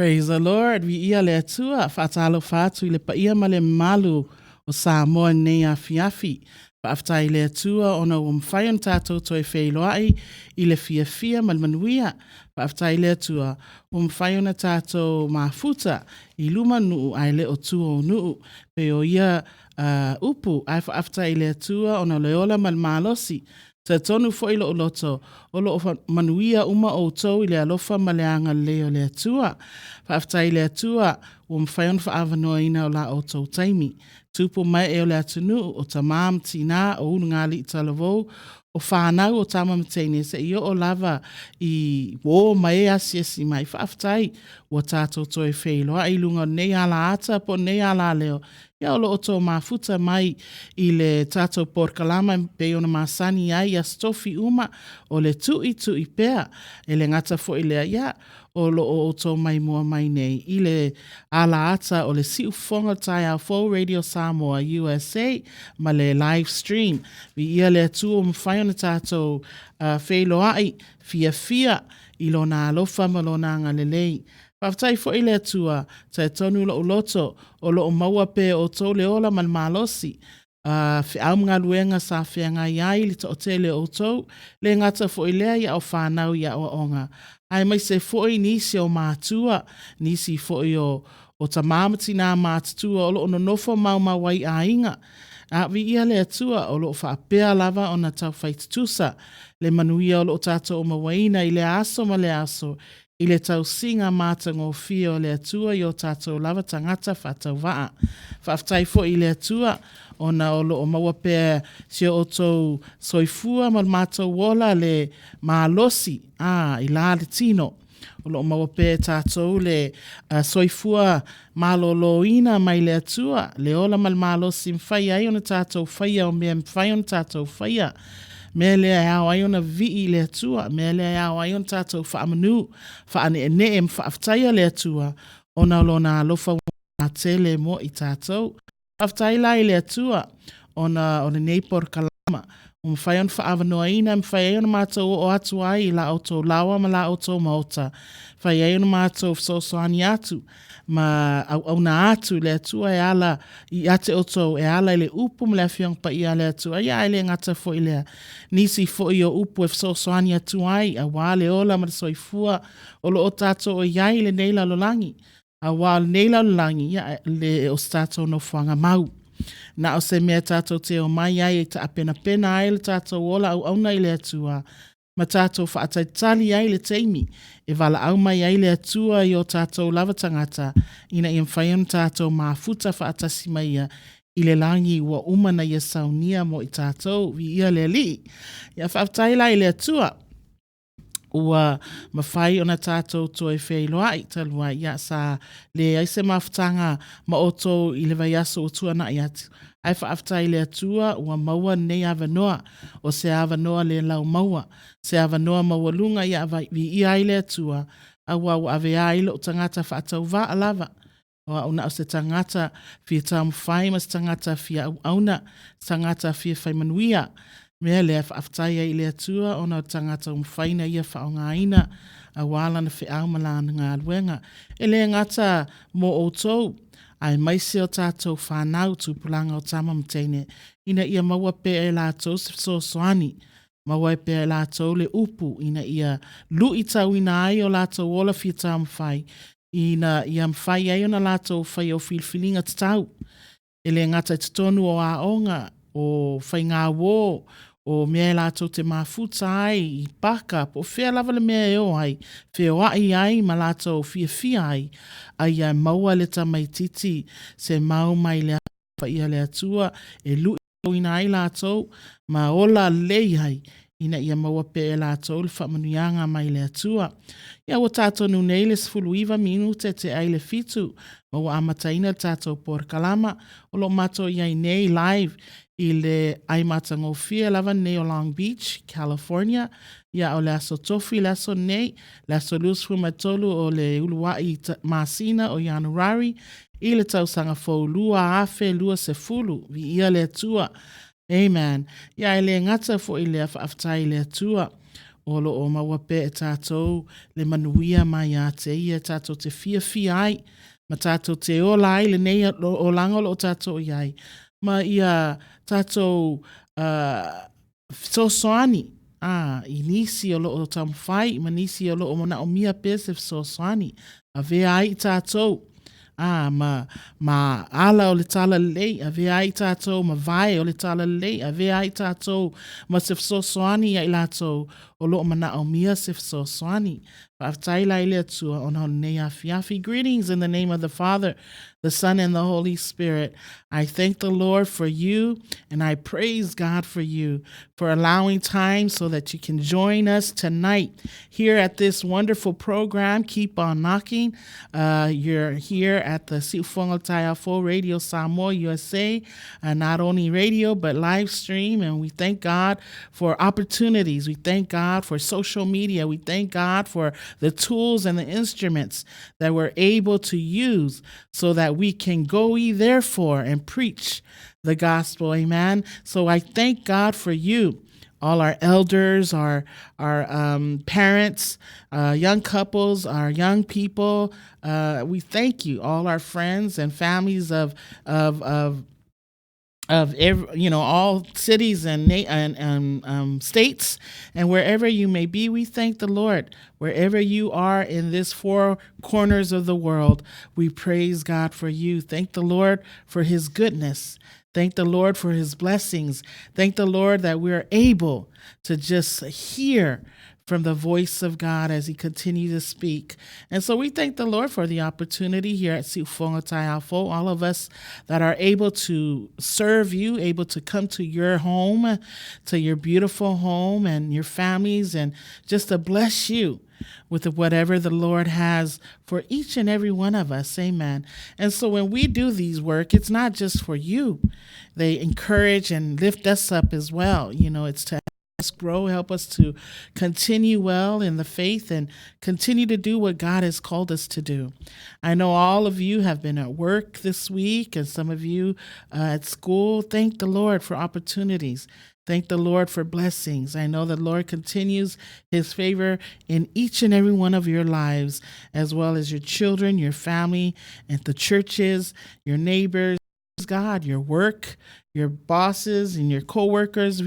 Praise the Lord. Vi ia le atua, whaatalo whaatu i le paia ma le malu o Samoa nei a fiafi. Whaaftai le atua ona umwhai on tātou toi whailoai i le fia ma le manuia. Whaaftai le atua umwhai on tātou mafuta i luma nuu ai le o tua o nuu. Pe o ia upu ai whaaftai le atua ona leola ma le malosi. Te tonu fo ilo o loto, o lo manuia uma o tau i le alofa ma le anga leo le atua. Whaaftai le atua, mwhaion whaavanoa ina o la o tau taimi. Tupu mai e o le atunu o ta maam tina o unungali i talavou, o whanau o tama matene se i o lava i wo mai asiesi mai. Whaaftai o tātou toi whailoa i lunga nei ala ata po nei ala leo. Ia o lo oto mafuta mai i le tātou porkalama pe ona masani ai a stofi uma o le tui pea. E le ngata fo i lea ia o lo oto mai mua mai nei. I le ala ata o le si ufonga tai a Full Radio Samoa USA ma le live stream. Vi ia le atu o mwhai ona tātou whailoai fia i lo nā alofa ma lo nā ngalelei. Whaftai fo i le atua, tai tonu lo uloto, o lo o maua pe o tau le ola man malosi. Au mga luenga sa whianga iai li to te le o tau, le ngata fo i lea ia o whanau ia o onga. Ai mai se fo i nisi o mātua, nisi fo i o ta mamati nā mātua, o lo ono nofo mauma wai a inga. Vi ia le atua, o lo whaapea lava o na tau whaitutusa, le manuia o lo tato o mawaina i le aso ma le aso, i le tau singa mātango fio le atua i o tātou lava tangata whatau waa. Whaaftai fo i le atua ona o lo o maua pēr si o tau soifua ma mātou wola le mālosi i la le tino. O lo o maua pēr tātou le soifua māloloina mai le atua. Le ola ma mālosi mwhai ai ona tātou whaia o mea mwhai ona tātou whaia. Mea lea au ai ona vii le atua, mea lea au ai ona tātou whaamanu, whaane e mwhaaftaia le atua, ona lona alofa wana tele mo i tātou. Whaaftai lai le atua, ona nei por kalama, mwhai ona whaavanoa ina, mwhai ona mātou o atu ai la auto lawa ma la auto maota, whai ona mātou soani atu, ma au na atu le atua e ala i ate oto e ala le upu mle afiong pa i ale atua ia ele ngata fo ilea nisi fo i o upu e soani atu ai a wale ola ma soifua o lo o tato o iai le neila lolangi a wale neila lolangi ia le o stato no fuanga mau na o se mea tato te o mai ai e ta apena pena ai le tato ola au auna i le atua ma tātou whaataitali ai le teimi, e wala au mai ai le atua i o tātou lava tangata, ina i mwhaion tātou mafuta whaatasi mai ia, i le langi ua umana ia saunia mo i tātou, vi ia le li. Ia whaataila i le atua, ua mawhai ona tātou toi whailoa i talua ia sa le aise mawhtanga ma oto i le vai aso o tuana i atu. Ai whaaftai le atua ua maua nei avanoa o se avanoa le lau maua. Se avanoa maua lunga ia vi ia i le atua a ua ave a ilo o tangata whaatau va alava. Oa una o se tangata fia tau mwhai mas tangata fia auna tangata fia whaimanuia. Mea lea whaaftai i le atua ona o tangata mwhaina ia whaonga ina a wala na whiau malana ngā luenga. E le ngata mo o tau. Ai maise o tātou whanau tūpulanga o tama mteine. Ina ia maua pe e lātou so soani. Maua pe e lātou le upu. Ina ia lu i tau ina ai o lātou ola fia tau mwhai. Ina ia mwhai ai o na lātou whai o filfilinga tatau. Ele ngata i tonu o aonga o whai ngā wō. O mea lātou te mafuta ai i paka. Po whea lava le mea eo ai. Whea wai ai ma lātou fia ai. Ai ai maua le tamaititi se mau mai le apa ia le atua e lu ina ai lātou ma ola lei ai ina ia maua pe e lātou le whamanuianga mai le atua. Ia o tātou nunei le sfuluiva minute te ai le fitu ma ua amataina tātou por kalama o lo mato iai nei live i le ai matangofia lava nei o Long Beach, California. Ia o le aso tofi, le aso nei, le aso lusfu matolu o le uluwai masina o Januari, i le tausanga fau lua afe, lua se fulu, vi ia le atua. Amen. Ia le ngata fo i le aftai le atua. o lo o mawape e tātou le manuia mai a te ia tātou te fia ai, ma tātou te ola ai le nei o langa o tātou iai. Ma ia tātou sosoani, i nisi o lo o tamwhai, ma nisi o lo o mana o mia pese sosoani, a vea ai tātou. Ma ala o le tala lei, a vea ai tātou, ma vai o le tala lei, a vea ai tātou, ma sef sosoani ai lātou, o lo mana o mia sef sosoani. Whaaftaila ile atua o na nei afi. Greetings in the name of the Father, the Son, and the Holy Spirit. I thank the Lord for you, and I praise God for you, for allowing time so that you can join us tonight here at this wonderful program, Keep On Knocking. You're here at the Suluvale Taiafo Radio Samoa, USA, not only radio, but live stream, and we thank God for opportunities. We thank God for social media. We thank God for the tools and the instruments that we're able to use so that we can go ye therefore and preach the gospel. Amen. So I thank God for you, all our elders, our parents, young couples, our young people. We thank you, all our friends and families of every, all cities and states, and wherever you may be, we thank the Lord. Wherever you are in this four corners of the world, we praise God for you. Thank the Lord for his goodness. Thank the Lord for his blessings. Thank the Lord that we are able to just hear from the voice of God as he continues to speak. And so we thank the Lord for the opportunity here at Suluvale Taiafo, all of us that are able to serve you, able to come to your home, to your beautiful home and your families, and just to bless you with whatever the Lord has for each and every one of us. Amen. And so when we do these work, it's not just for you. They encourage and lift us up as well. It's to grow, help us to continue well in the faith and continue to do what God has called us to do. I know all of you have been at work this week, and some of you at school. Thank the Lord for opportunities. Thank the Lord for blessings. I know the Lord continues his favor in each and every one of your lives, as well as your children, your family, and the churches, your neighbors, God, your work, your bosses, and your co-workers.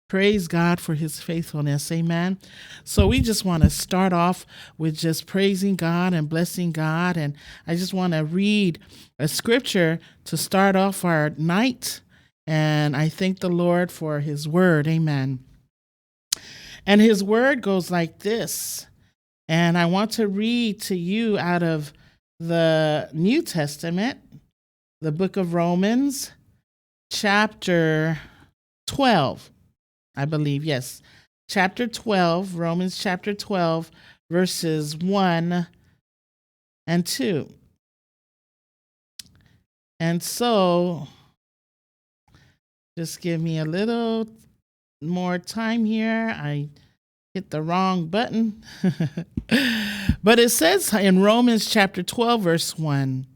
Praise God for his faithfulness. Amen. So we just want to start off with just praising God and blessing God. And I just want to read a scripture to start off our night. And I thank the Lord for his word. Amen. And his word goes like this. And I want to read to you out of the New Testament, the book of Romans, chapter 12. I believe, yes. Chapter 12, Romans chapter 12, verses 1 and 2. And so, just give me a little more time here. I hit the wrong button. But it says in Romans chapter 12, verse 1,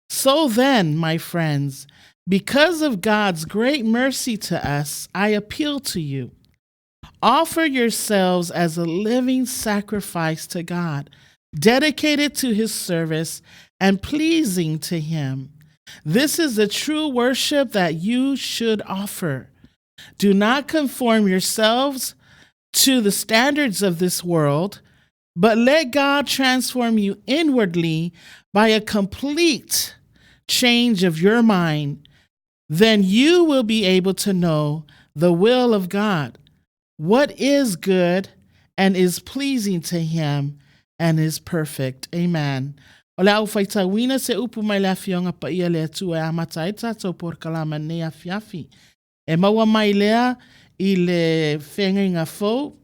"So then, my friends, because of God's great mercy to us, I appeal to you. Offer yourselves as a living sacrifice to God, dedicated to his service and pleasing to him. This is the true worship that you should offer. Do not conform yourselves to the standards of this world, but let God transform you inwardly by a complete change of your mind. Then you will be able to know the will of God, what is good and is pleasing to him and is perfect." Amen. Ola au faitawina se upu mai la fionga pa ia le atua e amata e tatou por kalama ne a fiafi. E maua mai lea i le whenga fau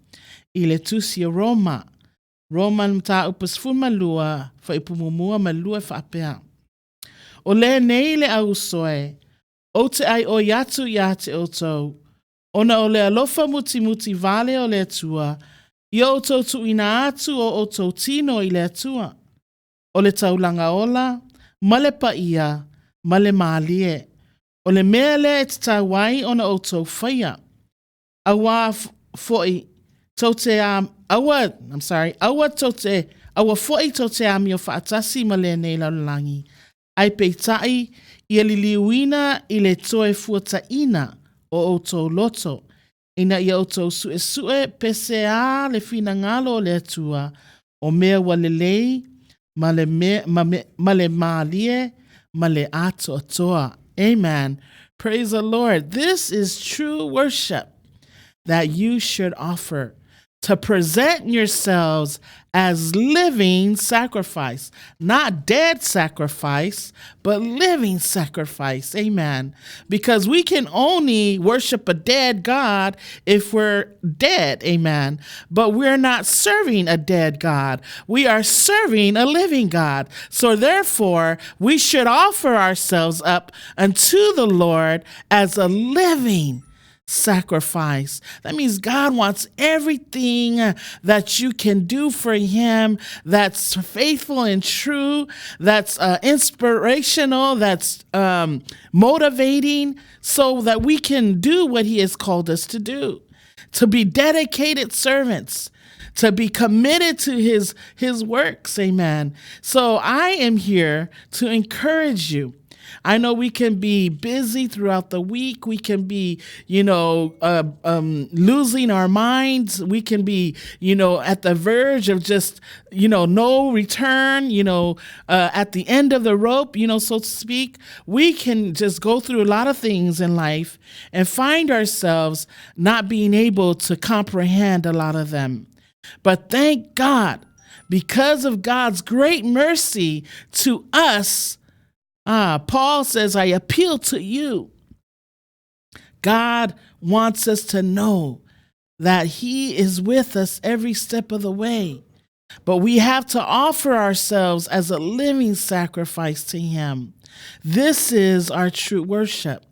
i le tusi o Roma. Roma mta upas fumalua fa ipumumua malua fa apea. O le nei le au soe, o te ai o yatu ya te o tau, ona o le alofa muti vale o le atua, i o tau tu ina atu o tau tino i le atua. O le taulanga ola, ma le paia, ma le maalie, o le mea le e te tawai ona o tau whaia. A wā foi, awa fo'i tote ami o whaatasi ma le nei laulangi. Ai peitai ia liliuina i le toe fuataina o outou loto. Ina ia outou sue pese a le fina ngalo le atua o mea walelei ma le maalie ma le ato atoa. Amen. Praise the Lord. This is true worship that you should offer, to present yourselves as living sacrifice, not dead sacrifice, but living sacrifice. Amen. Because we can only worship a dead God if we're dead. Amen. But we're not serving a dead God. We are serving a living God. So therefore, we should offer ourselves up unto the Lord as a living sacrifice. That means God wants everything that you can do for him that's faithful and true, that's inspirational, that's motivating, so that we can do what he has called us to do, to be dedicated servants, to be committed to his works. Amen. So I am here to encourage you. I know we can be busy throughout the week. We can be, losing our minds. We can be, at the verge of just, no return, at the end of the rope, so to speak. We can just go through a lot of things in life and find ourselves not being able to comprehend a lot of them. But thank God, because of God's great mercy to us, Paul says, I appeal to you. God wants us to know that he is with us every step of the way. But we have to offer ourselves as a living sacrifice to him. This is our true worship.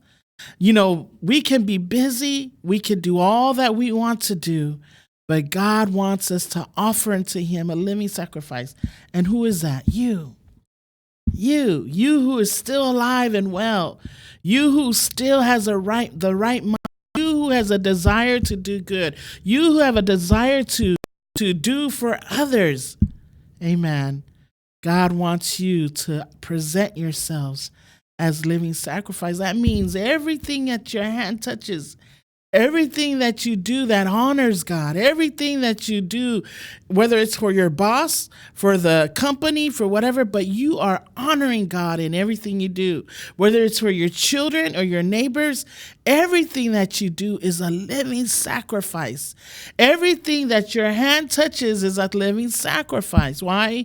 We can be busy. We can do all that we want to do. But God wants us to offer unto him a living sacrifice. And who is that? You. You who is still alive and well, you who still has the right mind, you who has a desire to do good, you who have a desire to do for others. Amen. God wants you to present yourselves as living sacrifice. That means everything that your hand touches, everything that you do that honors God, everything that you do, whether it's for your boss, for the company, for whatever, but you are honoring God in everything you do, whether it's for your children or your neighbors, everything that you do is a living sacrifice. Everything that your hand touches is a living sacrifice. Why?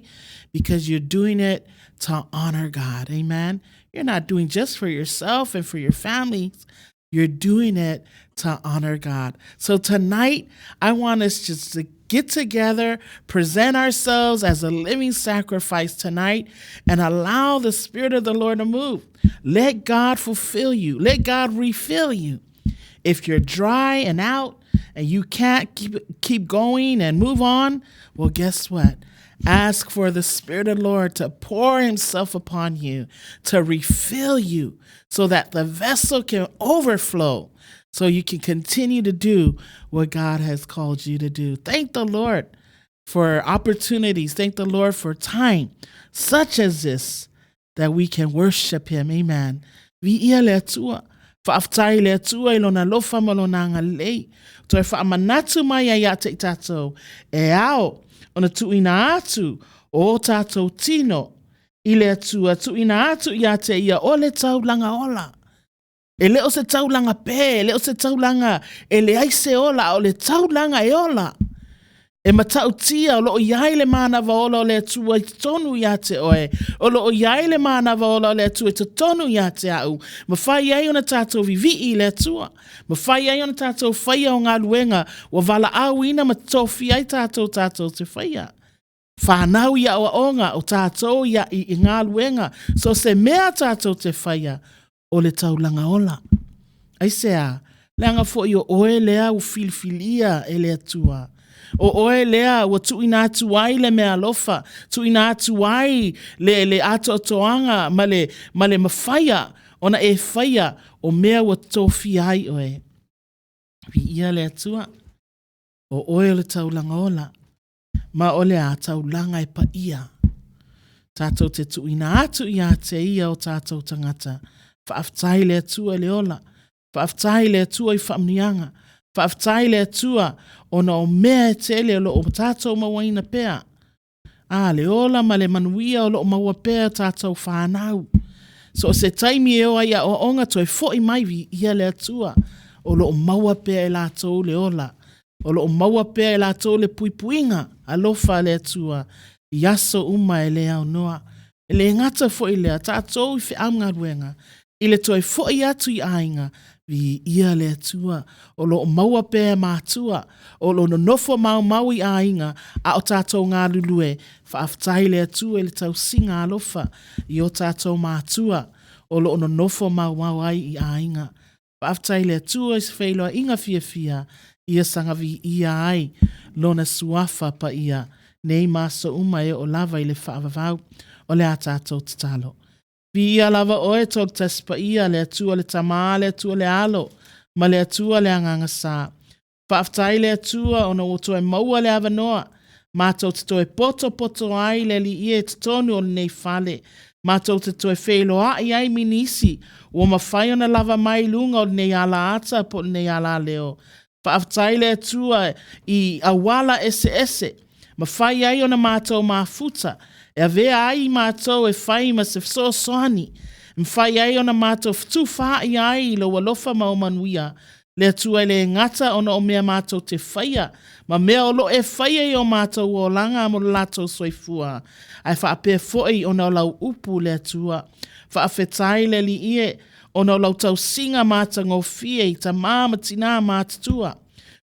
Because you're doing it to honor God. Amen. You're not doing just for yourself and for your families. You're doing it to honor God. So tonight, I want us just to get together, present ourselves as a living sacrifice tonight, and allow the Spirit of the Lord to move. Let God fulfill you. Let God refill you. If you're dry and out and you can't keep going and move on, well, guess what? Ask for the Spirit of the Lord to pour himself upon you, to refill you, so that the vessel can overflow, so you can continue to do what God has called you to do. Thank the Lord for opportunities. Thank the Lord for time such as this, that we can worship him. Amen. Whaaftai le atua ilona lofa malona ngalei. Toi whaamanatu mai ai te tatou. E ao, ona tuina atu o tatou tino. I le atua tuina atu ia te ia o le taulanga ola. E leo se taulanga pē, leo se taulanga e le aise ola o le taulanga e ola. E matau tia o loo iai le mana vaola o le atua i tonu ia te oe. O loo iai le mana vaola o le atua i tonu ia te au. Mawhai ai ona tātou vivi i le atua. Mawhai ai ona tātou whaia o ngā luenga. Wa vala au ina matofi ai tātou te whaia. Whanau ia o onga o tātou ia i ngā luenga. So se mea tātou te whaia o le taulanga ola. Ai sea, leanga fo i o oe lea u filfilia e le atua. O oe lea wa tuina atu ai le mea lofa, tuina atu ai le ato toanga ma le mawhaia, ona e whaia o mea wa tofi ai oe. Vi ia le atua. o oe le taulanga ola, ma ole a taulanga e pa ia. Tātou te tuina atu ia te ia o tātou tangata, whaaftai le atua le ola, whaaftai le atua I whaamnianga, whaaftai le atua ona o mea e te ele o lo o tātou mawaina pēa. Le ola ma le manuia o lo o maua pēa tātou whanau. So se taimi e oa ia o onga toi fo I maivi ia le atua o lo o maua pēa e lātou le ola. O lo o maua pēa e lātou le puipuinga alofa le atua. Yaso uma e le au noa. E le ngata fo I lea tātou I whi amnga ruenga. I le toi fo I atu I ainga. Vi ia le atua. O lo o maua pēa mātua. O lo no nofo mau I ainga. A o tātou ngā lulue. Whaaftai le atua I le tau singa alofa. I o tātou mātua. O lo no nofo mau ai I ainga. Whaaftai le atua I se whailoa inga fia. Ia sanga vi ia ai. Lona suafa pa ia. Nei maso uma e o lava I le whaavavau o le a tātou te talo. Vi ia lava oe tol tespa ia le atua le tamaa le atua le alo, ma le atua le anganga sā. Whaaftai le atua o na oto e maua le avanoa, mātou te toe poto ai le li ie te tonu o le nei fale, mātou te toe whelo ai minisi, o mawhai o na lava mai lunga o le nei ala ata po le nei ala leo. Whaaftai le atua I awala ese, ma whai ai o na mātou mafuta, e a vea ai mātou e whai ma se so soani, ma whai ai o na mātou ftu whai ai lo walofa maumanuia, le atua le ngata o na o mea mātou te whaia, ma mea o lo e whaia I o mātou o langa mo latou soifua, ai whaapea foi o na o lau upu le atua, whaafetai le li ie, o na o lau tau singa mātango fie I ta māmatina mātatua,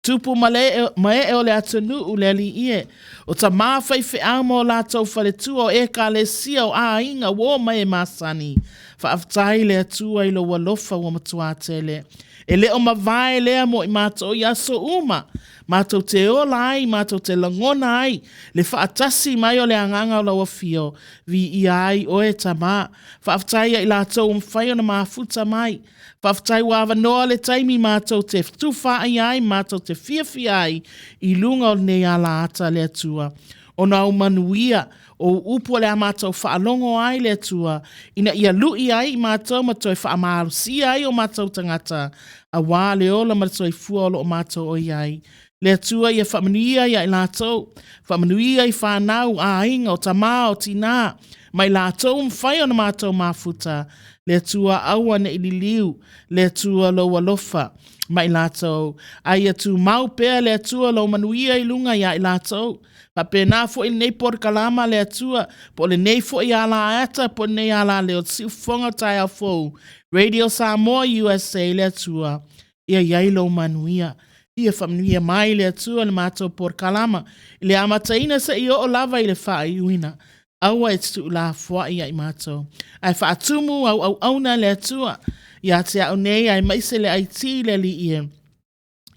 tupu ma e o le atanu u le li ie. O ta mawhai whi ama o lātou whaletua o e ka le sia o a inga wō mai e masani. Whaaftai le atua I lo walofa wa matua tele. E le o mawai lea mo I mātou I aso uma. Mātou te ola ai, mātou te langona ai. Le whaatasi mai o le anganga o lawa fio. Vi I ai o e tama. Whaaftai I lātou mwhai o na mafuta mai. Whaaftai wawa noa le taimi mātou te tuwha ai, mātou te whiawhia ai, I lunga o nei ala ata le atua. O na umanuia, o upo le a mātou whaalongo ai le atua, ina ia lui ai mātou matoi whaamarusi ai o mātou tangata, a wā le ola matoi fuolo o mātou o ai. Le atua ia whamanuia ia I lātou, whamanuia I whanau a inga o tamā o tina, mai lātou mwhai o na mātou mafuta, le atua aua na ililiu, le atua lo walofa, mai lātou. Ai atu mau pēr le atua lo manuia I lunga ia I lātou. Pa pēnā fo I nei por kalama le atua, po le nei fo I ala ata, po nei ala leo tsiu fonga tai au fou. Radio Samoa USA le atua, ia iai lo manuia. Ia whamnuia mai le atua le mātou por kalama. Le amataina sa I o lava I le whai uina. Aua e tu la fwa I mātou. Ai whaatumu au na le atua. Ia te au nei ai maise le aiti le li ie.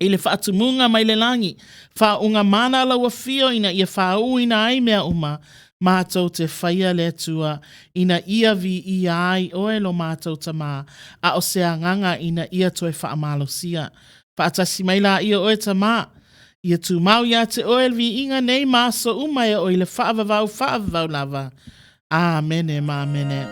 I le whaatumunga mai le langi. Whaunga mana laua fio ina ia whau ina ai mea uma. Mātou te whaia le atua. Ina ia vi ia ai oe lo mātou tamā. A o sea nganga ina ia toe whaamalo sia. Whaatasi mai la ia oe tamā. Ia tu mau ia te oel vi inga nei maso umai o ile whaavavau lava. Amene ma amene.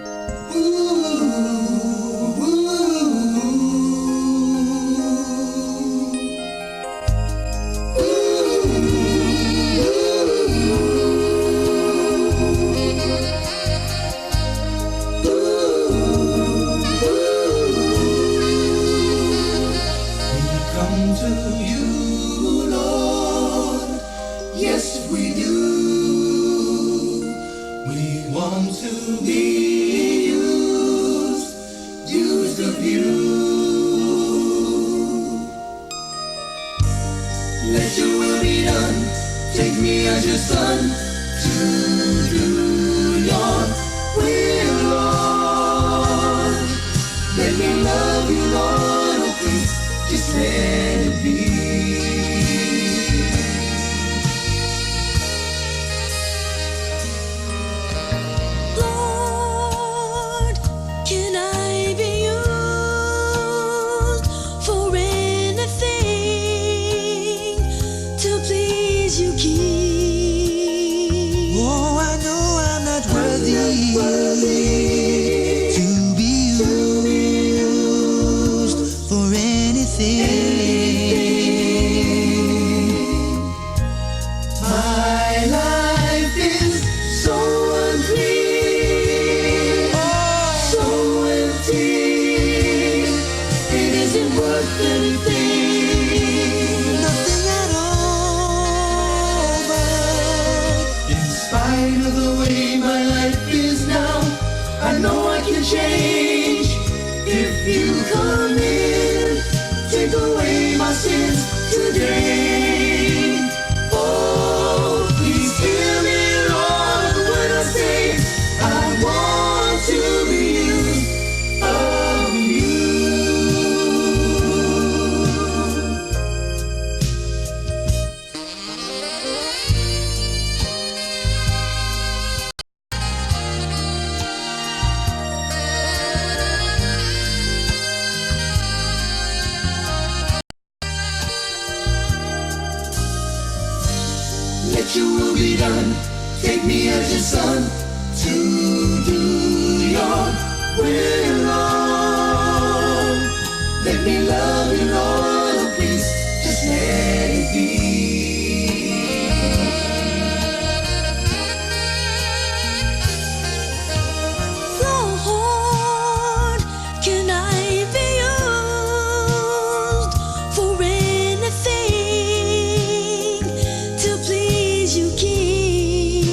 Let your will be done. Take me as your son to do your will, Lord. Let me love you, Lord. Oh, please, just let it be. Lord, can I be used for anything to please please you keep. Oh, I know I'm not worthy to be used for anything. My life is so unclean, so empty. It isn't worth anything, nothing at all. But in spite of the way my life is now, I know I can change. If you come in, take away my sins today. Oh, please hear me, Lord, when I say I want to be used of you. Let your will be done. Take me as your son to do your will, Lord. Let me love you, Lord. Please just let it be. Lord, can I be used for anything to please you, King?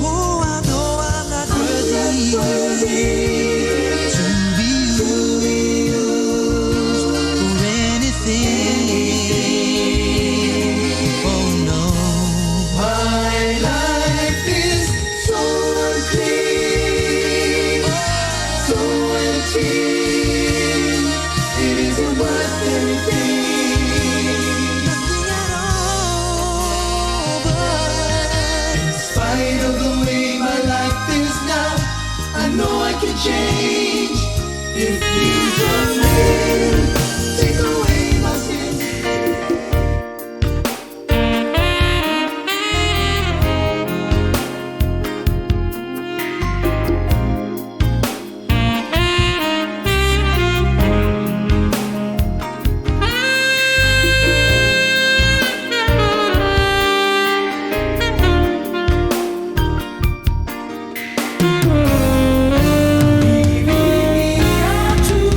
Oh, I know I'm not worthy to be used for anything. Oh no, my life is so unclean, so empty. It isn't worth anything, nothing at all. But in spite of the way my life is now, I know I can change. If you come in, take away my sins. Leave me out to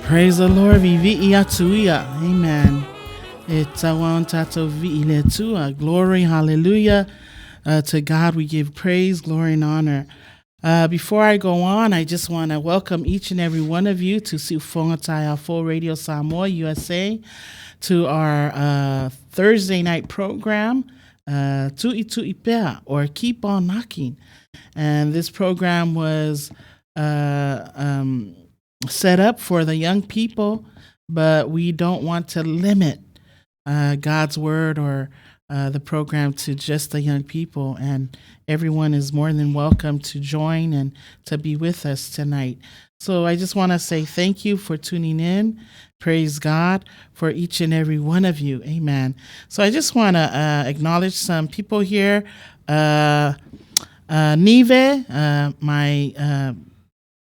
Praise the Lord, vivi atuia. Amen. Tawan tato vi letua. Glory, hallelujah. To God we give praise, glory, and honor. Before I go on, I just want to welcome each and every one of you to Sufongatai Full Radio Samoa, USA, to our Thursday night program, Tu'i Tu'i Pea, or Keep On Knocking. And this program was set up for the young people, but we don't want to limit God's word or the program to just the young people, and everyone is more than welcome to join and to be with us tonight. So I just want to say thank you for tuning in. Praise God for each and every one of you. Amen. So I just want to acknowledge some people here. Nive,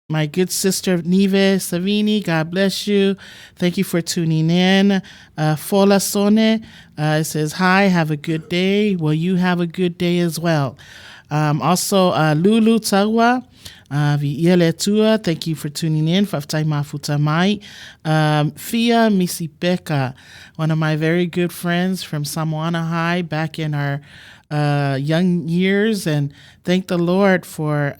my good sister Nive Savini, God bless you. Thank you for tuning in. Fola Sone, it says, hi, have a good day. Well, you have a good day as well. Also, Lulu Tawa, Viele Tua, thank you for tuning in. Faftai Mafuta Mai. Fia Misipeka, one of my very good friends from Samoa High back in our young years, and thank the Lord for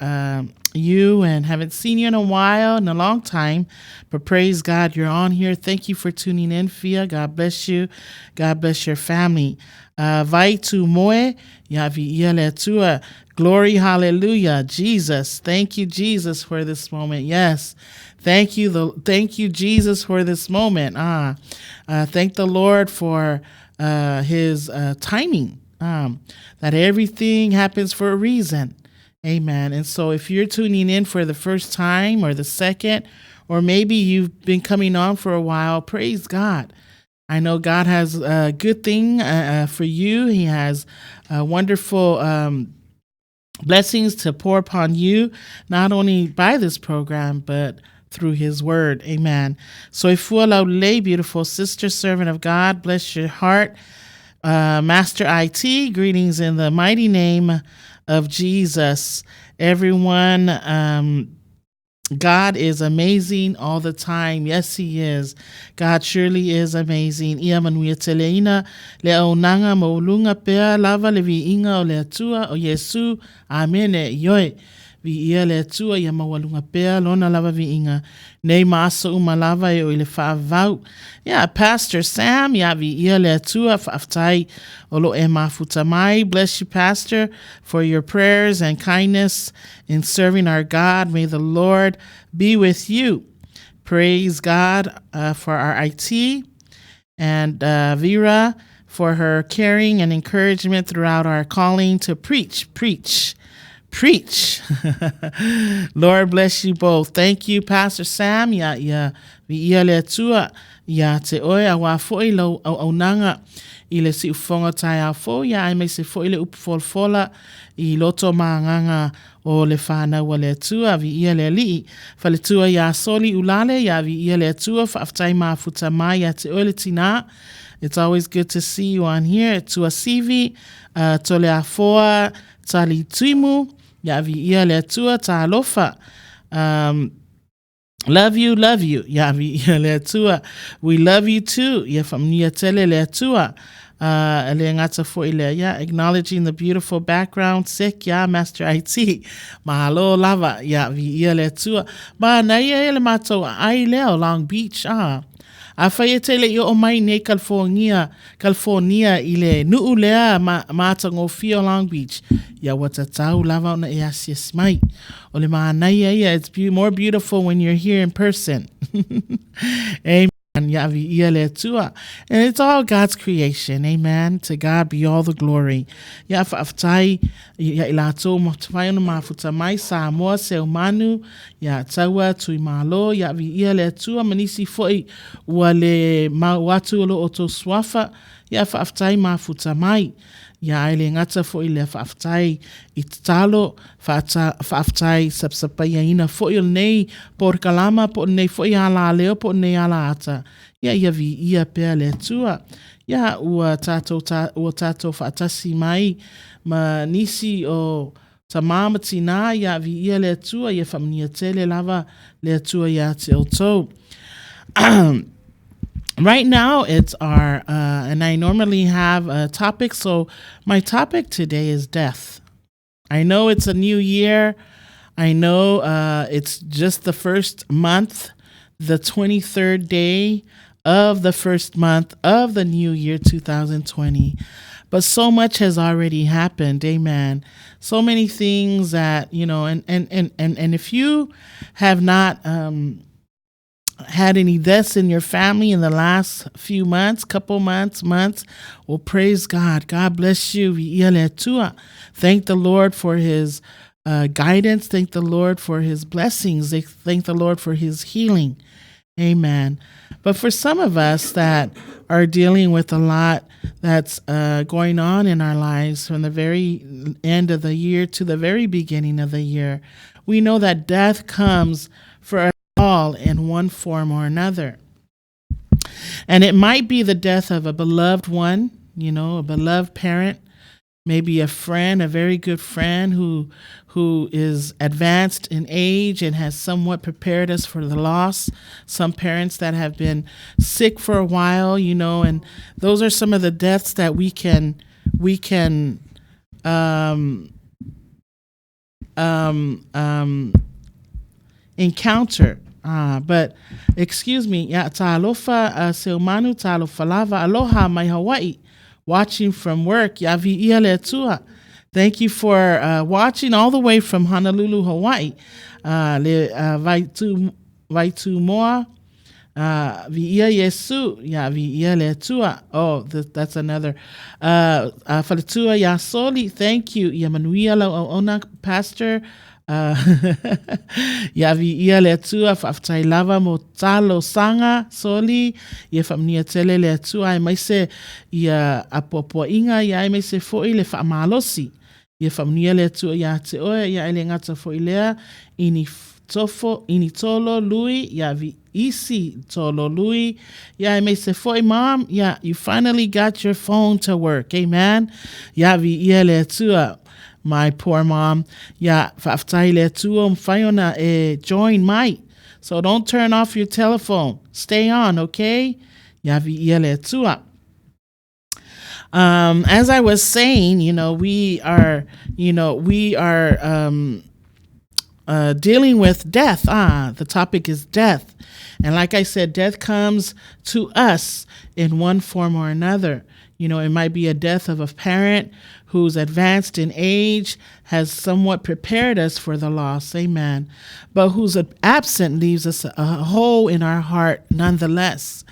you, and haven't seen you in a long time, but praise God you're on here. Thank you for tuning in, Fia. God bless you. God bless your family. Vai tu moe yavi iele tua. Glory, hallelujah. Jesus, thank you, Jesus, for this moment. Yes, thank you Jesus for this moment. Thank the Lord for his timing, that everything happens for a reason. Amen. And so if you're tuning in for the first time or the second, or maybe you've been coming on for a while, praise God. I know God has a good thing for you. He has wonderful blessings to pour upon you, not only by this program, but through his word. Amen. So if you allow lay, beautiful sister, servant of God, bless your heart. Master IT, greetings in the mighty name of Jesus. Everyone, God is amazing all the time. Yes, he is. God surely is amazing. Ia manuia teleina le aunanga maulunga pea lava le viinga o le atua o Yesu. Amen e ioi. Vi ia le atua ia mawalunga pea lona lava viinga. Nei maasa umalava e o ile whaavau. Yeah, Pastor Sam, ya vi ia le atua whaaftai o lo e mafuta mai. Bless you, Pastor, for your prayers and kindness in serving our God. May the Lord be with you. Praise God for our IT, and Vera for her caring and encouragement throughout our calling to preach. Lord bless you both. Thank you, Pastor Sam. Ya vi ia le atua ya te oe a wa foi lo au nanga i le si ufonga tai a fo ya ai me se foi le upfolfola i loto maanganga o le whana wa le atua vi ia le li fa le tua ya soli ulale ya vi ia le atua fa aftai mafuta mai ya te oe le tina. It's always good to see you on here. Tua sivi tole a foa tali tuimu ya vi ia le atua ta alofa. Love you. Ya vi ia le atua. We love you too. Ya famnia tele le atua. Le ngata fo ile ya, acknowledging the beautiful background. Sick ya Master IT. Mahalo lava ya vi ia le atua. Ba na ia le mato ai leo Long Beach. A whaia tele i o mai nei California i le nuu lea mātango fio Long Beach. Ia wata tau lava ona e asias mai. O le maanai ia, it's more beautiful when you're here in person. Amen. Ya vi ia le atua. And it's all God's creation. Amen. To God be all the glory. Ya whaaftai, ya ilato mo tawai ona mafuta mai Samoa se umanu, ya taua tui malo, ya vi ia le atua manisi foi ua le watu olo oto swafa, ya whaaftai mafuta mai. Ya aile ngata foi le whaaftai i talo, whaaftai sapsapaya ina foi nei por kalama, po nei foi ala leo, po nei ala ata. Ya vi ia pea le atua. Ya ua tato whaatasi mai, ma nisi o ta mama tina ya vi ia le atua, ya whamnia tele lava le atua ya te otou. Right now it's our, and I normally have a topic. So my topic today is death. I know it's a new year. I know it's just the first month, the 23rd day of the first month of the new year 2020. But so much has already happened. Amen. So many things that, and if you have not had any deaths in your family in the last few months, couple months, well, praise God. God bless you. Thank the Lord for his guidance. Thank the Lord for his blessings. Thank the Lord for his healing. Amen. But for some of us that are dealing with a lot that's going on in our lives from the very end of the year to the very beginning of the year, we know that death comes for us all in one form or another. And it might be the death of a beloved one, a beloved parent, maybe a friend, a very good friend who is advanced in age and has somewhat prepared us for the loss. Some parents that have been sick for a while, and those are some of the deaths that we can encounter. But excuse me, ta'alofa seumanu ta'alofalava aloha mai Hawaii, watching from work. Yavi iale tua. Thank you for watching all the way from Honolulu, Hawaii. Vaitu moa. Via Yesu. Yavi iale tua. Oh, that's another. Falatua yasoli. Thank you. Yamanuia ona pastor. Yavi ia le atua whaftai lava mo talo sanga soli ia whamnia tele le atua ai maise ia apopoa inga ia ai maise foi le whamalosi ia whamnia le atua ia te oe ia ele ngata foi lea ini tolo lui yavi isi tolo lui ia ai maise foi mom yeah, you finally got your phone to work, amen. Yavi ia le atua. My poor mom. Yeah, join might. So don't turn off your telephone. Stay on, okay? As I was saying, we are dealing with death. The topic is death. And like I said, death comes to us in one form or another. It might be a death of a parent who's advanced in age, has somewhat prepared us for the loss, amen, but who's absent leaves us a hole in our heart nonetheless.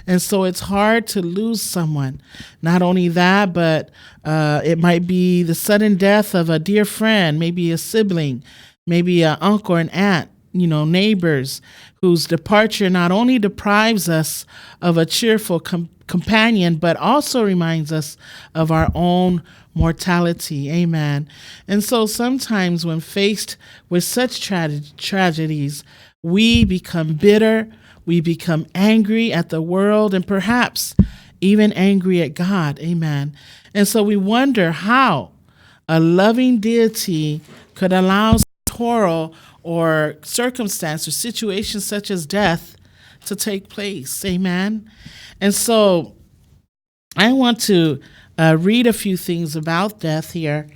And so it's hard to lose someone. Not only that, but it might be the sudden death of a dear friend, maybe a sibling, maybe an uncle or an aunt, neighbors, whose departure not only deprives us of a cheerful companion, but also reminds us of our own mortality. Amen. And so sometimes when faced with such tragedies, we become bitter, we become angry at the world, and perhaps even angry at God. Amen. And so we wonder how a loving deity could allow toil or circumstance or situation such as death to take place. Amen. And so I want to read a few things about death here.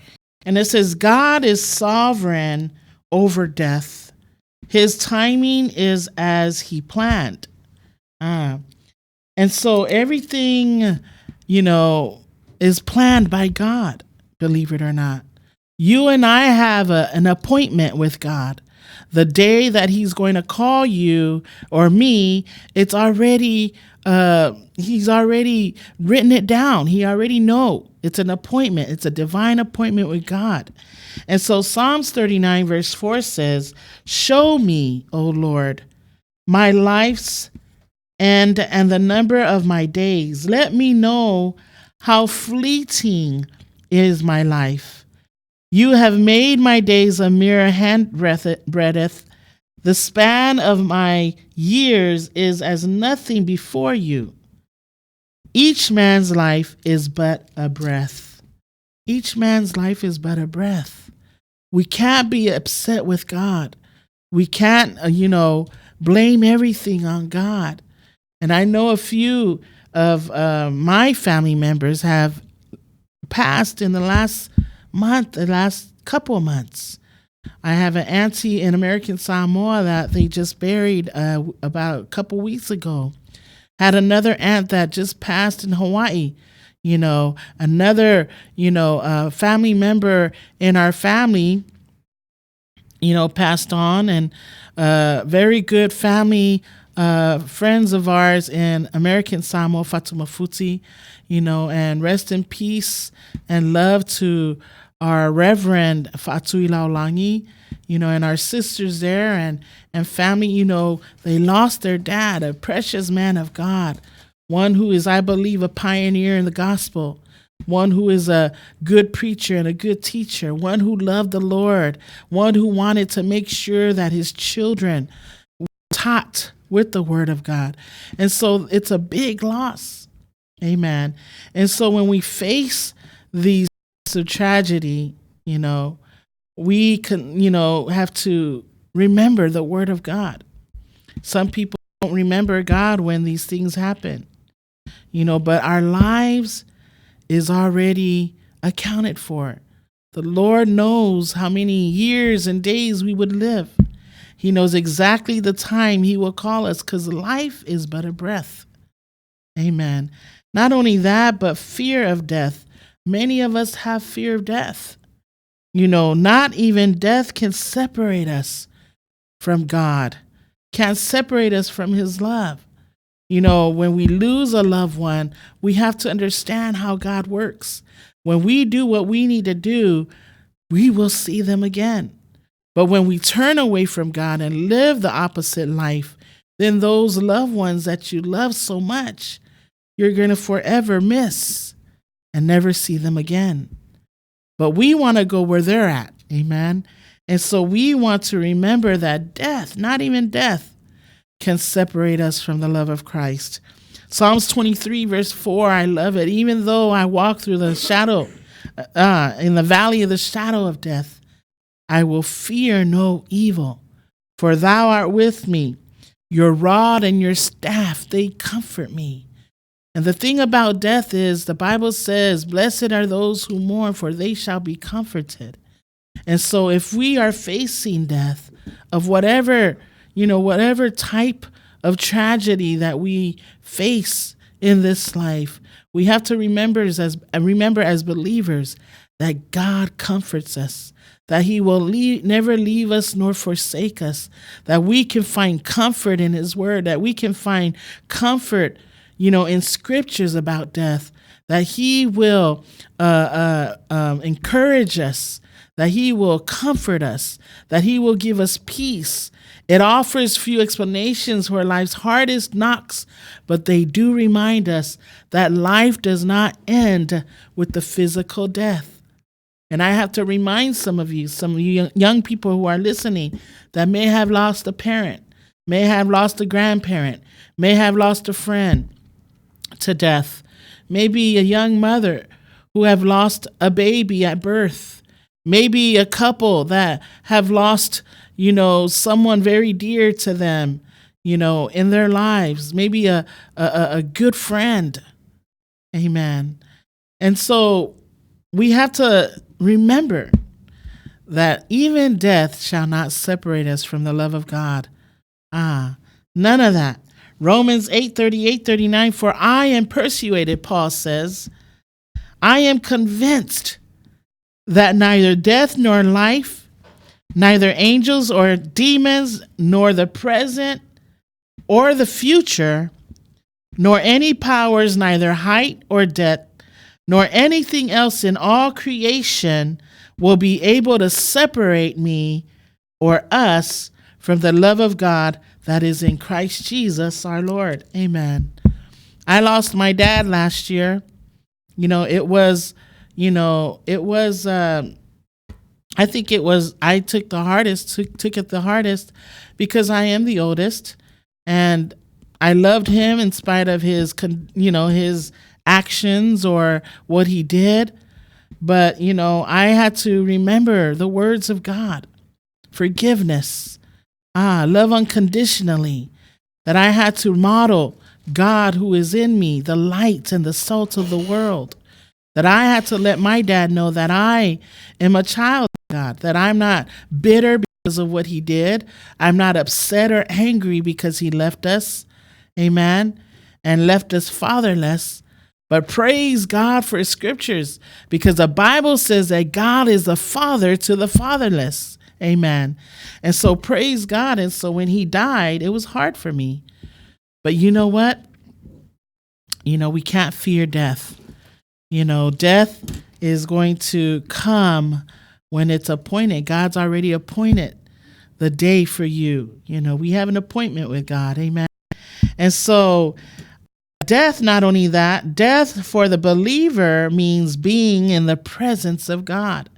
And it says, God is sovereign over death. His timing is as he planned. And so everything, is planned by God, believe it or not. You and I have an appointment with God. The day that he's going to call you or me, it's already he's already written it down. He already know. It's an appointment. It's a divine appointment with God. And so Psalms 39 verse 4 says, show me, O Lord, my life's end and the number of my days. Let me know how fleeting is my life. You have made my days a mere handbreadth. The span of my years is as nothing before you. Each man's life is but a breath. Each man's life is but a breath. We can't be upset with God. We can't, blame everything on God. And I know a few of my family members have passed in the last couple of months. I have an auntie in American Samoa that they just buried about a couple weeks ago. Had another aunt that just passed in Hawaii. Another, family member in our family, passed on, and very good family friends of ours in American Samoa, Fatuma Futi, and rest in peace and love to our Reverend Fatui Laulangi, and our sisters there and family, they lost their dad, a precious man of God, one who is, I believe, a pioneer in the gospel, one who is a good preacher and a good teacher, one who loved the Lord, one who wanted to make sure that his children were taught with the word of God. And so it's a big loss. Amen. And so when we face these of tragedy, we can, have to remember the word of God. Some people don't remember God when these things happen, but our lives is already accounted for. The Lord knows how many years and days we would live. He knows exactly the time he will call us, because life is but a breath. Amen. Not only that, but fear of death. Many of us have fear of death. Not even death can separate us from God, can't separate us from his love. When we lose a loved one, we have to understand how God works. When we do what we need to do, we will see them again. But when we turn away from God and live the opposite life, then those loved ones that you love so much, you're going to forever miss and never see them again. But we want to go where they're at. Amen. And so we want to remember that death, not even death, can separate us from the love of Christ. Psalms 23, verse 4, I love it. Even though I walk through the shadow, in the valley of the shadow of death, I will fear no evil, for thou art with me. Your rod and your staff, they comfort me. And the thing about death is, the Bible says, blessed are those who mourn, for they shall be comforted. And so if we are facing death of whatever type of tragedy that we face in this life, we have to remember as believers that God comforts us, that he will never leave us nor forsake us, that we can find comfort in his word, that we can find comfort in scriptures about death, that he will encourage us, that he will comfort us, that he will give us peace. It offers few explanations where life's hardest knocks, but they do remind us that life does not end with the physical death. And I have to remind some of you young people who are listening that may have lost a parent, may have lost a grandparent, may have lost a friend to death, maybe a young mother who have lost a baby at birth, maybe a couple that have lost, someone very dear to them, in their lives, maybe a good friend. Amen. And so we have to remember that even death shall not separate us from the love of God. None of that. Romans 8:38-39, for I am persuaded, Paul says, I am convinced that neither death nor life, neither angels or demons, nor the present or the future, nor any powers, neither height or depth, nor anything else in all creation will be able to separate me or us from the love of God that is in Christ Jesus our Lord. Amen. I lost my dad last year. I think I took it the hardest because I am the oldest, and I loved him in spite of his actions or what he did. But, I had to remember the words of God, forgiveness, love unconditionally, that I had to model God who is in me, the light and the salt of the world. That I had to let my dad know that I am a child of God, that I'm not bitter because of what he did. I'm not upset or angry because he left us. Amen. And left us fatherless. But praise God for his scriptures, because the Bible says that God is a father to the fatherless. Amen. And so praise God. And so when he died, it was hard for me. But you know what? We can't fear death. Death is going to come when it's appointed. God's already appointed the day for you. We have an appointment with God. Amen. And so death, not only that, death for the believer means being in the presence of God.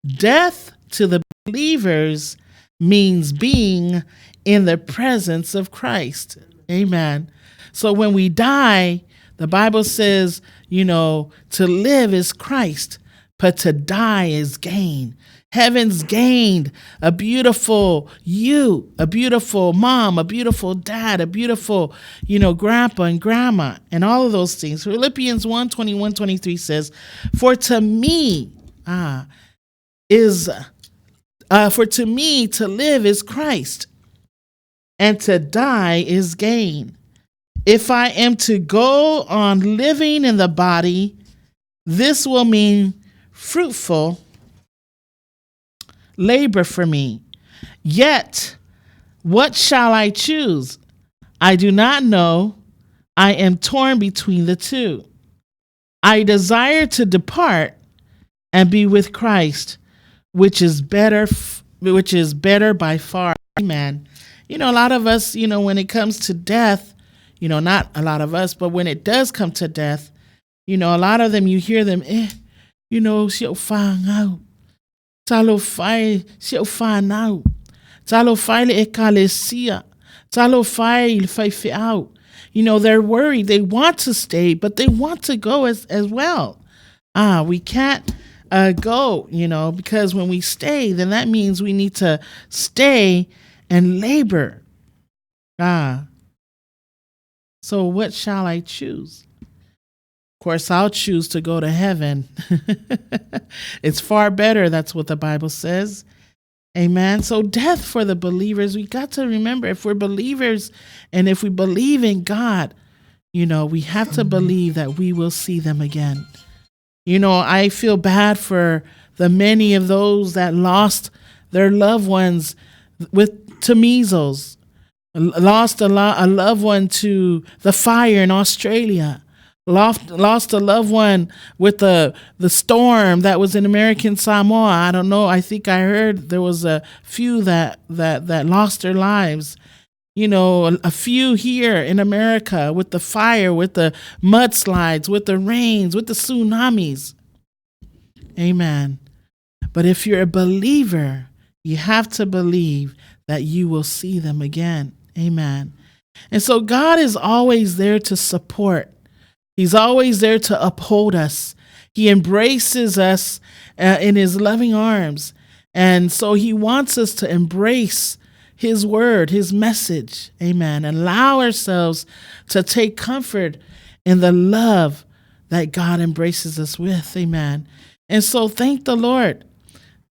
Death to the believers means being in the presence of Christ. Amen. So when we die, the Bible says, to live is Christ, but to die is gain. Heaven's gained a beautiful you, a beautiful mom, a beautiful dad, a beautiful, grandpa and grandma, and all of those things. Philippians 1:21-23 says, For to me to live is Christ, and to die is gain. If I am to go on living in the body, this will mean fruitful labor for me. Yet, what shall I choose? I do not know. I am torn between the two. I desire to depart and be with Christ, which is better by far. Amen. A lot of us, when it comes to death, not a lot of us, but when it does come to death, a lot of them, you hear them, she'll find out. Talo fai, she'll find out. Talo fai le ekalesia. Talo fai il fai out. They're worried. They want to stay, but they want to go as well. We can't go, because when we stay, then that means we need to stay and labor. So what shall I choose? Of course, I'll choose to go to heaven. It's far better. That's what the Bible says. Amen. So death for the believers, we got to remember, if we're believers and if we believe in God, we have to believe that we will see them again. I feel bad for the many of those that lost their loved ones to measles, lost a loved one to the fire in Australia, lost a loved one with the storm that was in American Samoa. I don't know. I think I heard there was a few that lost their lives. A few here in America with the fire, with the mudslides, with the rains, with the tsunamis. Amen. But if you're a believer, you have to believe that you will see them again. Amen. And so God is always there to support. He's always there to uphold us. He embraces us in his loving arms. And so he wants us to embrace his word, his message. Amen. Allow ourselves to take comfort in the love that God embraces us with. Amen. And so thank the Lord.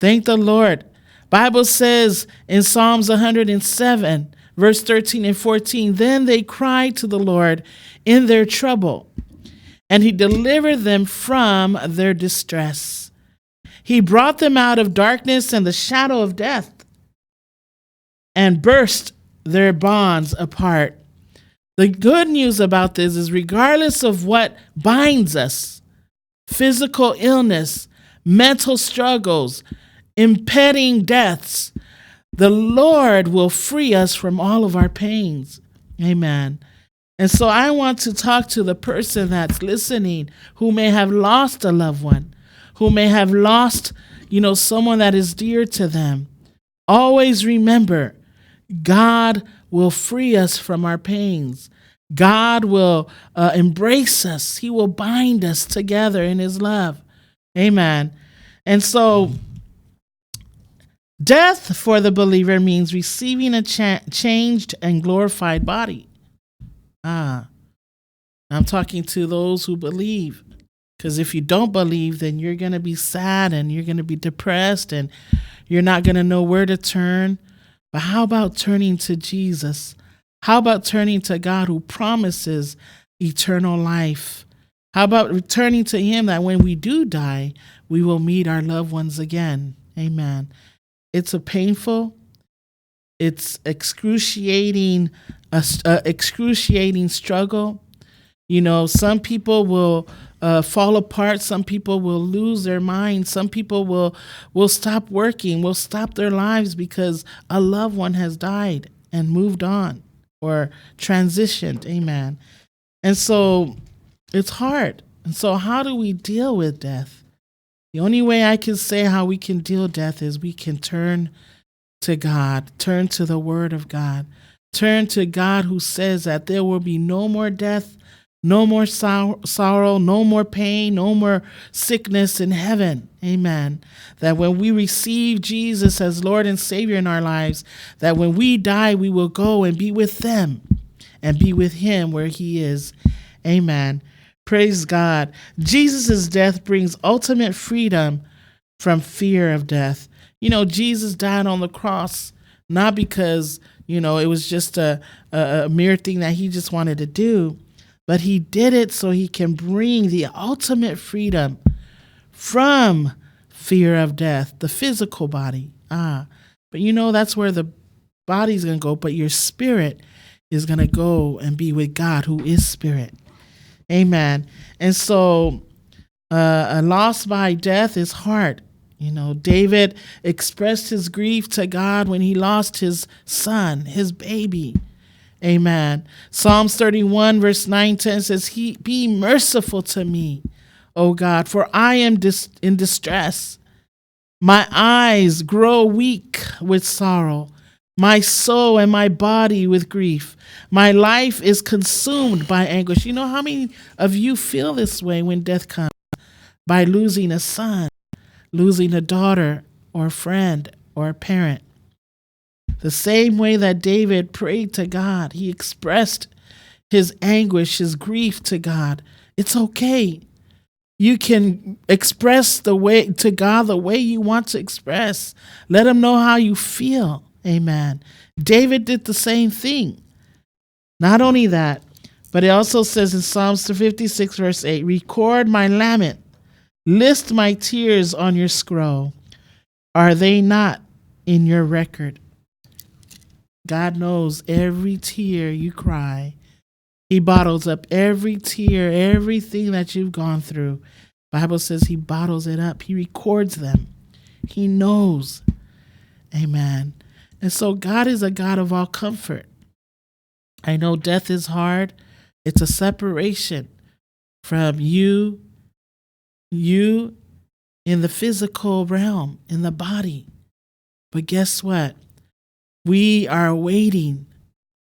Thank the Lord. Bible says in Psalms 107, verse 13 and 14, then they cried to the Lord in their trouble, and he delivered them from their distress. He brought them out of darkness and the shadow of death and burst their bonds apart. The good news about this is regardless of what binds us, physical illness, mental struggles, impending deaths, the Lord will free us from all of our pains. Amen. And so I want to talk to the person that's listening who may have lost a loved one, who may have lost, someone that is dear to them. Always remember, God will free us from our pains. God will embrace us. He will bind us together in his love. Amen. And so death for the believer means receiving a changed and glorified body. I'm talking to those who believe. Because if you don't believe, then you're going to be sad and you're going to be depressed and you're not going to know where to turn. But how about turning to Jesus? How about turning to God who promises eternal life? How about returning to Him that when we do die, we will meet our loved ones again? Amen. It's a painful, it's excruciating struggle. You know, some people will fall apart. Some people will lose their minds. Some people will stop working, will stop their lives because a loved one has died and moved on or transitioned. Amen. And so it's hard. And so how do we deal with death? The only way I can say how we can deal with death is we can turn to God, turn to the Word of God, turn to God who says that there will be no more death, no more sorrow, no more pain, no more sickness in heaven. Amen. That when we receive Jesus as Lord and Savior in our lives, that when we die, we will go and be with them and be with Him where He is. Amen. Praise God. Jesus' death brings ultimate freedom from fear of death. You know, Jesus died on the cross, not because, you know, it was just a mere thing that He just wanted to do, but He did it so He can bring the ultimate freedom from fear of death, the physical body. But you know, that's where the body's going to go, but your spirit is going to go and be with God who is spirit. Amen. And so a loss by death is hard. You know, David expressed his grief to God when he lost his son, his baby. Amen. Psalms 31 verse 9-10 says, be merciful to me, O God, for I am in distress. My eyes grow weak with sorrow, my soul and my body with grief. My life is consumed by anguish. You know how many of you feel this way when death comes? By losing a son, losing a daughter or a friend or a parent. The same way that David prayed to God, he expressed his anguish, his grief to God. It's okay. You can express the way to God the way you want to express. Let Him know how you feel. Amen. David did the same thing. Not only that, but it also says in Psalms 56 verse 8, record my lament, list my tears on your scroll. Are they not in your record? God knows every tear you cry. He bottles up every tear, everything that you've gone through. Bible says He bottles it up. He records them. He knows. Amen. And so God is a God of all comfort. I know death is hard. It's a separation from you in the physical realm, in the body. But guess what? We are waiting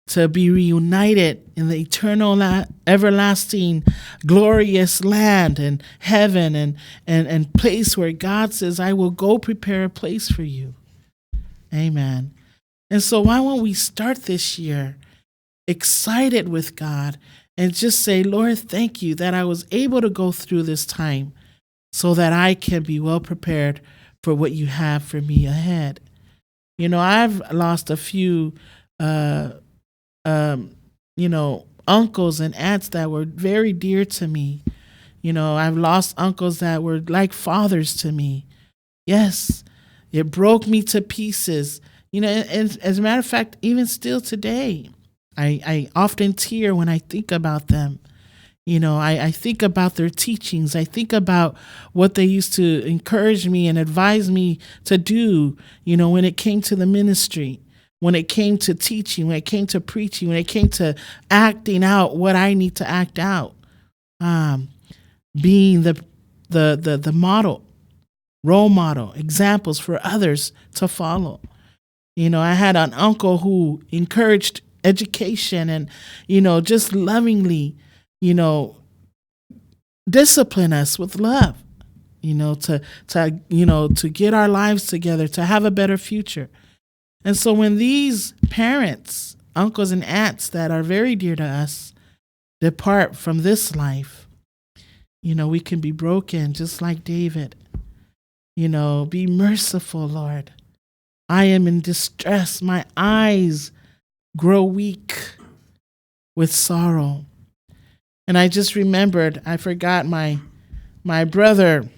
to be reunited in the eternal, everlasting, glorious land and heaven and place where God says, I will go prepare a place for you. Amen. And so why won't we start this year excited with God and just say, Lord, thank you that I was able to go through this time so that I can be well prepared for what you have for me ahead. You know, I've lost a few, uncles and aunts that were very dear to me. You know, I've lost uncles that were like fathers to me. Yes, it broke me to pieces. You know, and as a matter of fact, even still today, I often tear when I think about them. You know, I think about their teachings. I think about what they used to encourage me and advise me to do, you know, when it came to the ministry, when it came to teaching, when it came to preaching, when it came to acting out what I need to act out, being the model, role model, examples for others to follow. You know, I had an uncle who encouraged education and, you know, just lovingly, you know, discipline us with love, you know, to get our lives together, to have a better future. And so when these parents, uncles and aunts that are very dear to us, depart from this life, we can be broken just like David. Be merciful, Lord. I am in distress. My eyes grow weak with sorrow. And I just remembered, I forgot my brother,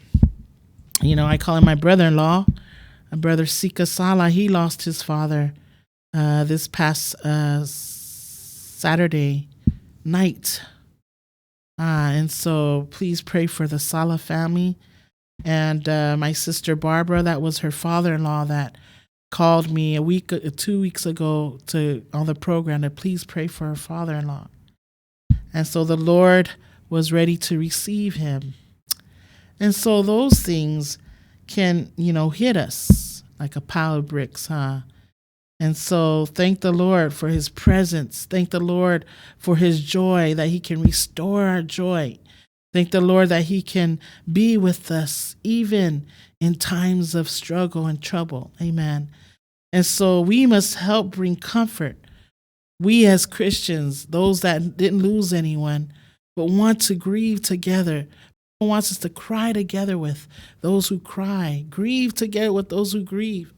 I call him my brother-in-law, my brother Sika Sala. He lost his father this past Saturday night. And so please pray for the Sala family. And my sister Barbara, that was her father-in-law, that called me 2 weeks ago on the program to please pray for her father-in-law. And so the Lord was ready to receive him. And so those things can, hit us like a pile of bricks, And so thank the Lord for his presence. Thank the Lord for his joy, that he can restore our joy. Thank the Lord that he can be with us even in times of struggle and trouble. Amen. And so we must help bring comfort. We as Christians, those that didn't lose anyone, but want to grieve together, wants us to cry together with those who cry, grieve together with those who grieve.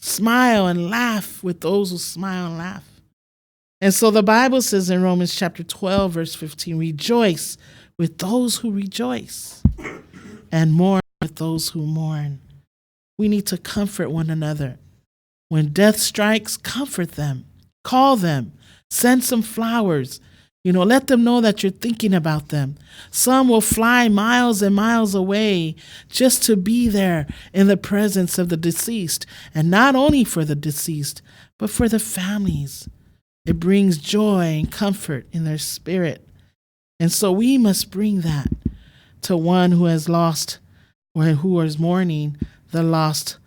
Smile and laugh with those who smile and laugh. And so the Bible says in Romans chapter 12, verse 15, rejoice with those who rejoice and mourn with those who mourn. We need to comfort one another. When death strikes, comfort them, call them, send some flowers. Let them know that you're thinking about them. Some will fly miles and miles away just to be there in the presence of the deceased. And not only for the deceased, but for the families. It brings joy and comfort in their spirit. And so we must bring that to one who has lost or who is mourning the loss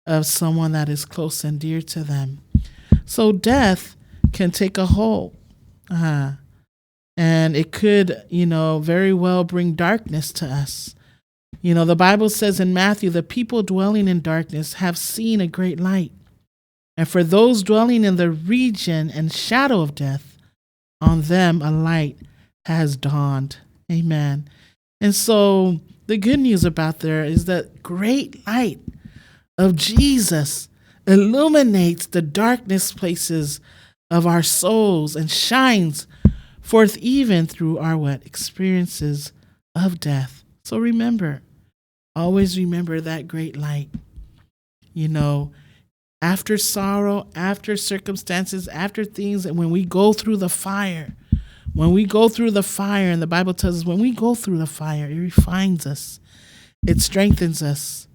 of someone that is close and dear to them. So death can take a hold. And it could, very well bring darkness to us. The Bible says in Matthew, the people dwelling in darkness have seen a great light. And for those dwelling in the region and shadow of death, on them a light has dawned. Amen. And so the good news about there is that great light of Jesus illuminates the darkness places of our souls and shines forth even through our experiences of death. So remember, always remember that great light. After sorrow, after circumstances, after things, and when we go through the fire, and the Bible tells us when we go through the fire, it refines us. It strengthens us.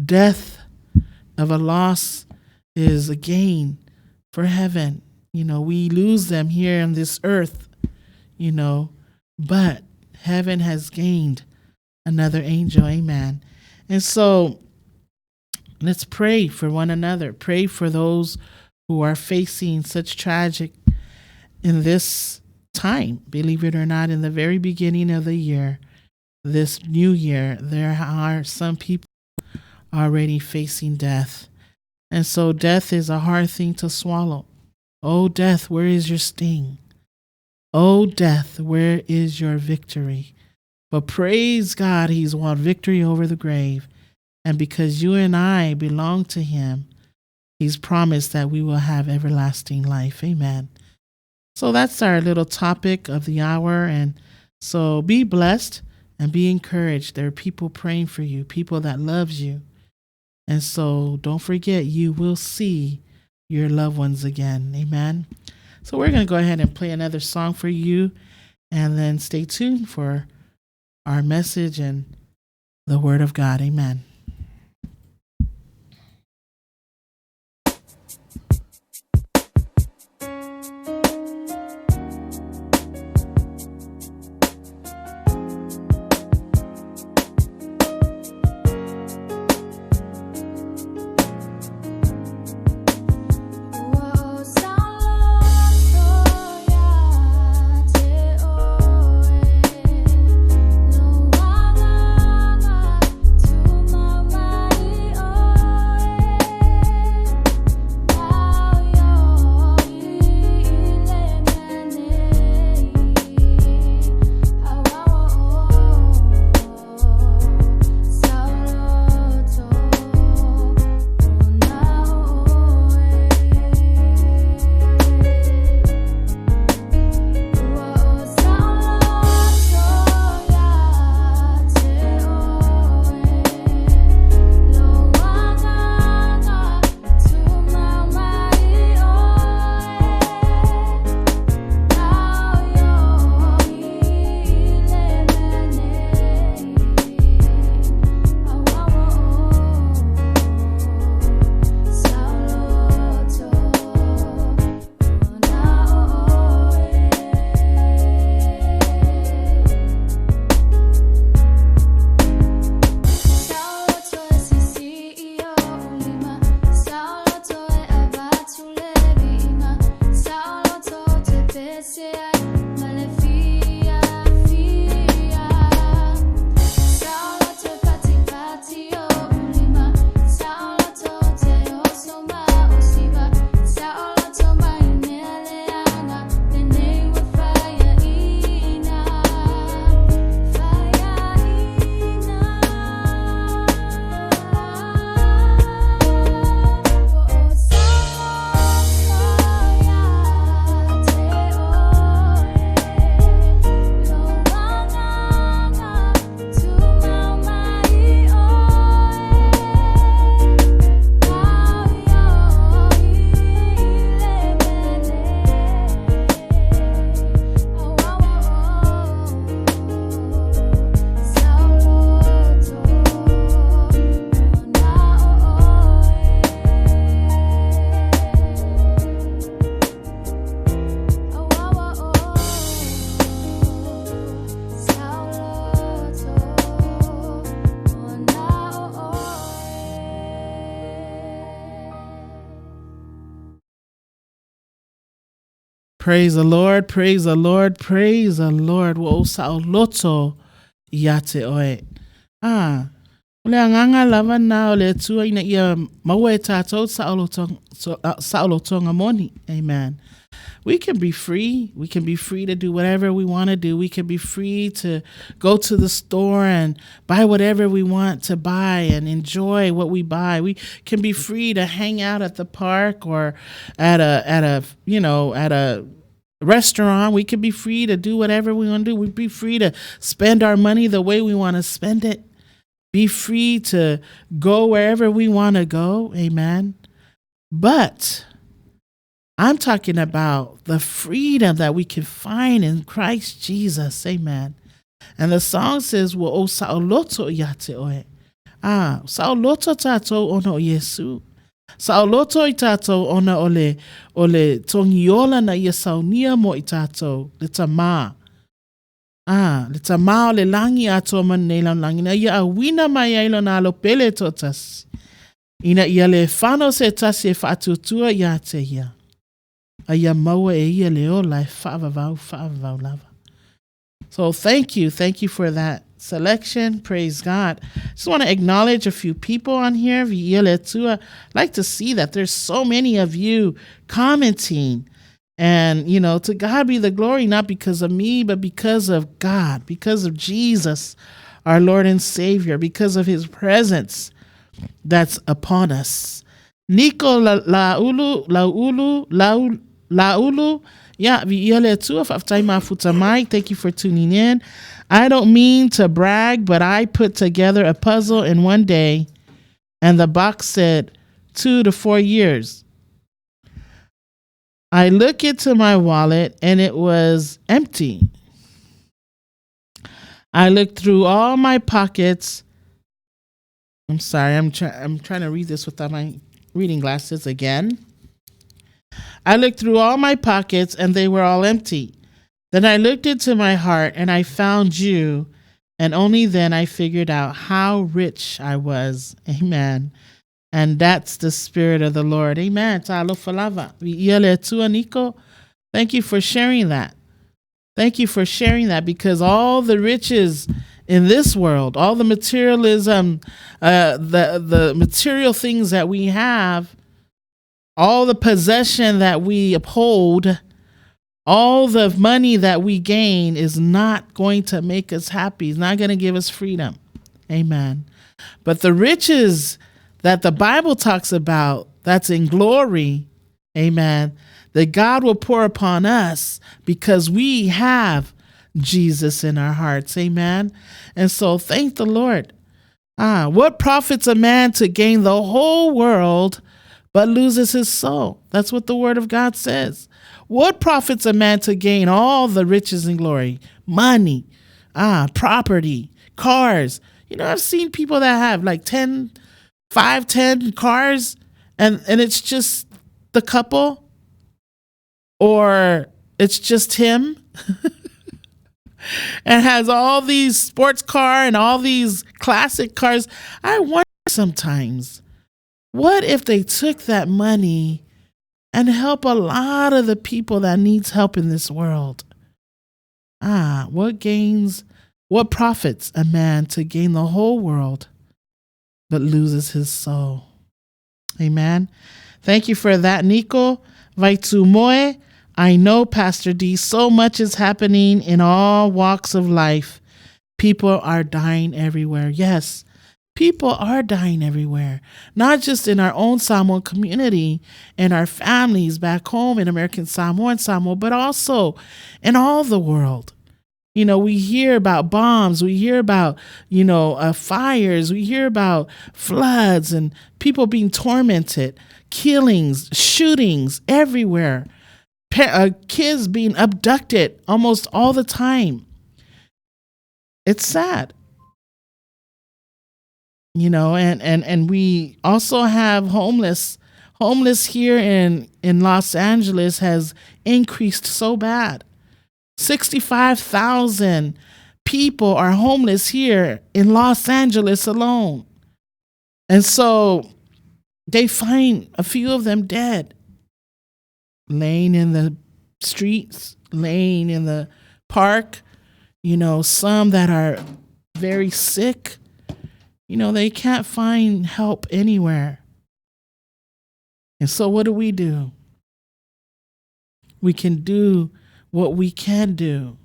Death of a loss is a gain for heaven. We lose them here on this earth, but heaven has gained another angel. Amen. And so let's pray for one another. Pray for those who are facing such tragic in this time. Believe it or not, in the very beginning of the year, this new year, there are some people already facing death. And so death is a hard thing to swallow. Oh, death, where is your sting? Oh, death, where is your victory? But praise God, he's won victory over the grave. And because you and I belong to him, he's promised that we will have everlasting life. Amen. So that's our little topic of the hour. And so be blessed and be encouraged. There are people praying for you, people that loves you. And so don't forget, you will see your loved ones again. Amen. So we're going to go ahead and play another song for you, and then stay tuned for our message and the word of God. Amen. No Praise the Lord, praise the Lord, praise the Lord. Wo sauloto yate oe. Ole anganga lava na ole tua ina ia maua e tātou sauloto ngamoni. Amen. We can be free. We can be free to do whatever we want to do. We can be free to go to the store and buy whatever we want to buy and enjoy what we buy. We can be free to hang out at the park or at a restaurant. We can be free to do whatever we want to do. We'd be free to spend our money the way we want to spend it. Be free to go wherever we want to go. Amen. But I'm talking about the freedom that we can find in Christ Jesus. Amen. And the song says, "Wo o sauloto yate oe." Sauloto tato ono Yesu. Sauloto i tato ona ole tongiola na ia saunia mo i tato. Le tama. Le tama o le langi ato man neilan langi. Na ia awina mai ailo na alo pele totas. Ina ia le whano se tasi e whaatutua yate ia. Aya maua e ia leo lai whaavavau lava. So thank you for that selection. Praise God. Just want to acknowledge a few people on here. I'd like to see that there's so many of you commenting. And, to God be the glory, not because of me, but because of God, because of Jesus, our Lord and Savior, because of his presence that's upon us. Nico Laulu, yeah, thank you for tuning in. I don't mean to brag, but I put together a puzzle in one day, and the box said 2 to 4 years. I look into my wallet, and it was empty. I looked through all my pockets. I'm sorry, I'm trying to read this without my reading glasses again. I looked through all my pockets and they were all empty. Then I looked into my heart and I found you, and only then I figured out how rich I was. Amen. And that's the Spirit of the Lord. Amen. Thank you for sharing that. Thank you for sharing that, because all the riches in this world, all the materialism, the material things that we have, all the possession that we uphold, all the money that we gain is not going to make us happy. It's not going to give us freedom. Amen. But the riches that the Bible talks about, that's in glory, amen, that God will pour upon us because we have Jesus in our hearts. Amen. And so thank the Lord. What profits a man to gain the whole world but loses his soul? That's what the word of God says. What profits a man to gain all the riches and glory? Money, property, cars. I've seen people that have like 10 cars, and it's just the couple, or it's just him and has all these sports car and all these classic cars. I wonder sometimes, what if they took that money and help a lot of the people that needs help in this world? What profits a man to gain the whole world but loses his soul? Amen. Thank you for that, Nico. Vaitumoe. I know, Pastor D, so much is happening in all walks of life. People are dying everywhere. Yes, people are dying everywhere, not just in our own Samoan community and our families back home in American Samoa and Samoa, but also in all the world. We hear about bombs, we hear about, fires, we hear about floods and people being tormented, killings, shootings everywhere, kids being abducted almost all the time. It's sad. And we also have homeless here in Los Angeles has increased so bad. 65,000 people are homeless here in Los Angeles alone. And so they find a few of them dead, laying in the streets, laying in the park, some that are very sick, they can't find help anywhere. And so what do? We can do what we can do.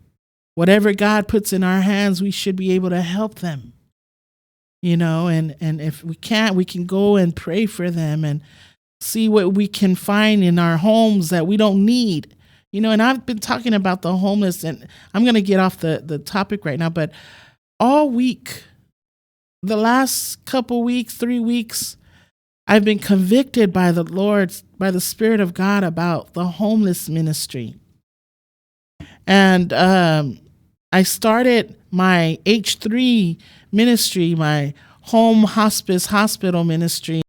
Whatever God puts in our hands, we should be able to help them. And if we can't, we can go and pray for them and see what we can find in our homes that we don't need. And I've been talking about the homeless, and I'm going to get off the topic right now, but all week, the last couple weeks, 3 weeks, I've been convicted by the Lord, by the Spirit of God, about the homeless ministry. And I started my H3 ministry, my home hospice hospital ministry,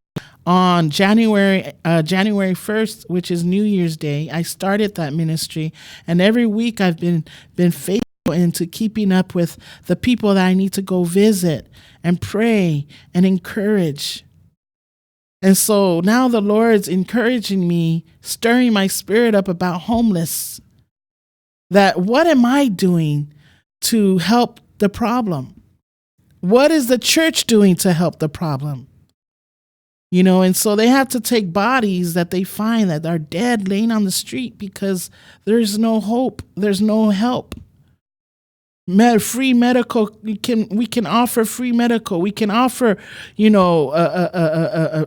on January 1st, which is New Year's Day. I started that ministry, and every week I've been faithful into keeping up with the people that I need to go visit and pray and encourage. And so now the Lord's encouraging me, stirring my spirit up about homeless. That what am I doing to help the problem? What is the church doing to help the problem? And so they have to take bodies that they find that are dead laying on the street because there's no hope. There's no help. Free medical, we can offer free medical. We can offer,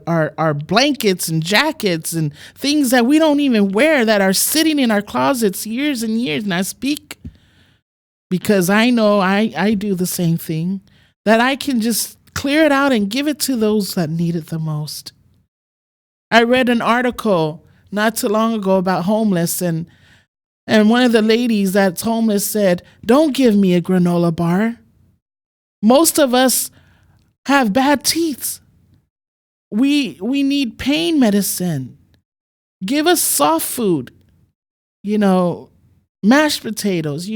our blankets and jackets and things that we don't even wear that are sitting in our closets years and years. And I speak because I know I do the same thing, that I can just clear it out and give it to those that need it the most. I read an article not too long ago about homeless, and one of the ladies that's homeless said, "Don't give me a granola bar. Most of us have bad teeth. We need pain medicine. Give us soft food, mashed potatoes,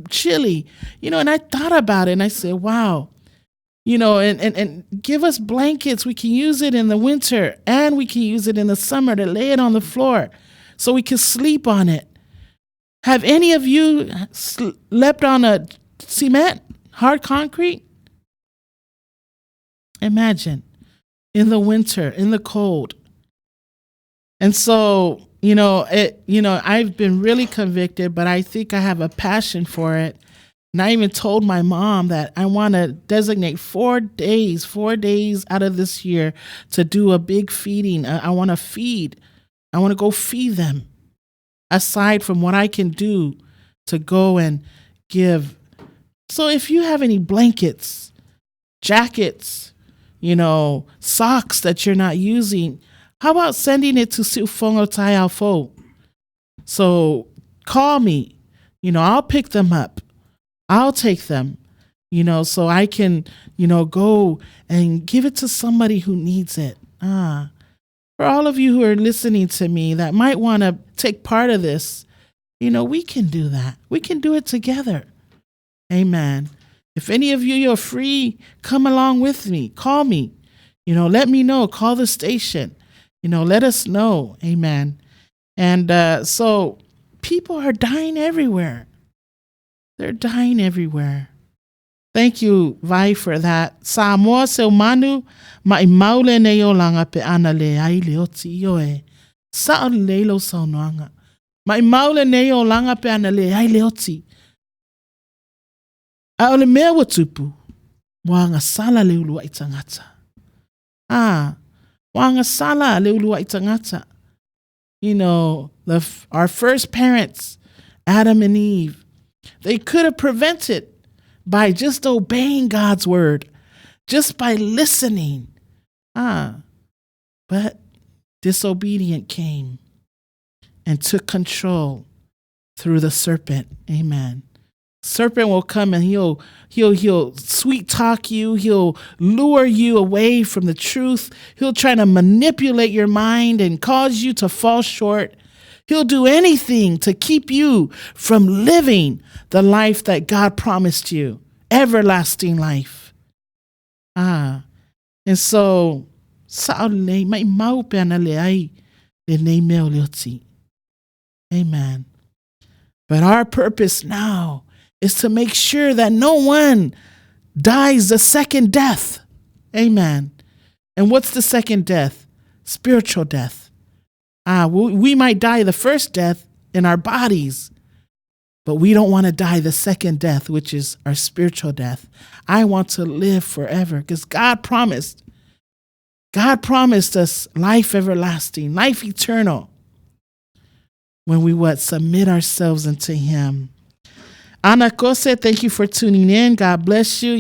chili, and I thought about it and I said, wow, and give us blankets. We can use it in the winter and we can use it in the summer to lay it on the floor so we can sleep on it. Have any of you slept on a cement, hard concrete? Imagine in the winter, in the cold. And so, I've been really convicted, but I think I have a passion for it. And I even told my mom that I want to designate 4 days out of this year to do a big feeding. I want to feed. I want to go feed them. Aside from what I can do to go and give. So if you have any blankets, jackets, socks that you're not using, how about sending it to Sufongo Taialfo? So call me, I'll pick them up. I'll take them, so I can, go and give it to somebody who needs it. For all of you who are listening to me that might want to take part of this, we can do that. We can do it together. Amen. If any of you are free, come along with me. Call me. Let me know. Call the station. Let us know. Amen. And so people are dying everywhere. They're dying everywhere. Thank you, Vai, for that. Samoa se umanu mai maule ne o langa pe ana le ai le oti yo e. Sa leilo sa noanga. Mai maule ne o langa pe ana le ai le oti. A ole mea watupu. Wanga sala le ulua i tangata. Wanga sala le ulua i tangata. Our first parents, Adam and Eve, they could have prevented by just obeying God's word, just by listening. But disobedient came and took control through the serpent. Amen. Serpent will come and he'll sweet talk you. He'll lure you away from the truth. He'll try to manipulate your mind and cause you to fall short. He'll do anything to keep you from living the life that God promised you, everlasting life. And so, amen. But our purpose now is to make sure that no one dies the second death. Amen. And what's the second death? Spiritual death. We might die the first death in our bodies, but we don't want to die the second death, which is our spiritual death. I want to live forever because God promised us life everlasting, life eternal, when we submit ourselves unto Him. Ana Kose, thank you for tuning in. God bless you.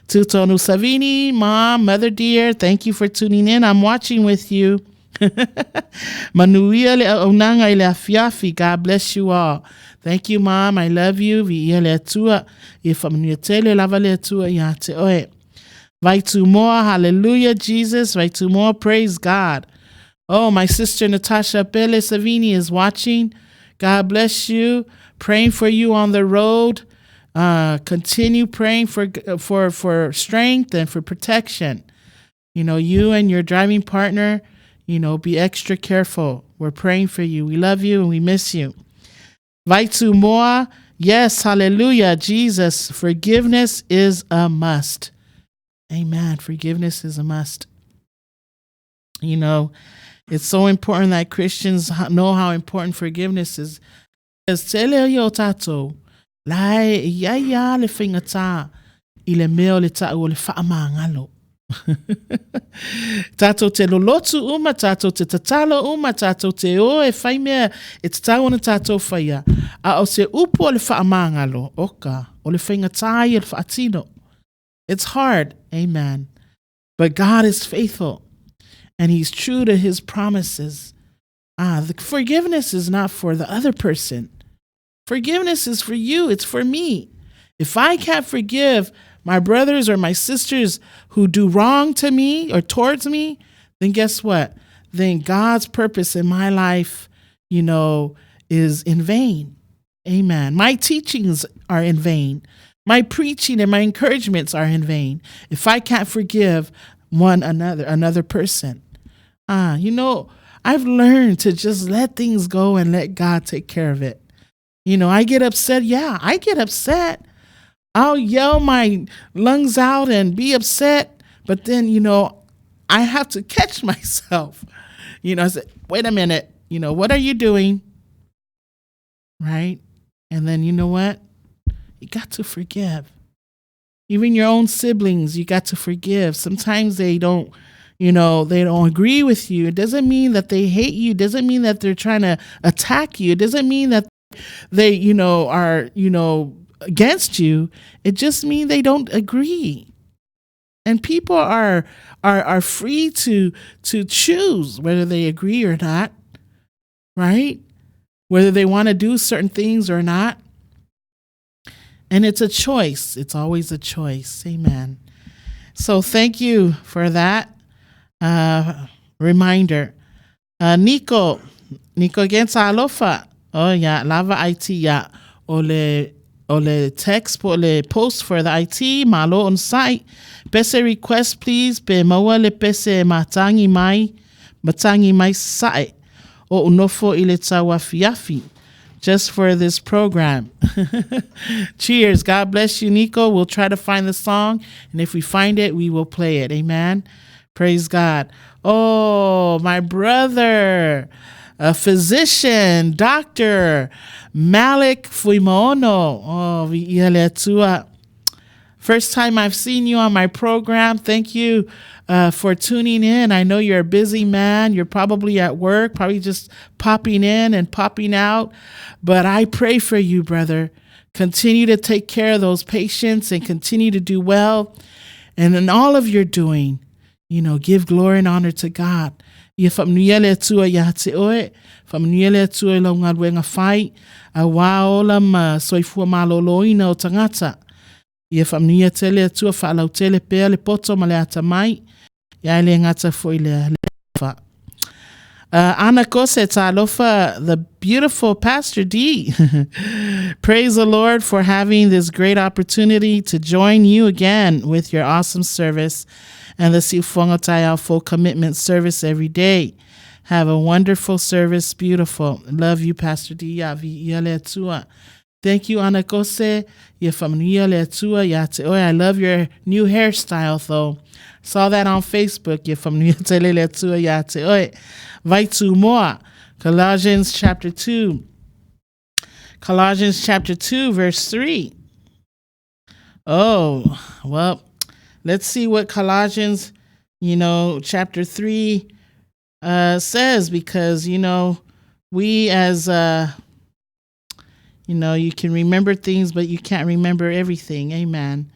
Tutonu Savini, Mom, Mother dear, thank you for tuning in. I'm watching with you. Manuia le onanga ile afiafi. God bless you all. Thank you, Mom. I love you. Vai to more. Hallelujah, Jesus. Vai to more. Praise God. Oh, my sister Natasha Pele Savini is watching. God bless you. Praying for you on the road. Continue praying for strength and for protection. You and your driving partner, be extra careful. We're praying for you. We love you and we miss you. Vaitu Moa, yes, hallelujah, Jesus. Forgiveness is a must. Amen. Forgiveness is a must. It's so important that Christians know how important forgiveness is. Lai ya le fingata ile meo le ta o le faamangalo. Tato te lolotu uma, tato te tatalo uma, tato te o e faimea e tatao na tato faia. A o se upo le faamangalo, oka, o le fingata i le faatino. It's hard, amen. But God is faithful and He's true to His promises. The forgiveness is not for the other person. Forgiveness is for you. It's for me. If I can't forgive my brothers or my sisters who do wrong to me or towards me, then guess what? Then God's purpose in my life, is in vain. Amen. My teachings are in vain. My preaching and my encouragements are in vain if I can't forgive another person. I've learned to just let things go and let God take care of it. I get upset. Yeah, I get upset. I'll yell my lungs out and be upset. But then, I have to catch myself. I said, wait a minute. What are you doing? Right? And then, you know what? You got to forgive. Even your own siblings, you got to forgive. Sometimes they don't agree with you. It doesn't mean that they hate you. It doesn't mean that they're trying to attack you. It doesn't mean that they, are, against you. It just means they don't agree. And people are free to choose whether they agree or not, right? Whether they want to do certain things or not. And it's a choice. It's always a choice. Amen. So thank you for that reminder. Nico against Alofa. Oh yeah, lava IT ya. Ole text po le post for the IT malo on site. Pese request please pe maua le pese matangi mai site. O unofo ile tawa fiafi. Just for this program. Cheers. God bless you, Nico. We'll try to find the song, and if we find it, we will play it. Amen. Praise God. Oh, my brother, a physician, Dr. Malik Fuimono. Oh, vi'ile tua. First time I've seen you on my program. Thank you for tuning in. I know you're a busy man. You're probably at work, probably just popping in and popping out. But I pray for you, brother. Continue to take care of those patients and continue to do well. And in all of your doing, give glory and honor to God. Ia whamnuele tua ia te oe, whamnuele tua lau ngā ruenga whai, a waola ma soifua maloloina o tangata. Ia whamnuia tele tua whaalau tele pēr le poto ma le ata mai, ia le ngata foi le wha. Ana Kose Talofa, the beautiful Pastor D. Praise the Lord for having this great opportunity to join you again with your awesome service and the Sifongotai Full Commitment service every day. Have a wonderful service. Beautiful. Love you, Pastor D. Thank you, Anakose. I love your new hairstyle, though. Saw that on Facebook. More. Colossians chapter 2. Colossians chapter 2, verse 3. Oh, well, let's see what Colossians, chapter 3 says, because, we as, you can remember things, but you can't remember everything. Amen.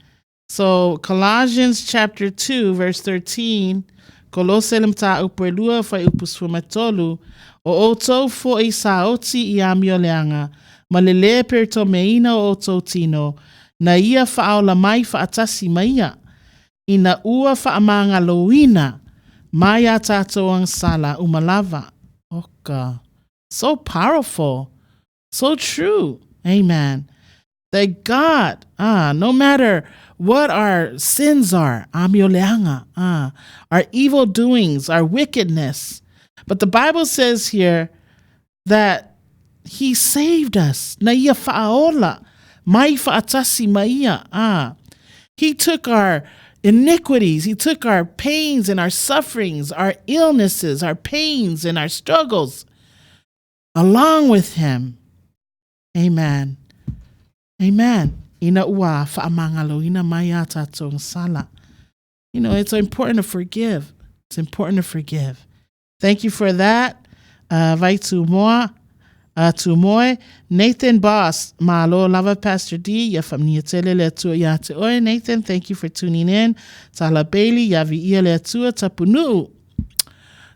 So Colossians chapter 2, verse 13, Koloselem ta upelua fa upusfumatolu, o oto fo isaoti iamioleanga, malele per tomeina o oto tino, na ia fa'aola mai fa'atasi maia, ina ua fa'amanga loina, maya tatoang sala umalava. Oh God. So powerful. So true. Amen. That God, no matter what our sins are, our evil doings, our wickedness, but the Bible says here that He saved us. Na ia fa'aola, mai fa'atasi maia. He took our iniquities, He took our pains and our sufferings, our illnesses, our pains and our struggles along with Him. Amen. Amen. Ina ua fa'amangalo ina maya tatong sala. It's important to forgive. It's important to forgive. Thank you for that. Vai tumoy. Nathan Boss, malo lava Pastor D, ya famnia tele le tua ya te oe. Nathan, thank you for tuning in. Tala Bailey, ya vi ia le tua tapunu.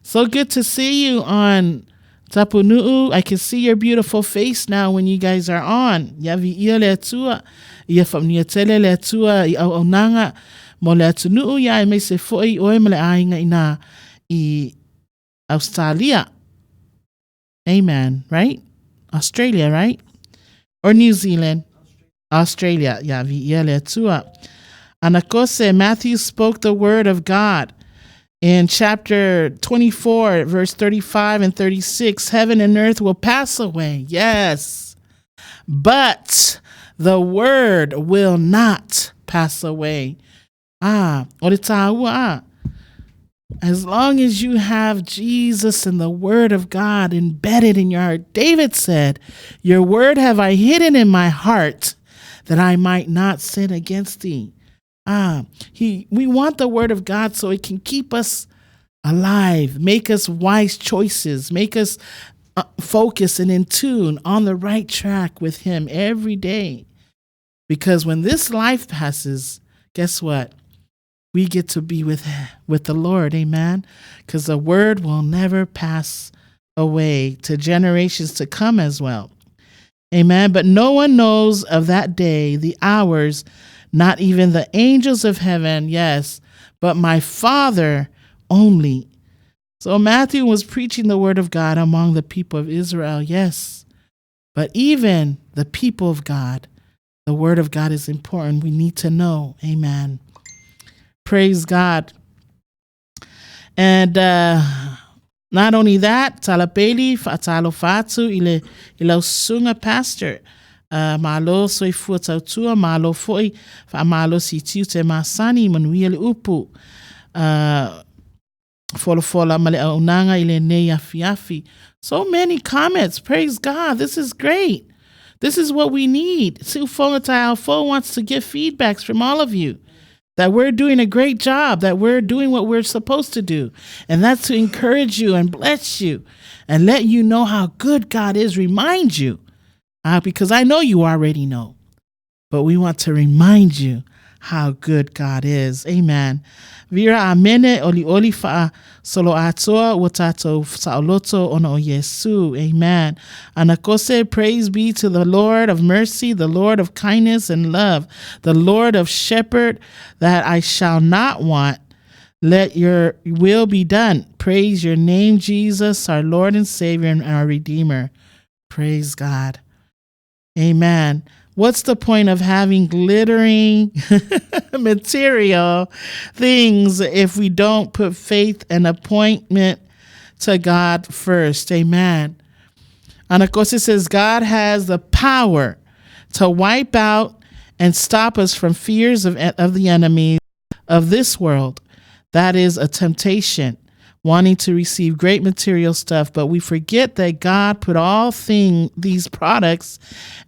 So good to see you on Tapunu'u. I can see your beautiful face now when you guys are on. Yavi ia le atua. Ia whamnia tele le atua I au nanga. Mo le atunu'u ia e me se foi oe me le ainga ina I Australia. Amen. Right? Australia, right? Or New Zealand? Australia. Yavi ia le atua. Anakose, Matthew spoke the word of God. In chapter 24, verse 35 and 36, heaven and earth will pass away. Yes. But the word will not pass away. As long as you have Jesus and the word of God embedded in your heart, David said, your word have I hidden in my heart that I might not sin against thee. We want the word of God so it can keep us alive, make us wise choices, make us focus and in tune on the right track with Him every day. Because when this life passes, guess what? We get to be with the Lord. Amen. Because the word will never pass away to generations to come as well. Amen. But no one knows of that day, the hours, not even the angels of heaven, yes, but my Father only. So Matthew was preaching the word of God among the people of Israel, yes. But even the people of God, the word of God is important. We need to know. Amen. Praise God. And not only that, talapeli fatalo fatu ile sunga pastor. Malo soi fuata tua malo foi fa malo si tiute masani manuel upu fola male unanga ile ne yafi. So many comments. Praise God. This is great. This is what we need. Sufonga wants to get feedbacks from all of you that we're doing a great job, that we're doing what we're supposed to do. And that's to encourage you and bless you and let you know how good God is, remind you. Because I know you already know, but we want to remind you how good God is. Amen. Vira amene oli fa solo atoa watato saoloto ono Yesu. Amen. Anakose, praise be to the Lord of mercy, the Lord of kindness and love, the Lord of shepherd that I shall not want. Let your will be done. Praise your name, Jesus, our Lord and Savior and our Redeemer. Praise God. Amen. What's the point of having glittering material things if we don't put faith and appointment to God first. Amen. And of course, it says God has the power to wipe out and stop us from fears of the enemy of this world. That is a temptation, wanting to receive great material stuff. But we forget that God put all these products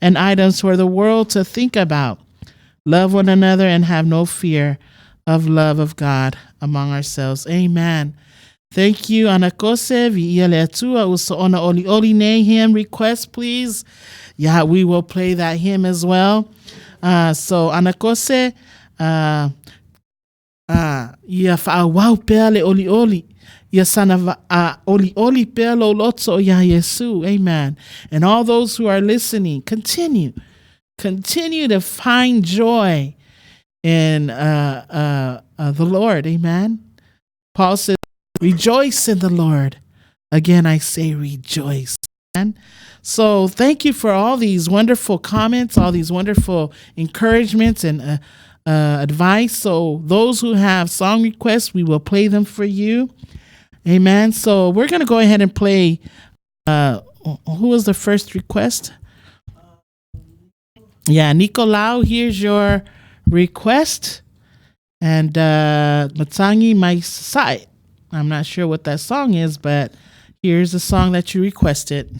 and items for the world to think about. Love one another and have no fear of love of God among ourselves. Amen. Thank you. Anakose vi'eletua uso ona oli oli ne hymn request, please. Yeah, we will play that hymn as well. So Anakose, ya fa'awau pea le oli oli. Ya sana oli oli pea lo lotso ya Yesu. Amen. And all those who are listening, continue to find joy in the Lord. Amen. Paul says, rejoice in the Lord. Again, I say rejoice. Amen. So thank you for all these wonderful comments, all these wonderful encouragements and advice. So those who have song requests, we will play them for you. Amen. So we're going to go ahead and play. Who was the first request? Yeah, Nicolau, here's your request. And Matsangi Maisai. I'm not sure what that song is, but here's the song that you requested.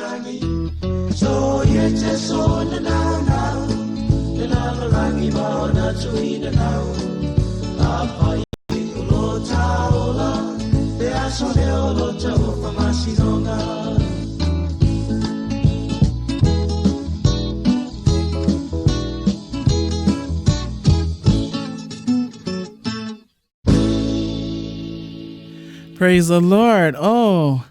tangi so yete so na now na langi ba na tui na now apa lo taola te aso de lo tau pa masinonga. Praise the Lord. Oh,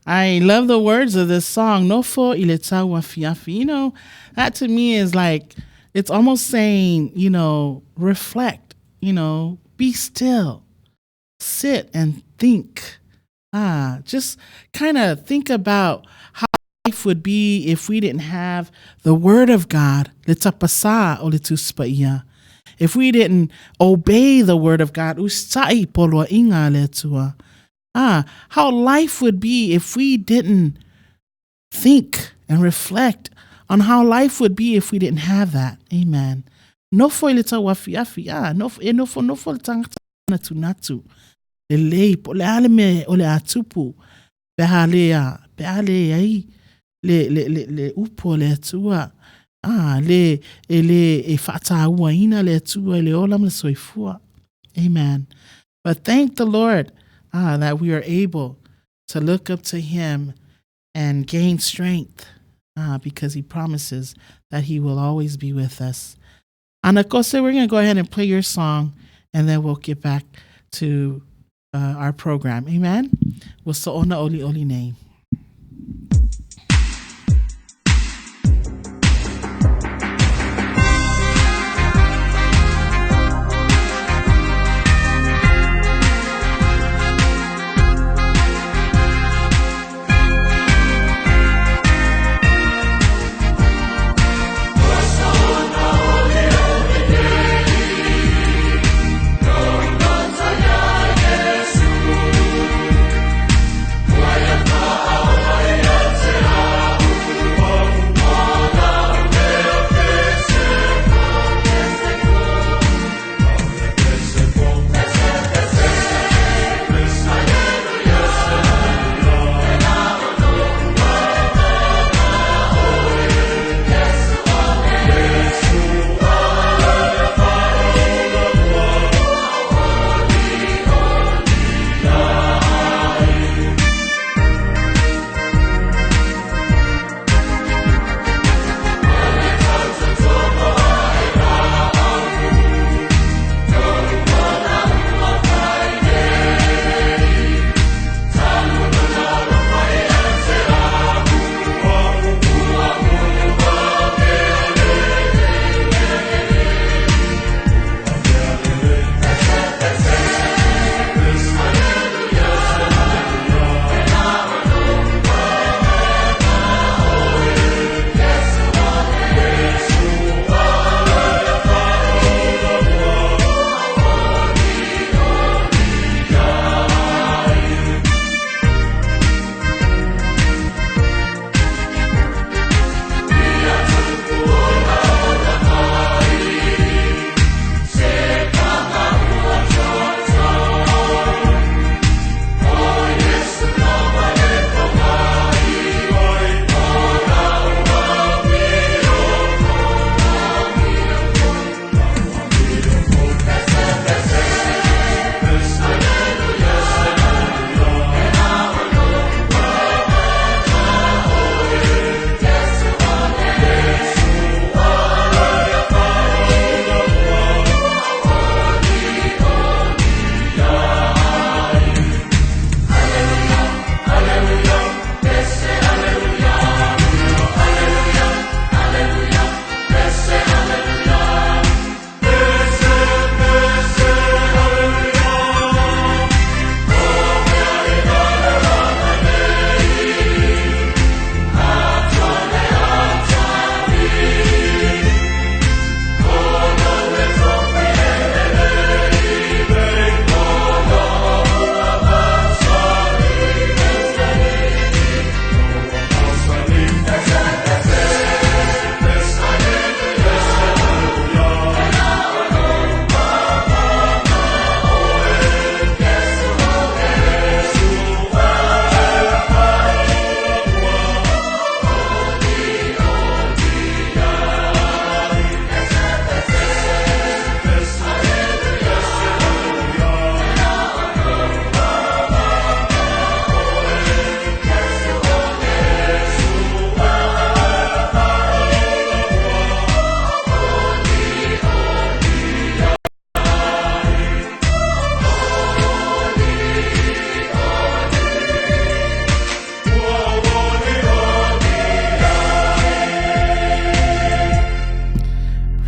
I love the words of this song. Nofo ileta wafiafi. You know, that to me is like, it's almost saying, you know, reflect, you know, be still, sit and think. Just kind of think about how life would be if we didn't have the word of God. Letapasa o letuspaia. If we didn't obey the word of God, ustai polo inga letua. How life would be if we didn't think and reflect on how life would be if we didn't have that. Amen. No foi leta wafiafi. No foi tangata natu. Le leip, ole aleme, ole atupu. Behalea ai. Le upo le atua. Le fata uaina le atua, le olam le soifua. Amen. But thank the Lord that we are able to look up to him and gain strength because he promises that he will always be with us. Anakose, we're going to go ahead and play your song, and then we'll get back to our program. Amen? Waso'ona oli name. Bye.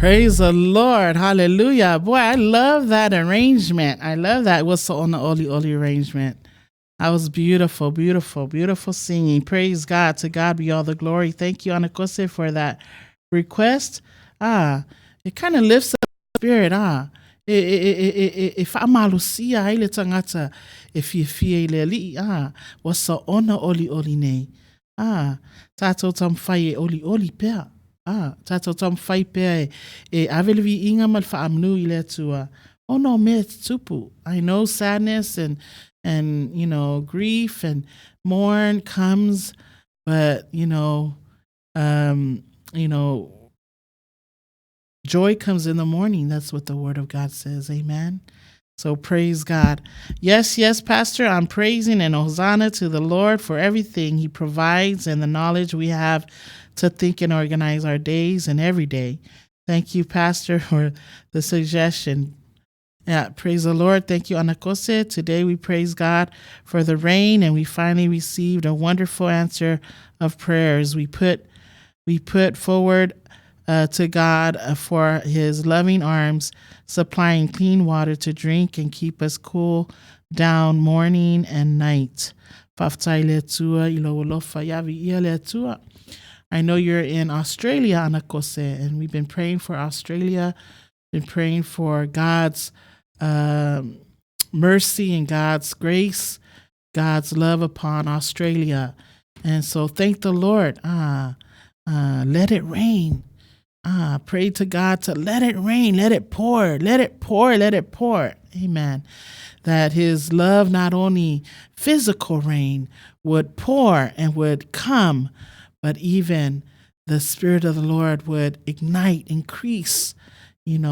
Praise the Lord. Hallelujah. Boy, I love that arrangement. I love that. It was so on the Oli Oli arrangement. That was beautiful, beautiful, beautiful singing. Praise God. To God be all the glory. Thank you, Anakose, for that request. It kind of lifts up the spirit. If amalusia ile tangata, if you feel li, was so on the Oli Oli ne. Tato tam faye Oli Oli pea. Tato tam fai pea avelevi inga mal fa amnu ile tua. Oh no, me tupu. I know sadness and you know, grief and mourn comes, but joy comes in the morning. That's what the word of God says. Amen. So praise God. Yes, Pastor, I'm praising and hosanna to the Lord for everything he provides and the knowledge we have to think and organize our days and every day. Thank you, Pastor, for the suggestion. Yeah, praise the Lord. Thank you, Anakose. Today we praise God for the rain, and we finally received a wonderful answer of prayers. We put forward to God for his loving arms, supplying clean water to drink and keep us cool down morning and night. I know you're in Australia, Anakose, and we've been praying for Australia, been praying for God's mercy and God's grace, God's love upon Australia. And so thank the Lord. Let it rain. Pray to God to let it rain, let it pour, let it pour, let it pour. Amen. That his love, not only physical rain, would pour and would come, but even the Spirit of the Lord would ignite, increase,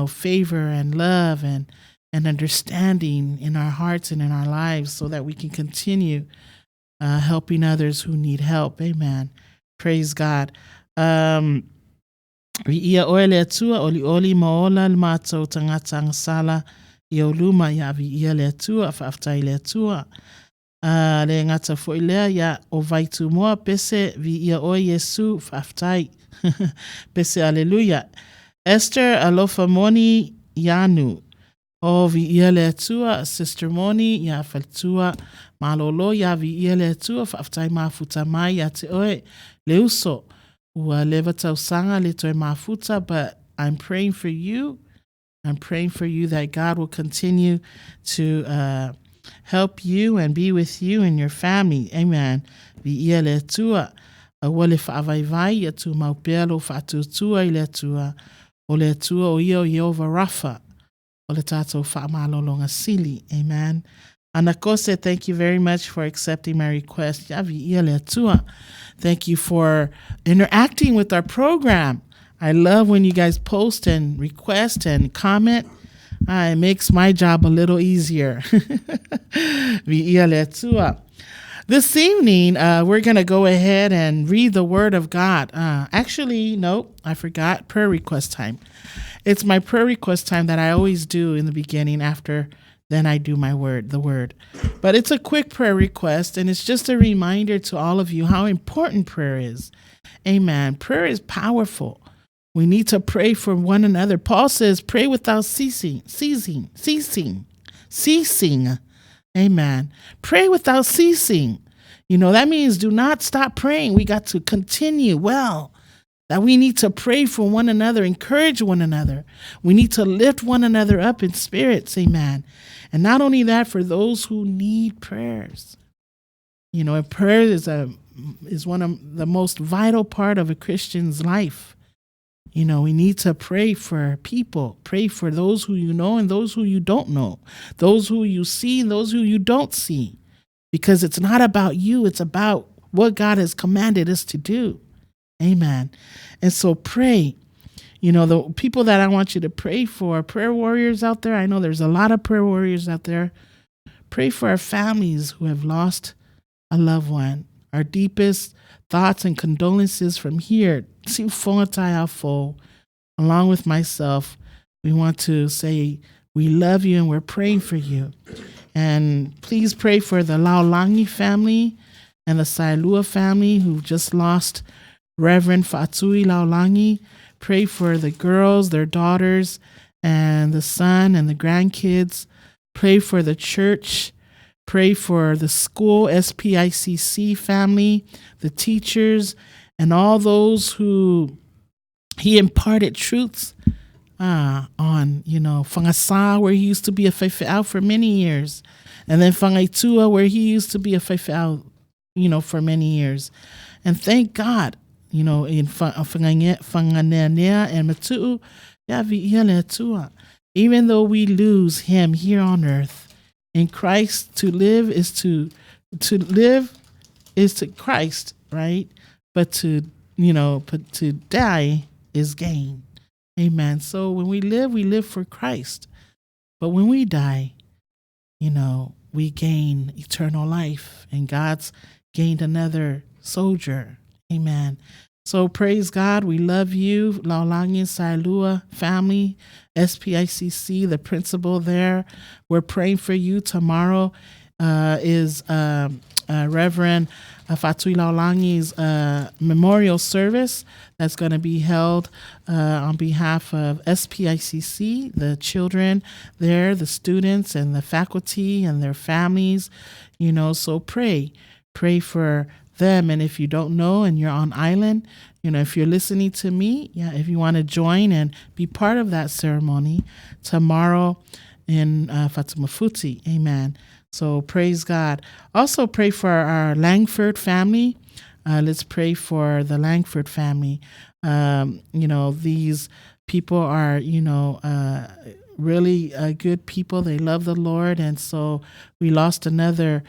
favor and love and understanding in our hearts and in our lives so that we can continue helping others who need help. Amen. Praise God. Ia oele tua oli maola mato tangata sala ioluma ya ia le tua aftai le tua. Le ngata fo ilea ya o vaitu moa pese ia o Yesu aftai. Pese aleluya. Esther alofa moni yanu. O ia le tua Sister Moni ya faltua malolo ya ia le tua aftai mafuta mai ya te oe leuso. But I'm praying for you. I'm praying for you that God will continue to help you and be with you and your family. Amen. Amen. Anakose, thank you very much for accepting my request. Thank you for interacting with our program. I love when you guys post and request and comment. It makes my job a little easier. This evening, we're going to go ahead and read the Word of God. Actually, no, I forgot. Prayer request time. It's my prayer request time that I always do in the beginning after then I do the word. But it's a quick prayer request, and it's just a reminder to all of you how important prayer is. Amen. Prayer is powerful. We need to pray for one another. Paul says, pray without ceasing. Amen. Pray without ceasing. That means do not stop praying. We got to continue that we need to pray for one another, encourage one another. We need to lift one another up in spirits. Amen. And not only that, for those who need prayers. Prayer is one of the most vital part of a Christian's life. We need to pray for people, pray for those who you know and those who you don't know, those who you see and those who you don't see, because it's not about you. It's about what God has commanded us to do. Amen. And so pray. The people that I want you to pray for, prayer warriors out there. I know there's a lot of prayer warriors out there. Pray for our families who have lost a loved one. Our deepest thoughts and condolences from here. Along with myself, we want to say we love you and we're praying for you. And please pray for the Laulangi family and the Sailua family who just lost Reverend Fatui Laulangi. Pray for the girls, their daughters, and the son and the grandkids. Pray for the church. Pray for the school, SPICC family, the teachers, and all those who he imparted truths on, Whangasa, where he used to be a whaifeau for many years, and then Whangaitua, where he used to be a whaifeau, for many years. And thank God, in Whanganea and Matu'u, even though we lose him here on earth, in Christ, to live is to Christ, right? But to die is gain. Amen. So when we live for Christ. But when we die, we gain eternal life, and God's gained another soldier. Amen. So praise God. We love you, Laulangi Sailua family, SPICC, the principal there. We're praying for you. Tomorrow is Reverend Fatui Laulangi's memorial service that's going to be held on behalf of SPICC, the children there, the students and the faculty and their families. So pray for them. And if you don't know and you're on island, if you're listening to me, if you want to join and be part of that ceremony tomorrow in Fatumafuti. Amen. So praise God. Also pray for our Langford family. Let's pray for the Langford family. These people are, really good people. They love the Lord. And so we lost another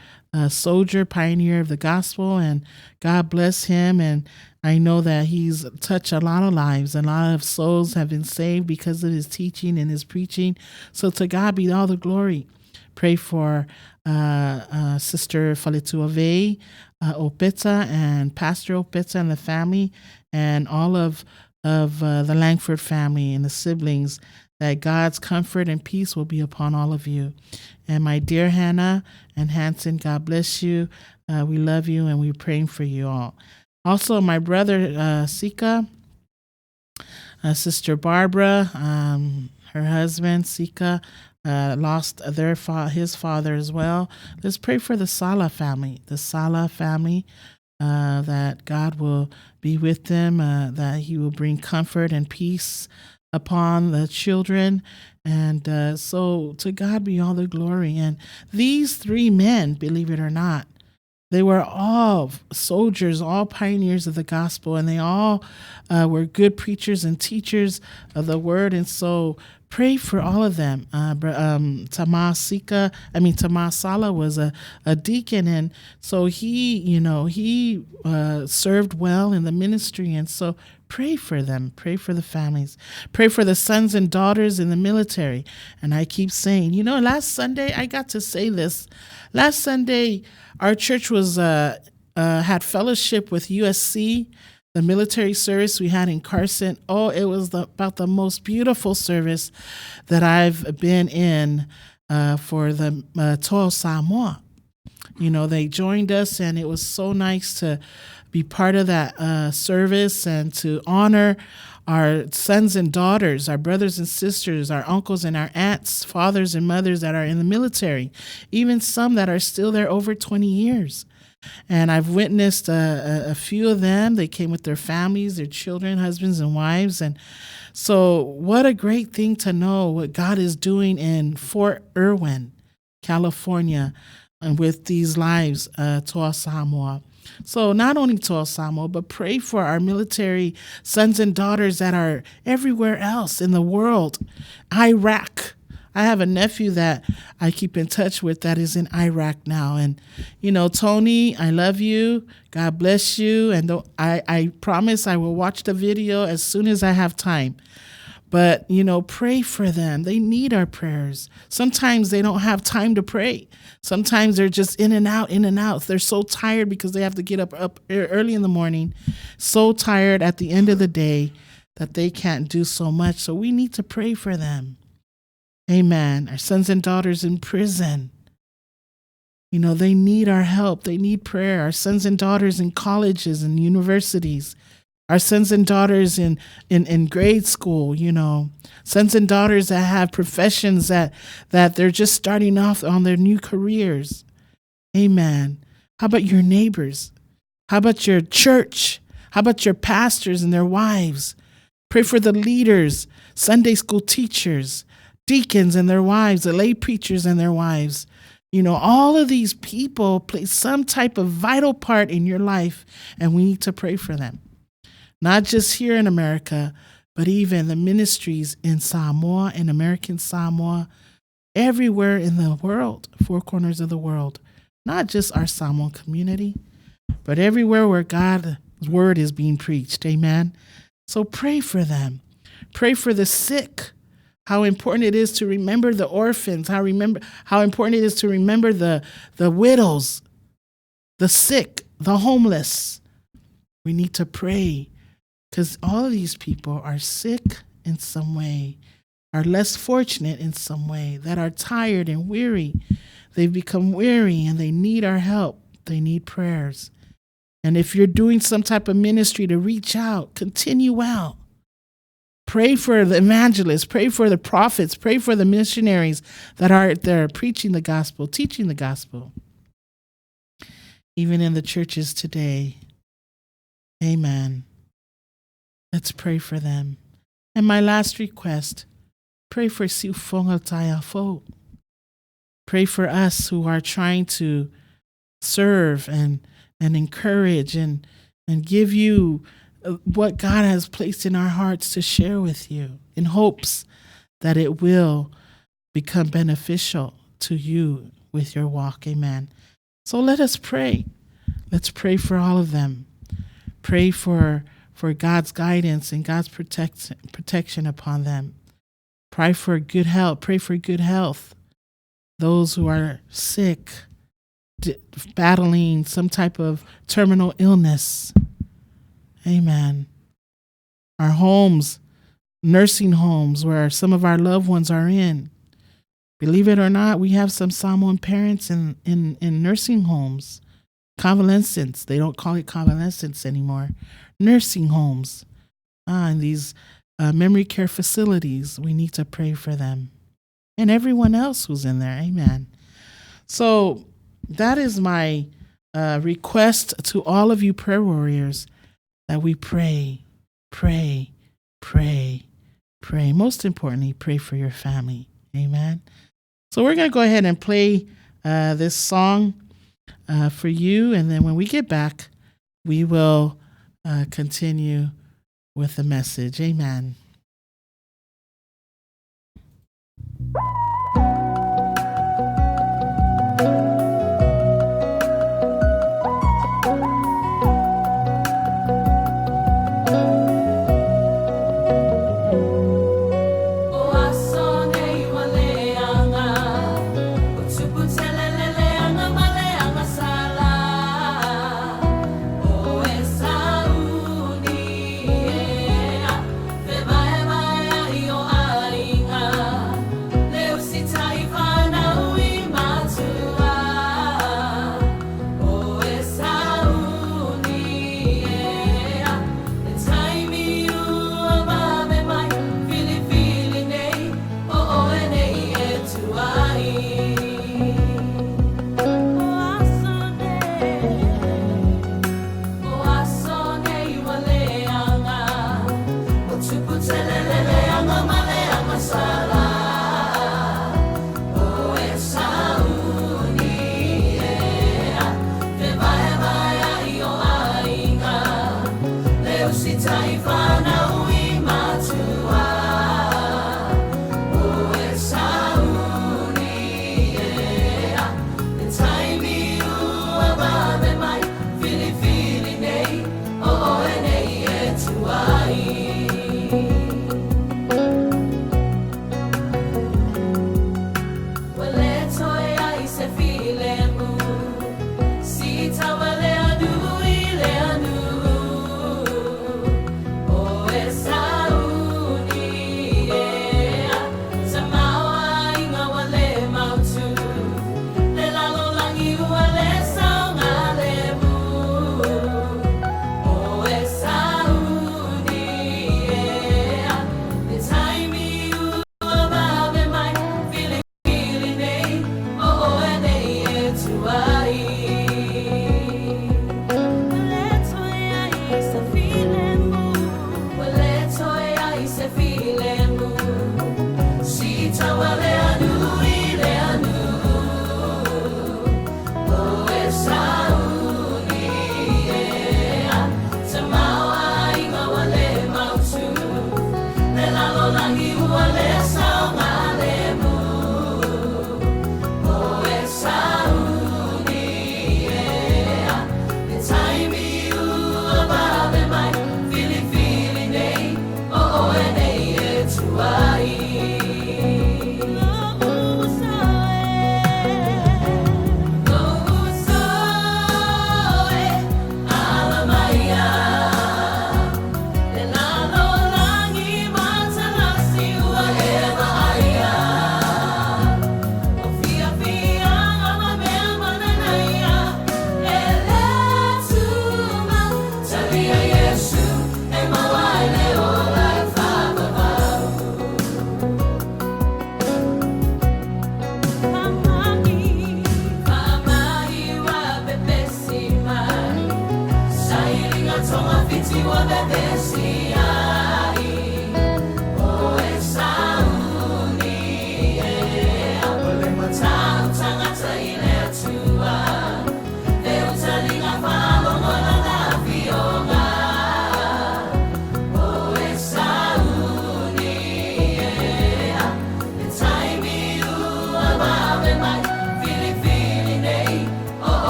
soldier, pioneer of the gospel, and God bless him. And I know that he's touched a lot of lives. A lot of souls have been saved because of his teaching and his preaching. So to God be all the glory. Pray for Sister Faletuave Opeta and Pastor Opeta and the family and all of the Langford family and the siblings, that God's comfort and peace will be upon all of you. And my dear Hannah and Hanson, God bless you. We love you and we're praying for you all. Also, my brother Sika, Sister Barbara, her husband Sika, lost his father as well. Let's pray for the Sala family, that God will be with them, that he will bring comfort and peace upon the children. And so to God be all the glory. And these three men, believe it or not, they were all soldiers, all pioneers of the gospel, and they all were good preachers and teachers of the word. And so pray for all of them. Tamar Sala was a deacon, and so he served well in the ministry. And so pray for them. Pray for the families. Pray for the sons and daughters in the military. And I keep saying, last Sunday, I got to say this. Last Sunday, our church was had fellowship with USC, the military service we had in Carson. Oh, it was about the most beautiful service that I've been in for the Toa Samoa. They joined us, and it was so nice to be part of that service and to honor our sons and daughters, our brothers and sisters, our uncles and our aunts, fathers and mothers that are in the military, even some that are still there over 20 years. And I've witnessed a few of them. They came with their families, their children, husbands and wives. And so what a great thing to know what God is doing in Fort Irwin, California, and with these lives, Toa Samoa. So not only Toa Samoa, but pray for our military sons and daughters that are everywhere else in the world. Iraq. I have a nephew that I keep in touch with that is in Iraq now. And, Tony, I love you. God bless you. And I promise I will watch the video as soon as I have time. But, pray for them. They need our prayers. Sometimes they don't have time to pray. Sometimes they're just in and out. They're so tired because they have to get up early in the morning, so tired at the end of the day that they can't do so much. So we need to pray for them. Amen. Our sons and daughters in prison. They need our help. They need prayer. Our sons and daughters in colleges and universities. our sons and daughters in grade school, sons and daughters that have professions that they're just starting off on their new careers. Amen. How about your neighbors? How about your church? How about your pastors and their wives? Pray for the leaders, Sunday school teachers, deacons and their wives, the lay preachers and their wives. All of these people play some type of vital part in your life, and we need to pray for them. Not just here in America, but even the ministries in Samoa, in American Samoa, everywhere in the world, 4 corners of the world. Not just our Samoan community, but everywhere where God's word is being preached. Amen. So pray for them. Pray for the sick. How important it is to remember the orphans. How important it is to remember the widows, the sick, the homeless. We need to pray because all of these people are sick in some way, are less fortunate in some way, that are tired and weary. They've become weary and they need our help. They need prayers. And if you're doing some type of ministry to reach out, continue out. Pray for the evangelists, pray for the prophets, pray for the missionaries that are there preaching the gospel, teaching the gospel. Even in the churches today. Amen. Let's pray for them. And my last request, pray for Siufonga Tayafo. Pray for us who are trying to serve and encourage and give you what God has placed in our hearts to share with you in hopes that it will become beneficial to you with your walk. Amen. So let us pray. Let's pray for all of them. Pray for God's guidance and God's protection upon them. Pray for good health. Pray for good health. Those who are sick, battling some type of terminal illness. Amen. Our homes, nursing homes where some of our loved ones are in. Believe it or not, we have some Samoan parents in nursing homes. Convalescents. They don't call it convalescents anymore. Nursing homes. And these memory care facilities. We need to pray for them. And everyone else who's in there. Amen. So that is my request to all of you prayer warriors, that we pray. Most importantly, pray for your family. Amen. So we're going to go ahead and play this song for you. And then when we get back, we will continue with the message. Amen. Bye.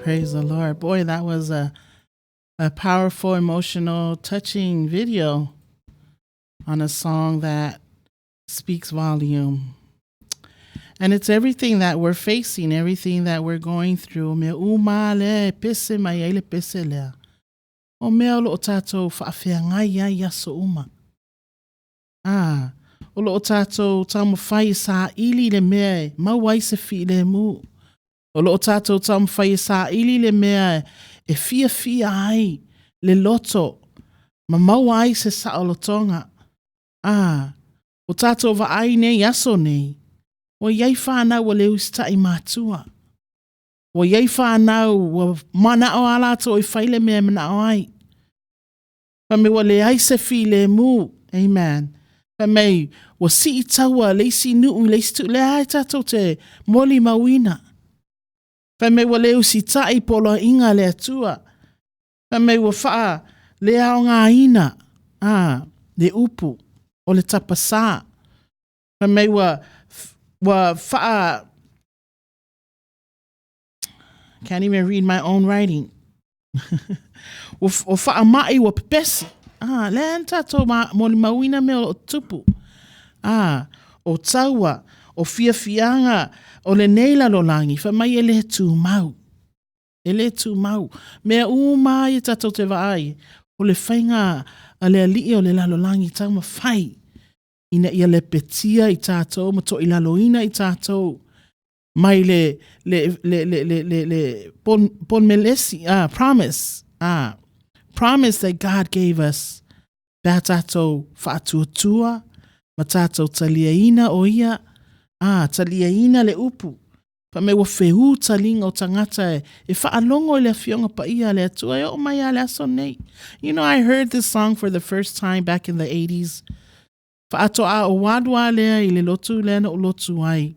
Praise the Lord. Boy, that was a powerful, emotional, touching video on a song that speaks volume. And it's everything that we're facing, everything that we're going through. Me umale pese mayele pese lea. O mea lo tato whaafeangai ai aso uma. O lo tato tamu whai sa ili le mea mawai se fi le mu. O lo tato tamu whai sa ili le mea e fia ai le loto. Ma mawai se sa o lotonga. O tato wa ai nei aso nei. O iei whanau o leu sta i mātua. O iei whanau o mana o alato i whaile mea mana o ai. Pa me wa le ai se fi le mu. Amen. Pa me wa si i taua le si nuu le stu le ai tato te moli mawina. Pa me wa leu si tai polo inga le atua. Pa me wa faa le ao ngā ina. Le upu o le tapasa. Pa me wa faa, can't even read my own writing. O faa mai wa pepesi. Le antato moli mawina me o tupu. O taua, o fianga, o le neila lo langi, fa mai ele tu mau. Ele tu mau. Mea mai tato te vaai. o le whainga a le ali o le lalolangi tau ma whai. Ina ia le petia I tātou, ma to I laloina I tātou. Mai le bon melesi, promise. Promise that God gave us. Pea tātou whaatuatua, ma tātou taliaina o ia. Taliaina le upu. Pa me wa whehu talinga o tangata e whaalongo I le fionga pa ia le atua e o mai a le aso nei. You know, I heard this song for the first time back in the 80s. Whaatoa o wadua lea I le lotu lea na o lotu ai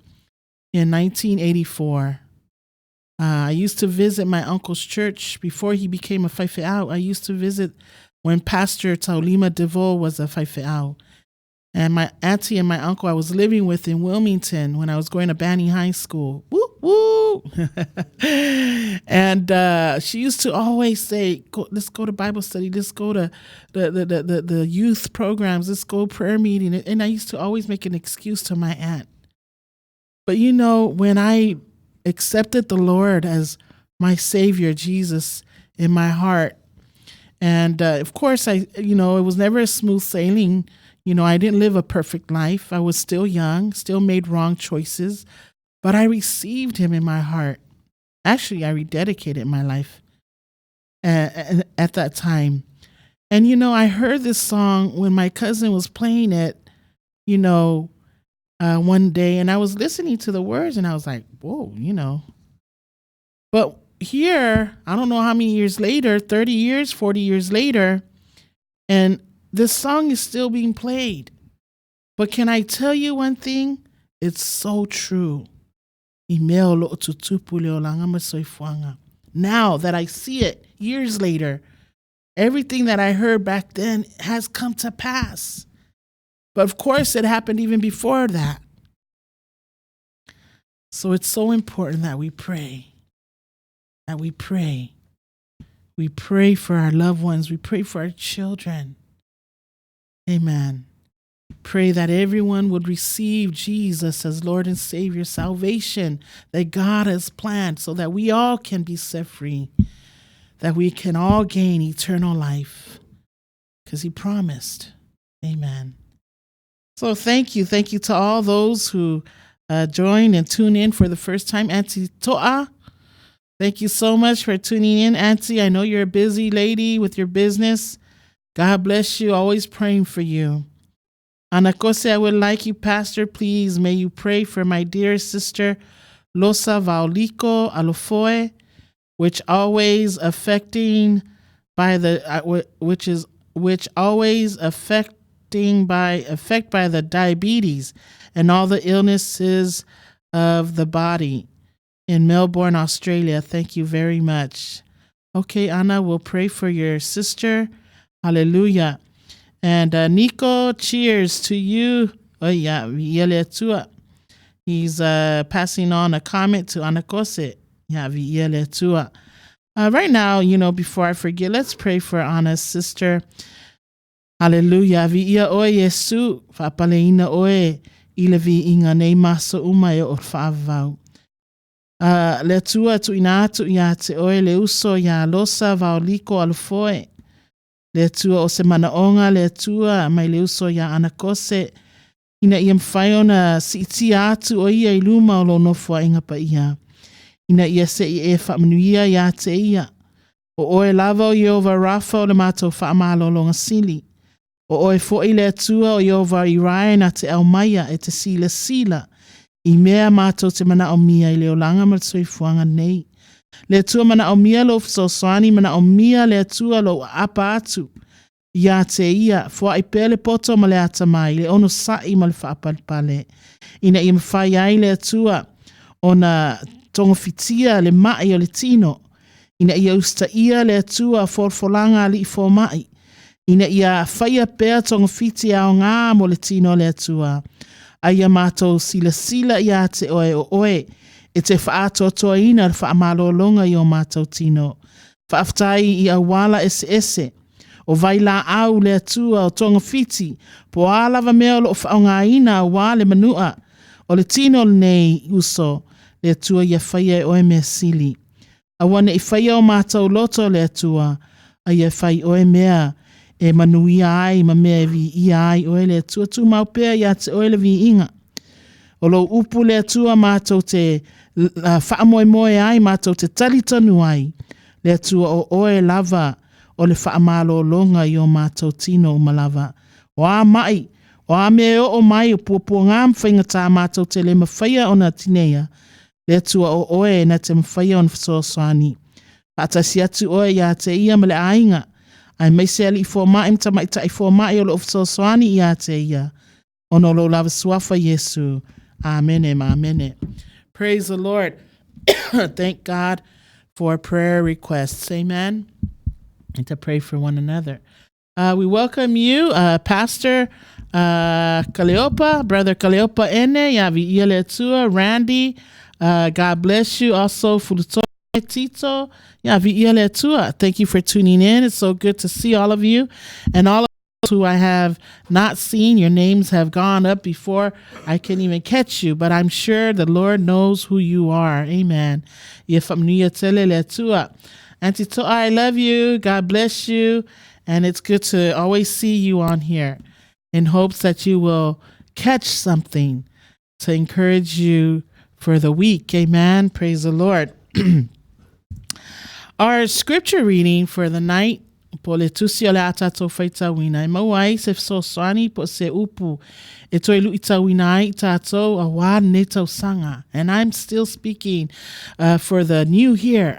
in 1984. I used to visit my uncle's church before he became a whaifeau. I used to visit when Pastor Taulima DeVoe was a whaifeau. And my auntie and my uncle I was living with in Wilmington when I was going to Banning High School. Woo, woo. And she used to always say, let's go to Bible study. Let's go to the youth programs. Let's go prayer meeting. And I used to always make an excuse to my aunt. But you know, when I accepted the Lord as my Savior, Jesus, in my heart, and of course, it was never a smooth sailing. You know, I didn't live a perfect life. I was still young, still made wrong choices, but I received him in my heart. Actually, I rededicated my life at that time. And, you know, I heard this song when my cousin was playing it, one day, and I was listening to the words and I was like, whoa, But here, I don't know how many years later, 30 years, 40 years later, and this song is still being played. But can I tell you one thing? It's so true. Now that I see it years later, everything that I heard back then has come to pass. But of course, it happened even before that. So it's so important that we pray. We pray for our loved ones. We pray for our children. Amen. Pray that everyone would receive Jesus as Lord and Savior, salvation that God has planned so that we all can be set free, that we can all gain eternal life because he promised. Amen. So thank you. Thank you to all those who joined and tuned in for the first time. Auntie To'a, thank you so much for tuning in, Auntie. I know you're a busy lady with your business. God bless you. Always praying for you. Anakose, I would like you, Pastor, please, may you pray for my dear sister, Losa Vauliko Alofoe, which always affecting by the diabetes and all the illnesses of the body in Melbourne, Australia. Thank you very much. Okay, Anna, we'll pray for your sister. Hallelujah. And Nico, cheers to you. Oh, yeah. He's passing on a comment to Anakose. Yeah, right now, before I forget, let's pray for Anna's sister. Hallelujah. Via oe Yesu, fa'apaleina oe, ila vi inga nei maso uma e o fa'avau. Le tua tu ina atu ia te oe le uso ia Losa Vauliko Alofoe. Le tua o se manaonga, le tua mai le uso ia Anakose. Ina ia mwhaiona si iti atu o ia iluma o lo nofua inga pa ia. Ina ia se i e whamanuia ia te ia. O oe lava o Yehova Rafa o le mato whaamalo longa sili. O oe fo'i le tua o Yehova Irae na te au maia e te sila. I mea mato te mana o mia i leo langa ma soi fuanga nei. Le tua mana o mia lo fsoswani mana o mia le tua lo apa atu. Ia te ia, fua i pele poto ma le atamai, le ono sai ma le whaapalpale. Ina i mwhai ai le tua o na tongofitia le mai o le tino. Ina ia usta ia le tua forfolanga li fo mai. Ina ia whaia pea tongofitia o ngā mo le tino le tua. Aia mātou sila ia te oe o oe. E te whaatotoa ina le whaamalolonga i o mātou tino. Whaaftai i awala ese. O vai la au le atua o tonga fiti. Po alawa mea lo whaonga ina a wale manua. O le tino nei uso. Le atua ia whaia e oe mea sili. A wana i whaia o mātou loto le atua. ia whai oe mea e manuia ai ma mea vi ia ai oe le atua tu maupea ia te oe le vi inga. O lo upu le atua mātou te whaamoe moe ai mātou te talitonu ai. Le atua o oe lava o le whaamalo longa i o mātou tino o malava. O a mai, o a me o mai o puapua ngā mwhaingata mātou te le mawhaia o na tinea. Le atua o oe na te mawhaia o na whasoaswani. Patasi atu oe ia te ia ma le ainga. Ai meise ali i fō mai mta mai ta i fō mai o lo whasoaswani ia te ia. Ono lo lava suafa Yesu. Amen. Amen. Praise the Lord. Thank God for prayer requests. Amen. And to pray for one another. We welcome you, Pastor Kaleopa, Brother Kaleopa Ene, Yavi Ieletua, Randy. God bless you. Also, Fuluto Tito, Yavi Ieletua. Thank you for tuning in. It's so good to see all of you. And all of who I have not seen, your names have gone up before I can even catch you, but I'm sure the Lord knows who you are. Amen. Auntie Toa, I love you. God bless you. And it's good to always see you on here in hopes that you will catch something to encourage you for the week. Amen. Praise the Lord. Our scripture reading for the night po le tusi o le atato whaita wina. E mauai se fsoswani po se upu. E toi lu ita wina ai tato a wā netau sanga. And I'm still speaking for the new year.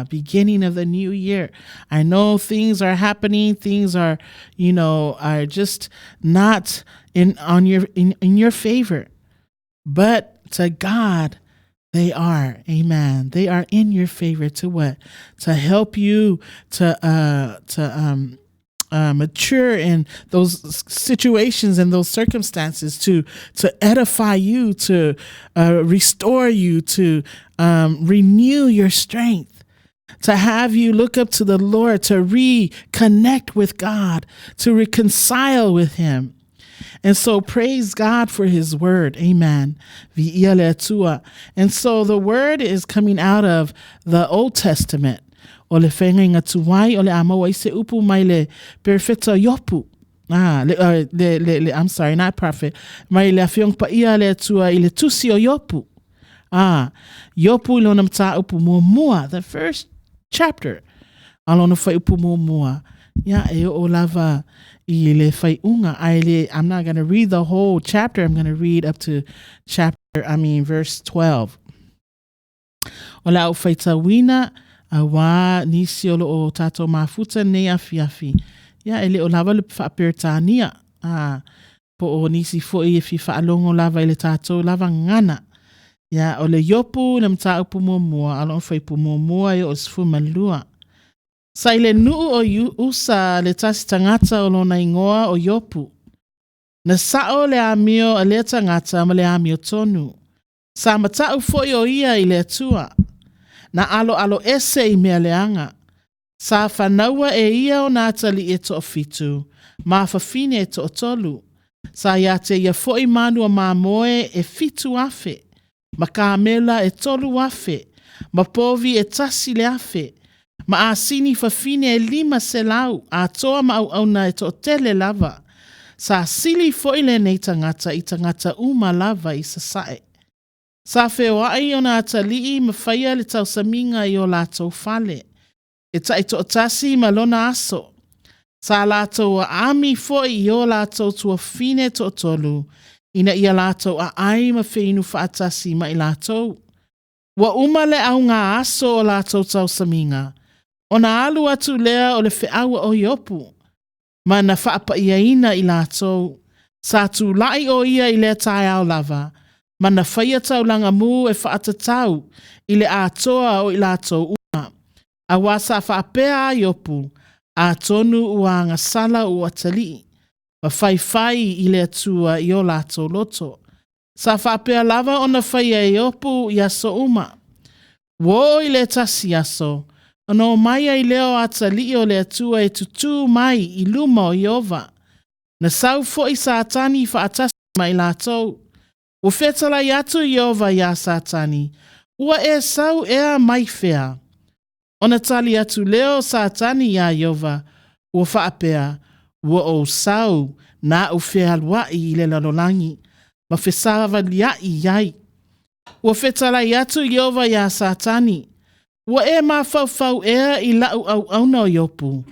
Beginning of the new year. I know things are happening. Things are, are just not in your favor. But to God, they are. Amen. They are in your favor to what? To help you to mature in those situations and those circumstances, to edify you, to restore you, to renew your strength, to have you look up to the Lord, to reconnect with God, to reconcile with Him. And so praise God for His word. Amen. And so the word is coming out of the Old Testament. I'm sorry, not prophet. The first chapter. I'm not going to read the whole chapter. I'm going to read up to verse 12. Ola o faita wina wa nisiolo o tato mafuta ne afiafi. Ya ele o lava le whaapertania. Po o nisi fo i fi whaalongo lava ele tato lava ngana. Ya o le yopu le mta upu mua alon fai pu mua e o sfu malua. Sa ile nuu o usa le tasi tangata o lona ingoa o yopu. Na sao le amio a le tangata ma le amio tonu. Sa matau foi o ia i le atua. Na alo ese i mea leanga. Sa whanaua e ia o natali e to fitu. Ma whawhine e to tolu. Sa ia te ia foi manu a mamoe e fitu afe. Ma kamela e tolu afe. Ma povi e tasi le afe. Ma asini whawhine e 5 selau, a toa ma au na e to tele lava. Sa sili foile nei tangata i tangata uma lava i sa sae. Sa whewa ai o na atalii ma whaia le tau saminga i o lātou fale. E ta i to tasi ma lona aso. Sa lātou a ami foi i o lātou tua fine to tolu. Ina ia lātou a ai ma whinu whaatasi ma i lātou. Wa umale au ngā aso o lātou tau saminga. O na alu atu lea o le whiaua o iopu. Ma na whaapa ia ina i lātou. Sa tu lai o ia i le tai au lava. Ma na whaia tau langa mu e whaatatau i le atoa o i lātou uma. A wasa whaapea a iopu. A tonu ua ngā sala ua tali. Ma whai i le atua i o lātou loto. Sa whaapea lava o na whaia i iopu i aso uma. Wo i le tasi aso. Ono mai ai leo atali o le atua e tutu mai i luma o Iova. Na sau fo i satani fa atasi mai lātou. O whetala i atu Iova ia satani. Ua e sau ea mai whea. Ona tali atu leo sa tani ya Yova, ua whaapea, ua o sau na ufea alwai I le lalolangi, ma fesawa liai yai. Ua fetala atu Yova ya sa tani, ua e mawhau ea I lau au auna o yopu.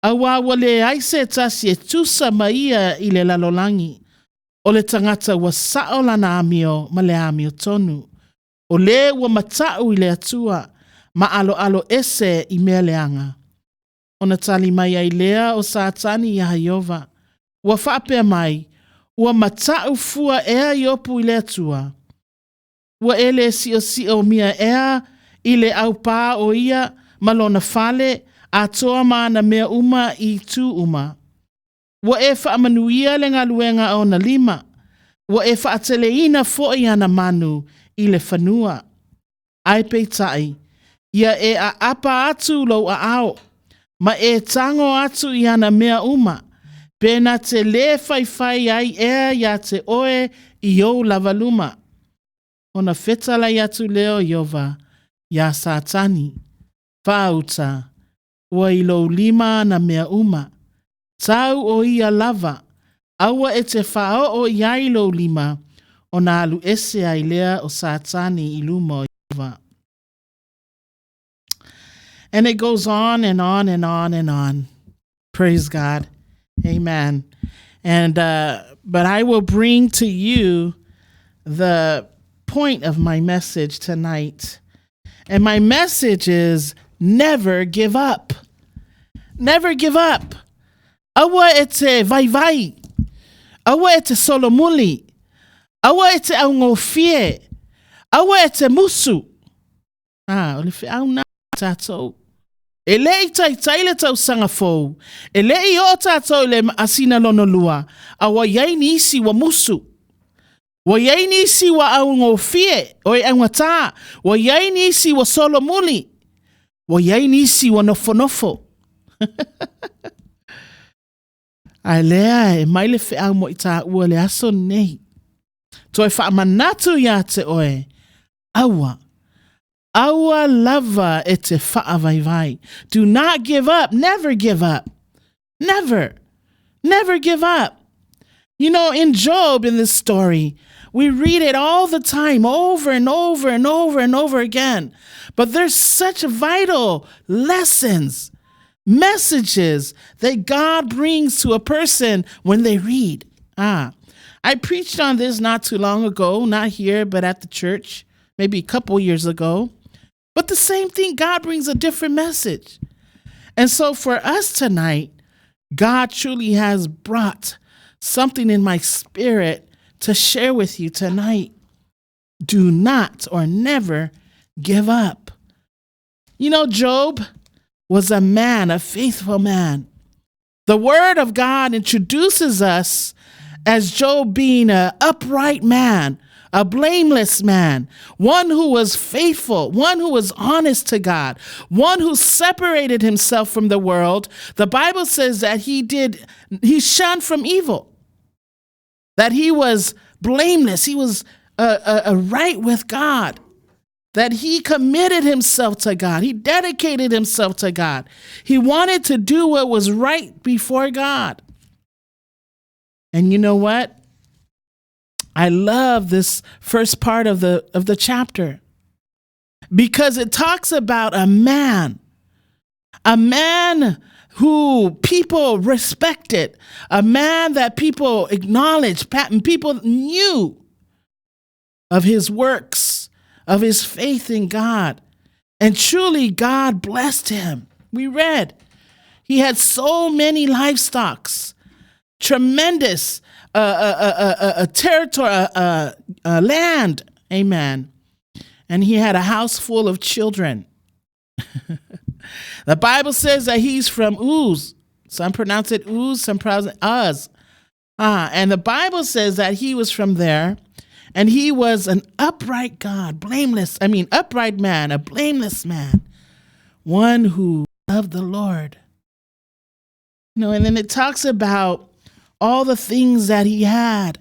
Awa wale aise tasi e tusa maia I le lalolangi, o le tangata ua sao lana amio ma le amio tonu. O le ua matau I le atua, ma alo ese I mea leanga. Ona tali mai ai lea o satani ya Yehova. Ua whapea mai, ua matau fua ea yopu I le atua. Ua ele si o mia ea I le au pā o ia malona fale a toa maana mea uma I tu uma. Ua e whaamanuia le ngaluenga o na lima. Ua e whaateleina fo'i ana manu I le whanua. Ai peitai, ia e a apa atu lo a ao, ma e tango atu I ana mea uma, pena te le whai ai ea ia te oe I o lavaluma. Ona fetala atu leo Yehova, ia satani, whauta, ua I lo lima na mea uma, tau o ia lava, aua e te whao o iai lo lima, ona alu ese ai lea o satani I luma o Yehova. And it goes on and on and on and on. Praise God. Amen. And but I will bring to you the point of my message tonight. And my message is never give up. Never give up. Awa ete vai. Awa ete solomuli. Awa ete aungofie. Awa ete musu. Ole fe au na tatou. Ele I tai le tau sanga fou. Ele I o tatou le asina lono lua. A wa yai nisi wa musu. Wa yai nisi wa au ngofie. O e angata. Wa yai nisi wa solo muli. Wa yai nisi wa nofo. A lea e maile fe au mo ita ua le aso nei. To e wha manatu ya te oe. Awa. Awa lava e te whaavai. Do not give up. Never give up. Never. Never give up. You know, in Job, in this story, we read it all the time, over and over and over and over again. But there's such vital lessons, messages that God brings to a person when they read. I preached on this not too long ago, not here, but at the church, maybe a couple years ago. But the same thing, God brings a different message. And so for us tonight, God truly has brought something in my spirit to share with you tonight. Do not or never give up. You know, Job was a man, a faithful man. The word of God introduces us as Job being an upright man, a blameless man, one who was faithful, one who was honest to God, one who separated himself from the world. The Bible says that he shunned from evil, that he was blameless, he was right with God, that he committed himself to God, he dedicated himself to God. He wanted to do what was right before God. And you know what? I love this first part of the chapter because it talks about a man who people respected, a man that people acknowledged, people knew of his works, of his faith in God. And truly God blessed him. We read, he had so many livestocks, tremendous a territory, land, amen. And he had a house full of children. The Bible says that he's from Uz. Some pronounce it Uz, some pronounce it Uz. And the Bible says that he was from there, and he was an upright upright man, a blameless man, one who loved the Lord. You know, and then it talks about all the things that he had.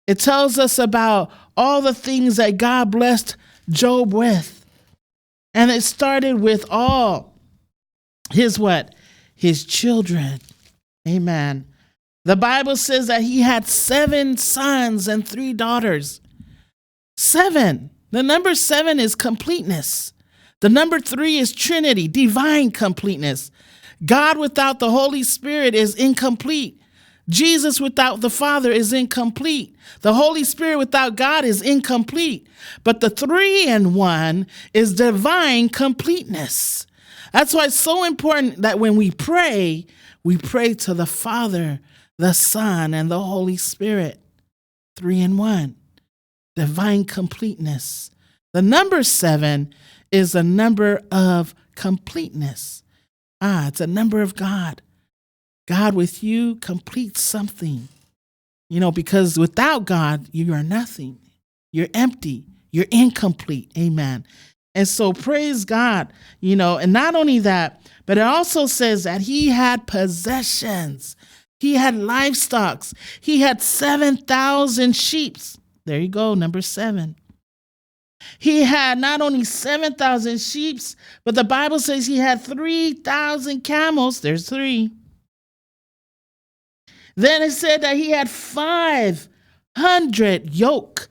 It tells us about all the things that God blessed Job with. And it started with all his what? His children. Amen. The Bible says that he had 7 sons and 3 daughters. 7. The number 7 is completeness. The number 3 is Trinity, divine completeness. God without the Holy Spirit is incomplete. Jesus without the Father is incomplete. The Holy Spirit without God is incomplete. But the 3 in 1 is divine completeness. That's why it's so important that when we pray to the Father, the Son, and the Holy Spirit. 3 in 1. Divine completeness. The number 7 is a number of completeness. It's a number of God. God with you completes something. Because without God, you are nothing. You're empty. You're incomplete. Amen. And so praise God, and not only that, but it also says that he had possessions. He had livestock. He had 7,000 sheep. There you go, number 7. He had not only 7,000 sheep, but the Bible says he had 3,000 camels. There's 3. Then it said that he had 500 yoke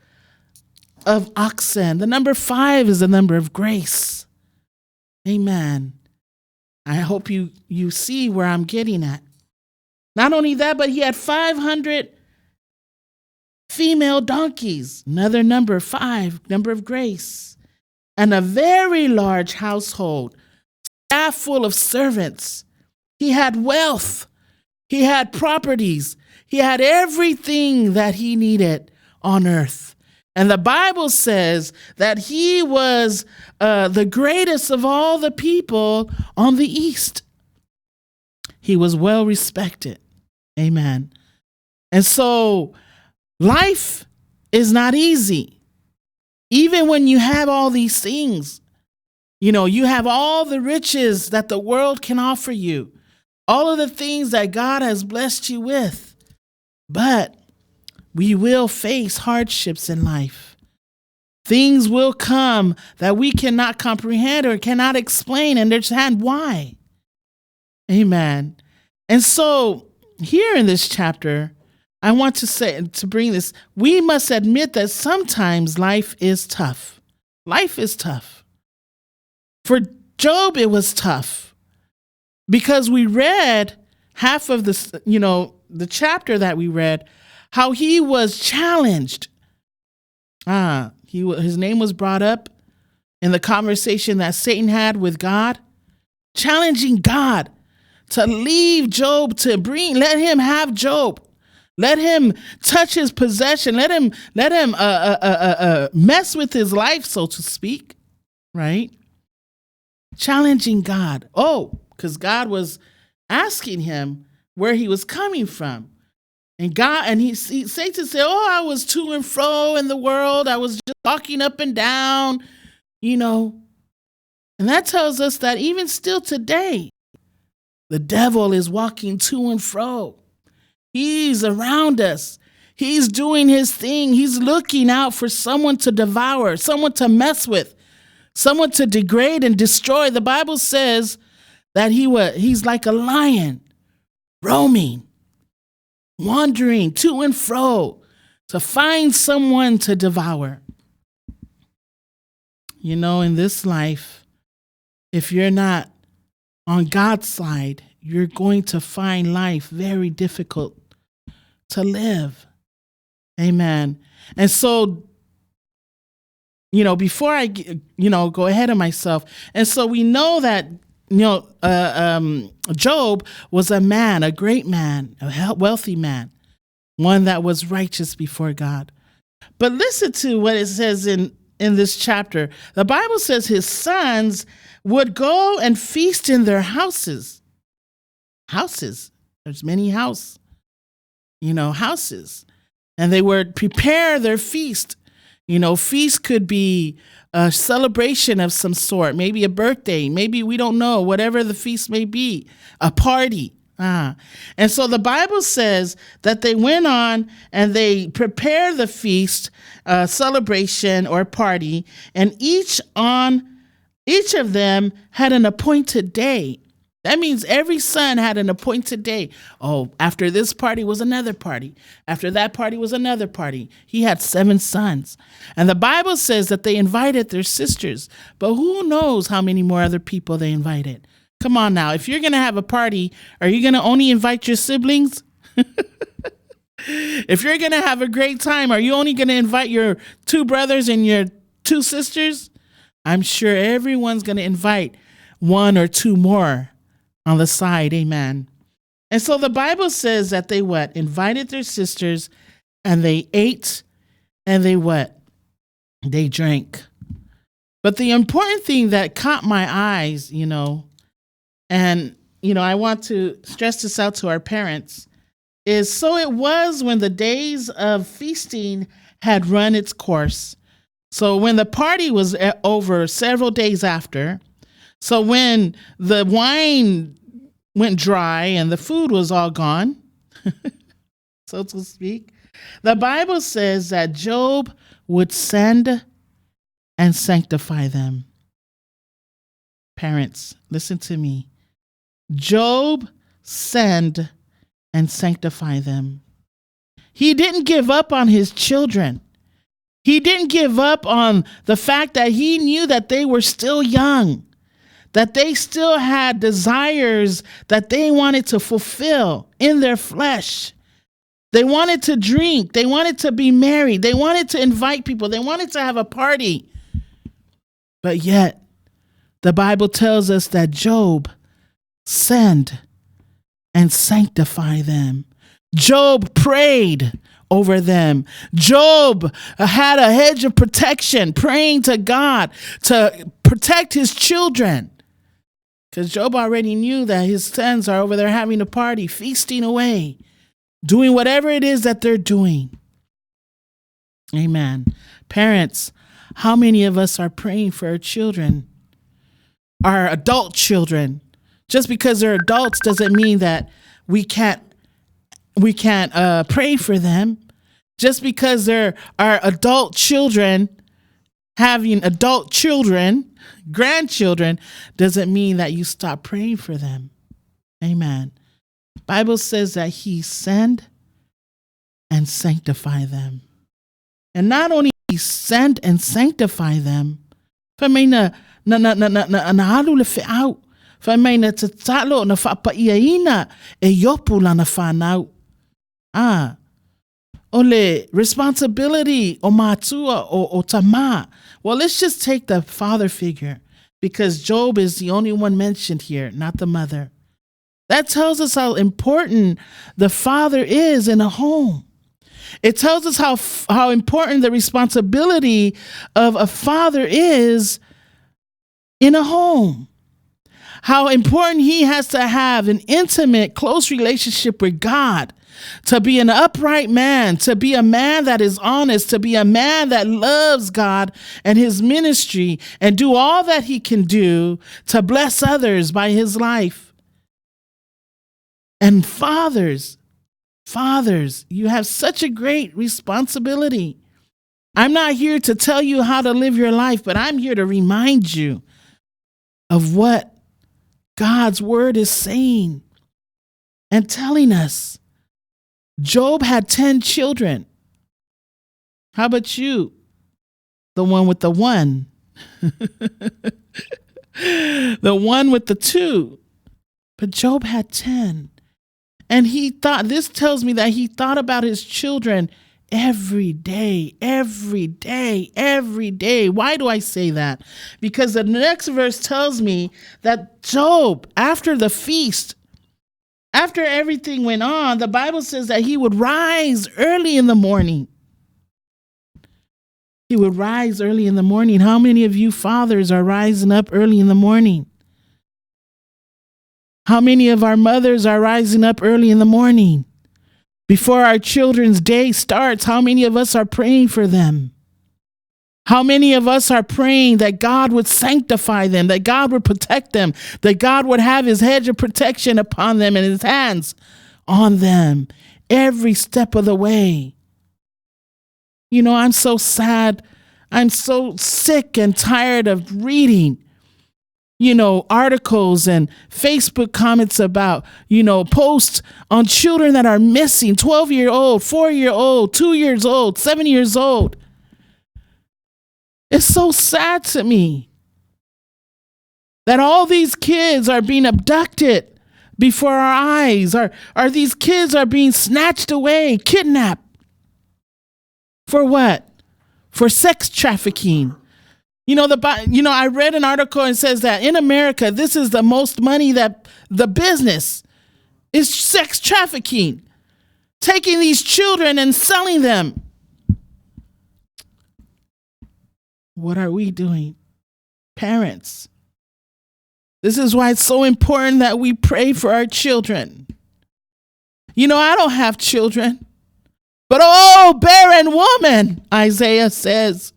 of oxen. The number 5 is the number of grace. Amen. I hope you see where I'm getting at. Not only that, but he had 500 female donkeys. Another number 5, number of grace. And a very large household, staff full of servants. He had wealth. He had properties. He had everything that he needed on earth. And the Bible says that he was the greatest of all the people on the east. He was well respected. Amen. And so life is not easy. Even when you have all these things, you have all the riches that the world can offer you. All of the things that God has blessed you with. But we will face hardships in life. Things will come that we cannot comprehend or cannot explain and understand why. Amen. And so here in this chapter, I want to bring this. We must admit that sometimes life is tough. Life is tough. For Job, it was tough. Because we read half of this, the chapter that we read, how he was challenged. His name was brought up in the conversation that Satan had with God, challenging God to leave Job, let him have Job. Let him touch his possession. Let him mess with his life, so to speak, right? Challenging God. Because God was asking him where he was coming from. And Satan said, I was to and fro in the world. I was just walking up and down, And that tells us that even still today, the devil is walking to and fro. He's around us. He's doing his thing. He's looking out for someone to devour, someone to mess with, someone to degrade and destroy. The Bible says that he's like a lion, roaming, wandering to and fro to find someone to devour. In this life, if you're not on God's side, you're going to find life very difficult to live. Amen. And so, before I, go ahead of myself, and so we know that Job was a great man, a wealthy man, one that was righteous before God. But listen to what it says in this chapter. The Bible says his sons would go and feast in their houses. Houses. There's many houses. And they would prepare their feast. Feast could be a celebration of some sort, maybe a birthday, maybe we don't know, whatever the feast may be, a party. And so the Bible says that they went on and they prepared the feast, celebration or party, and each on Each of them had an appointed day. That means every son had an appointed day. Oh, after this party was another party. After that party was another party. He had 7 sons. And the Bible says that they invited their sisters. But who knows how many more other people they invited? Come on now. If you're going to have a party, are you going to only invite your siblings? If you're going to have a great time, are you only going to invite your 2 brothers and your 2 sisters? I'm sure everyone's going to invite 1 or 2 more on the side. Amen. And so the Bible says that they what? Invited their sisters, and they ate, and they what? They drank. But the important thing that caught my eyes, and, I want to stress this out to our parents, is so it was when the days of feasting had run its course. So when the party was over several days after, so when the wine went dry and the food was all gone, so to speak, the Bible says that Job would send and sanctify them. Parents, listen to me. Job send and sanctify them. He didn't give up on his children. He didn't give up on the fact that he knew that they were still young, that they still had desires that they wanted to fulfill in their flesh. They wanted to drink. They wanted to be married. They wanted to invite people. They wanted to have a party. But yet, the Bible tells us that Job sent and sanctify them. Job prayed over them. Job had a hedge of protection, praying to God to protect his children. Because Job already knew that his sons are over there having a party, feasting away, doing whatever it is that they're doing. Amen. Parents, how many of us are praying for our children, our adult children? Just because they're adults doesn't mean that we can't pray for them. Just because there are adult children having adult children, grandchildren, doesn't mean that you stop praying for them. Amen. Bible says that he sent and sanctify them. And not only he sent and sanctify them, for me na halu le fe out. For me na tatalo na whapaiaina e yopu lana whanau. Ole responsibility o matua o tama. Well, let's just take the father figure, because Job is the only one mentioned here, not the mother. That tells us how important the father is in a home. It tells us how important the responsibility of a father is in a home. How important he has to have an intimate, close relationship with God, to be an upright man, to be a man that is honest, to be a man that loves God and his ministry, and do all that he can do to bless others by his life. And fathers, you have such a great responsibility. I'm not here to tell you how to live your life, but I'm here to remind you of what God's word is saying and telling us. Job had 10 children. How about you? The one with the 1. The one with the 2. But Job had 10. And this tells me that he thought about his children every day. Why do I say that? Because the next verse tells me that Job, after the feast, after everything went on, the Bible says that he would rise early in the morning. He would rise early in the morning. How many of you fathers are rising up early in the morning? How many of our mothers are rising up early in the morning? Before our children's day starts, how many of us are praying for them? How many of us are praying that God would sanctify them, that God would protect them, that God would have his hedge of protection upon them and his hands on them every step of the way? I'm so sad. I'm so sick and tired of reading articles and Facebook comments about, posts on children that are missing, 12-year-old, 4-year-old, 2 years old, 7 years old. It's so sad to me that all these kids are being abducted before our eyes. Are these kids are being snatched away, kidnapped. For what? For sex trafficking. I read an article and says that in America, this is the most money that the business is sex trafficking, taking these children and selling them. What are we doing? Parents. This is why it's so important that we pray for our children. I don't have children, but barren woman, Isaiah says.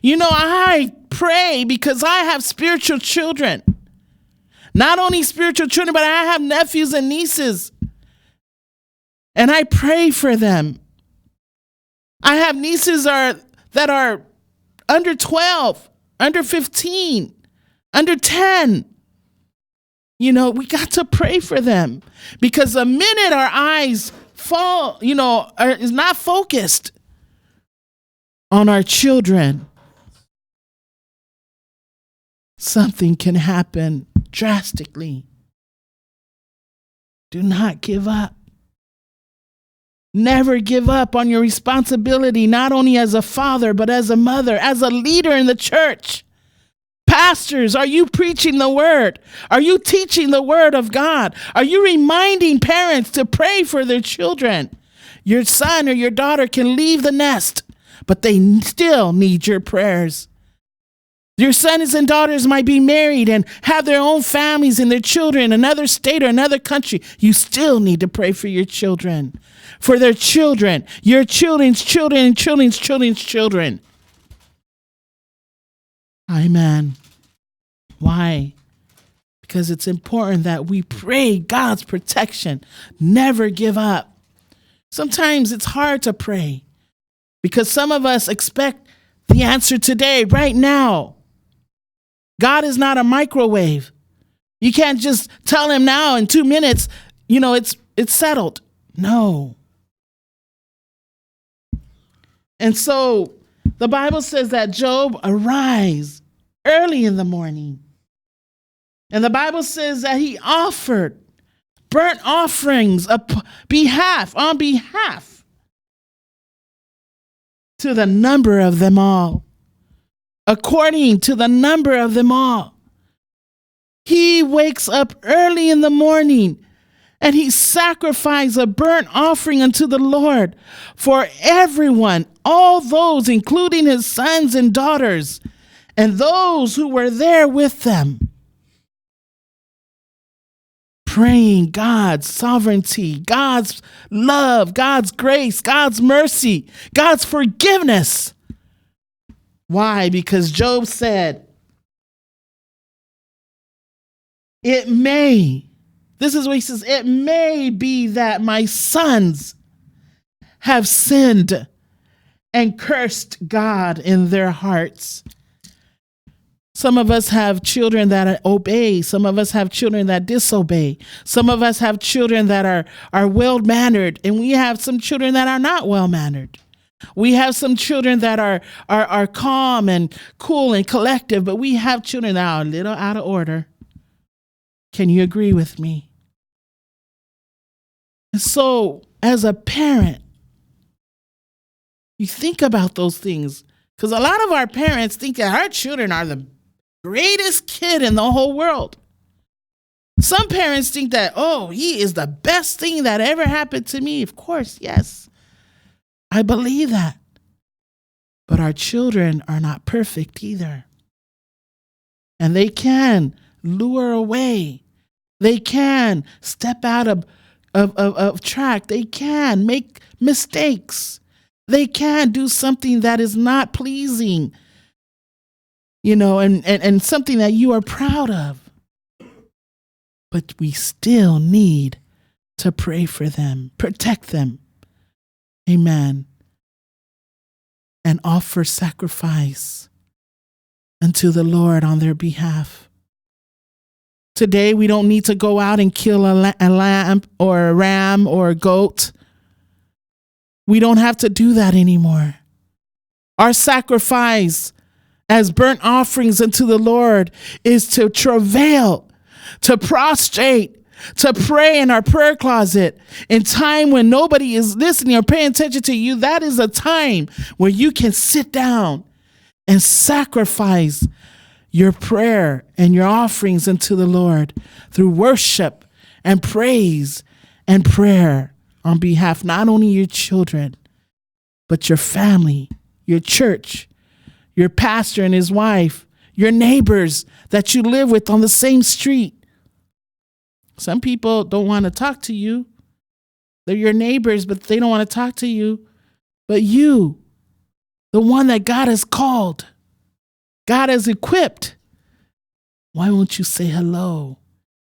I pray because I have spiritual children. Not only spiritual children, but I have nephews and nieces. And I pray for them. I have nieces that are under 12, under 15, under 10. We got to pray for them because the minute our eyes fall, is not focused on our children, something can happen drastically. Do not give up. Never give up on your responsibility, not only as a father, but as a mother, as a leader in the church. Pastors, are you preaching the word? Are you teaching the word of God? Are you reminding parents to pray for their children? Your son or your daughter can leave the nest, but they still need your prayers. Your sons and daughters might be married and have their own families and their children in another state or another country. You still need to pray for your children, for their children, your children's children and children's children's children. Amen. Why? Because it's important that we pray God's protection. Never give up. Sometimes it's hard to pray because some of us expect the answer today, right now. God is not a microwave. You can't just tell him now in 2 minutes, it's settled. No. And so the Bible says that Job arise early in the morning. And the Bible says that he offered burnt offerings on behalf to the number of them all. According to the number of them all. He wakes up early in the morning and he sacrificed a burnt offering unto the Lord for everyone, all those, including his sons and daughters, and those who were there with them. Praying God's sovereignty, God's love, God's grace, God's mercy, God's forgiveness. Why? Because Job said, this is what he says, it may be that my sons have sinned and cursed God in their hearts. Some of us have children that obey. Some of us have children that disobey. Some of us have children that are well-mannered, and we have some children that are not well-mannered. We have some children that are calm and cool and collective, but we have children that are a little out of order. Can you agree with me? And so, as a parent, you think about those things, because a lot of our parents think that our children are the greatest kid in the whole world. Some parents think that, he is the best thing that ever happened to me. Of course, yes. I believe that. But our children are not perfect either. And they can lure away. They can step out of track. They can make mistakes. They can do something that is not pleasing, and something that you are proud of. But we still need to pray for them, protect them. Amen. And offer sacrifice unto the Lord on their behalf. Today, we don't need to go out and kill a lamb or a ram or a goat. We don't have to do that anymore. Our sacrifice as burnt offerings unto the Lord is to travail, to prostrate, to pray in our prayer closet in time when nobody is listening or paying attention to you. That is a time where you can sit down and sacrifice your prayer and your offerings unto the Lord through worship and praise and prayer on behalf not only your children, but your family, your church, your pastor and his wife, your neighbors that you live with on the same street. Some people don't want to talk to you. They're your neighbors, but they don't want to talk to you. But you, the one that God has called, God has equipped, why won't you say hello?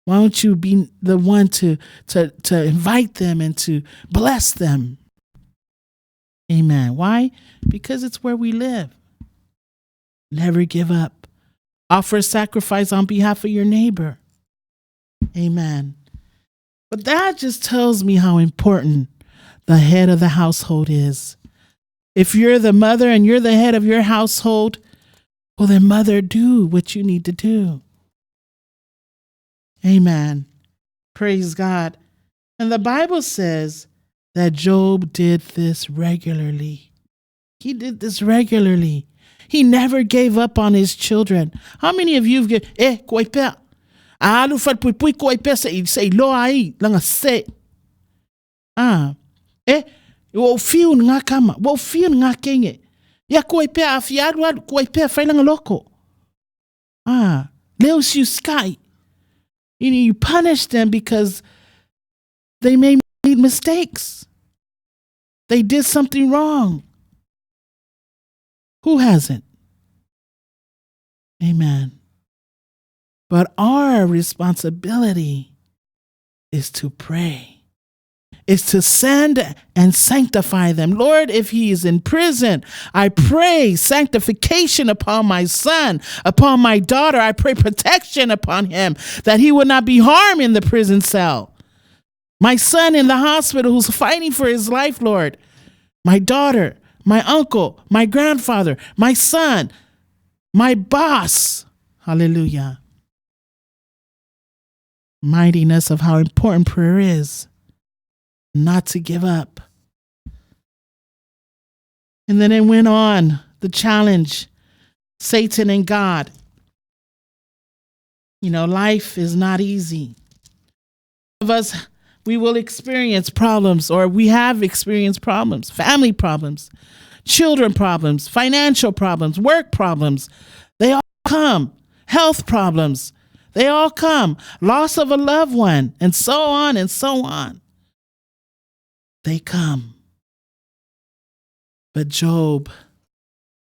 Why don't you be the one to invite them and to bless them? Amen. Why? Because it's where we live. Never give up. Offer a sacrifice on behalf of your neighbor. Amen. But that just tells me how important the head of the household is. If you're the mother and you're the head of your household, well, then mother, do what you need to do. Amen. Praise God. And the Bible says that Job did this regularly. He did this regularly. He never gave up on his children. How many of you have koipe? Alu fat pui koipe say lo ai langa se. Wo fiu nga kama, wo fiu nga kenge. Ya koipe afiadu koipe fai langa loko. Leo siu sky. You punish them because they made mistakes. They did something wrong. Who hasn't? Amen. But our responsibility is to pray, is to send and sanctify them. Lord, if he is in prison, I pray sanctification upon my son, upon my daughter. I pray protection upon him, that he would not be harmed in the prison cell. My son in the hospital who's fighting for his life, Lord. My daughter, my uncle, my grandfather, my son, my boss. Hallelujah. Mightiness of how important prayer is. Not to give up. And then it went on, the challenge, Satan and God. Life is not easy. Some of us, we will experience problems, or we have experienced problems, family problems, children problems, financial problems, work problems. They all come. Health problems. They all come. Loss of a loved one, and so on and so on. They come. But Job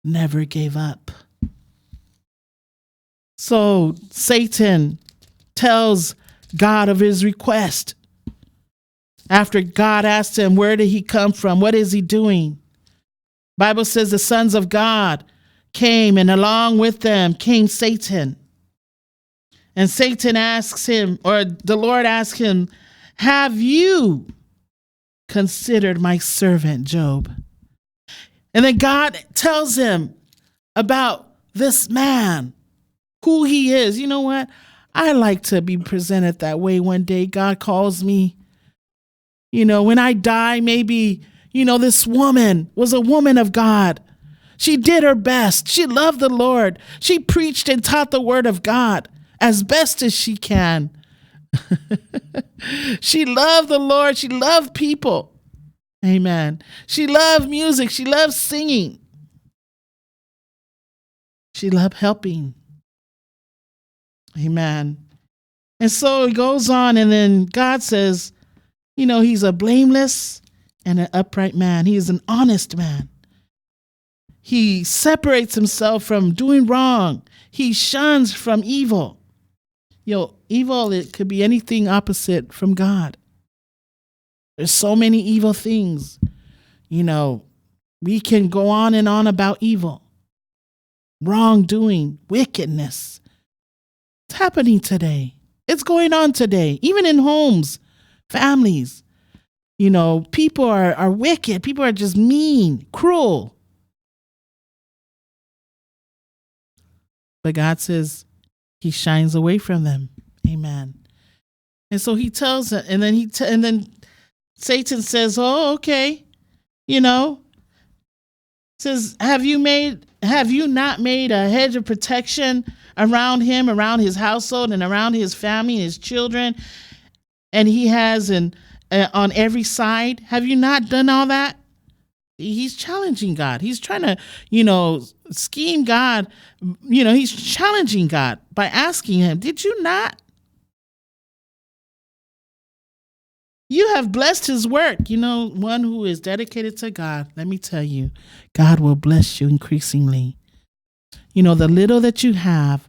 never gave up. So Satan tells God of his request. After God asked him, where did he come from? What is he doing? Bible says the sons of God came, and along with them came Satan. And Satan asks him, or the Lord asks him, have you considered my servant Job? And then God tells him about this man, who he is. You know what? I like to be presented that way one day. God calls me. When I die, maybe, this woman was a woman of God. She did her best. She loved the Lord. She preached and taught the word of God as best as she can. She loved the Lord. She loved people. Amen. She loved music. She loved singing. She loved helping. Amen. And so it goes on, and then God says, he's a blameless and an upright man. He is an honest man. He separates himself from doing wrong. He shuns from evil. Evil, it could be anything opposite from God. There's so many evil things. We can go on and on about evil, wrongdoing, wickedness. It's happening today. It's going on today, even in homes, families. People are wicked. People are just mean, cruel. But God says he shines away from them. Amen. And so he tells it, and then Satan says, "Oh, okay, says, have you not made a hedge of protection around him, around his household, and around his family and his children? And he has on every side. Have you not done all that?" He's challenging God. He's trying to, scheme God. He's challenging God by asking him, "Did you not? You have blessed his work." One who is dedicated to God, let me tell you, God will bless you increasingly. The little that you have,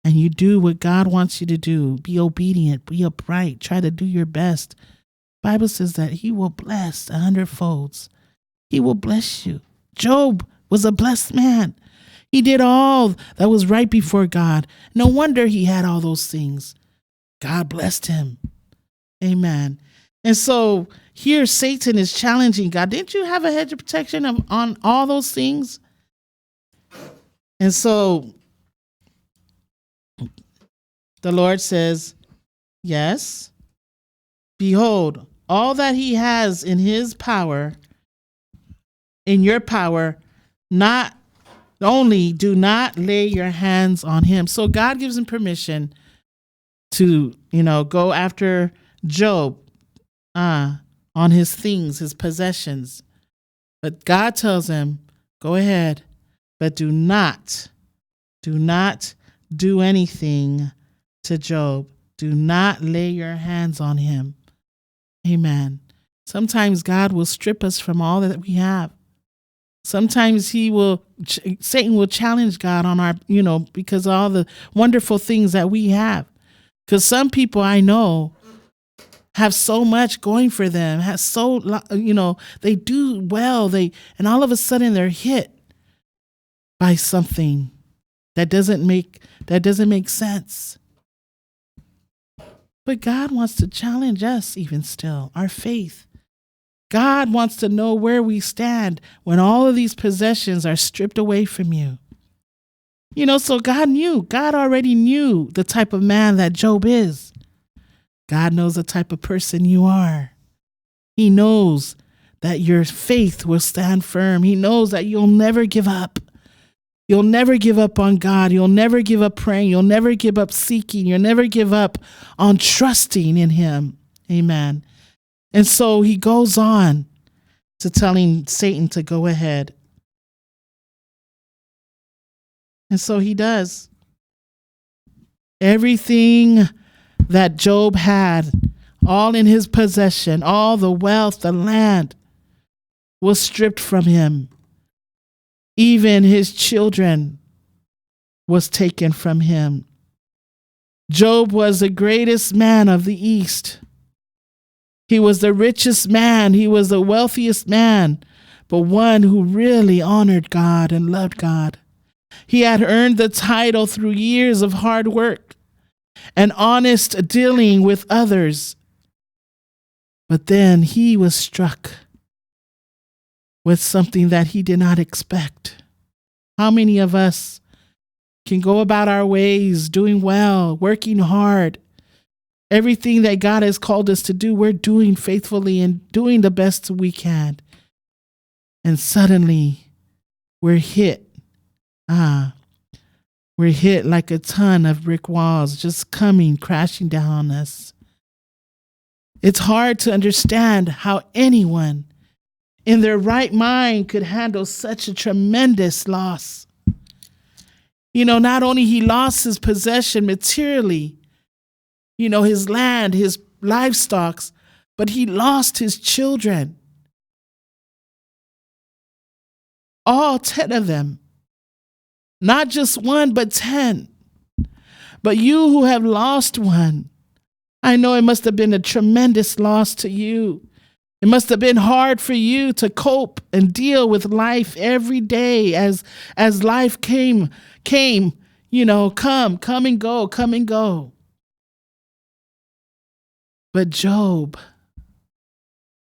and you do what God wants you to do, be obedient, be upright, try to do your best. Bible says that he will bless 100-folds. He will bless you. Job was a blessed man. He did all that was right before God. No wonder he had all those things. God blessed him. Amen. And so here Satan is challenging God. Didn't you have a hedge of protection on all those things? And so the Lord says, yes, behold, all that he has in his power, in your power, not only do not lay your hands on him. So God gives him permission to, go after Job on his things, his possessions. But God tells him, go ahead, but do not do anything to Job. Do not lay your hands on him. Amen. Sometimes God will strip us from all that we have. Sometimes Satan will challenge God on our, because of all the wonderful things that we have. Because some people I know have so much going for them, they do well, and all of a sudden they're hit by something that doesn't make sense. But God wants to challenge us even still, our faith. God wants to know where we stand when all of these possessions are stripped away from you. So God already knew the type of man that Job is. God knows the type of person you are. He knows that your faith will stand firm. He knows that you'll never give up. You'll never give up on God. You'll never give up praying. You'll never give up seeking. You'll never give up on trusting in him. Amen. And so he goes on to telling Satan to go ahead. And so he does. Everything that Job had, all in his possession, all the wealth, the land, was stripped from him. Even his children was taken from him. Job was the greatest man of the East. He was the richest man. He was the wealthiest man, but one who really honored God and loved God. He had earned the title through years of hard work and honest dealing with others. But then he was struck with something that he did not expect. How many of us can go about our ways, doing well, working hard? Everything that God has called us to do, we're doing faithfully and doing the best we can. And suddenly we're hit. We're hit like a ton of brick walls just coming, crashing down on us. It's hard to understand how anyone in their right mind could handle such a tremendous loss. Not only he lost his possession materially, his land, his livestock, but he lost his children. All 10 of them. Not just one, but 10. But you who have lost one, I know it must have been a tremendous loss to you. It must have been hard for you to cope and deal with life every day as life came, come and go. But Job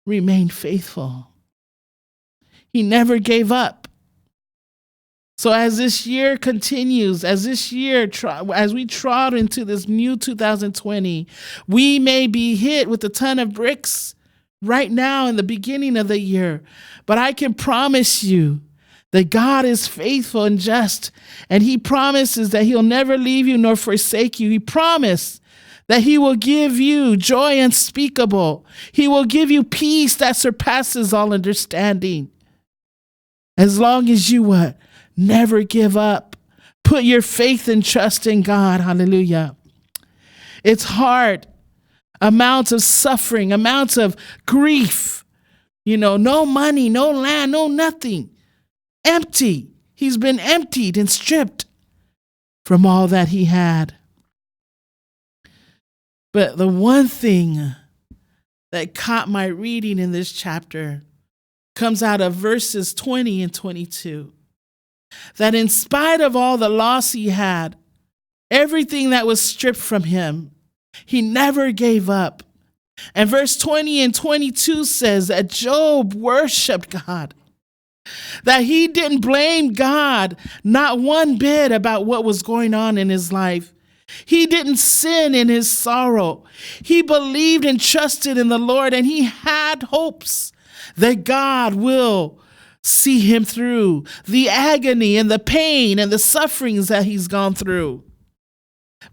remained faithful. He never gave up. So as this year continues, as we trot into this new 2020, we may be hit with a ton of bricks right now in the beginning of the year. But I can promise you that God is faithful and just, and he promises that he'll never leave you nor forsake you. He promised that he will give you joy unspeakable. He will give you peace that surpasses all understanding. As long as you what? Never give up. Put your faith and trust in God. Hallelujah. It's hard. Amounts of suffering, amounts of grief. No money, no land, no nothing. Empty. He's been emptied and stripped from all that he had. But the one thing that caught my reading in this chapter comes out of verses 20 and 22. That in spite of all the loss he had, everything that was stripped from him, he never gave up. And verse 20 and 22 says that Job worshiped God, that he didn't blame God not one bit about what was going on in his life. He didn't sin in his sorrow. He believed and trusted in the Lord, and he had hopes that God will see him through the agony and the pain and the sufferings that he's gone through.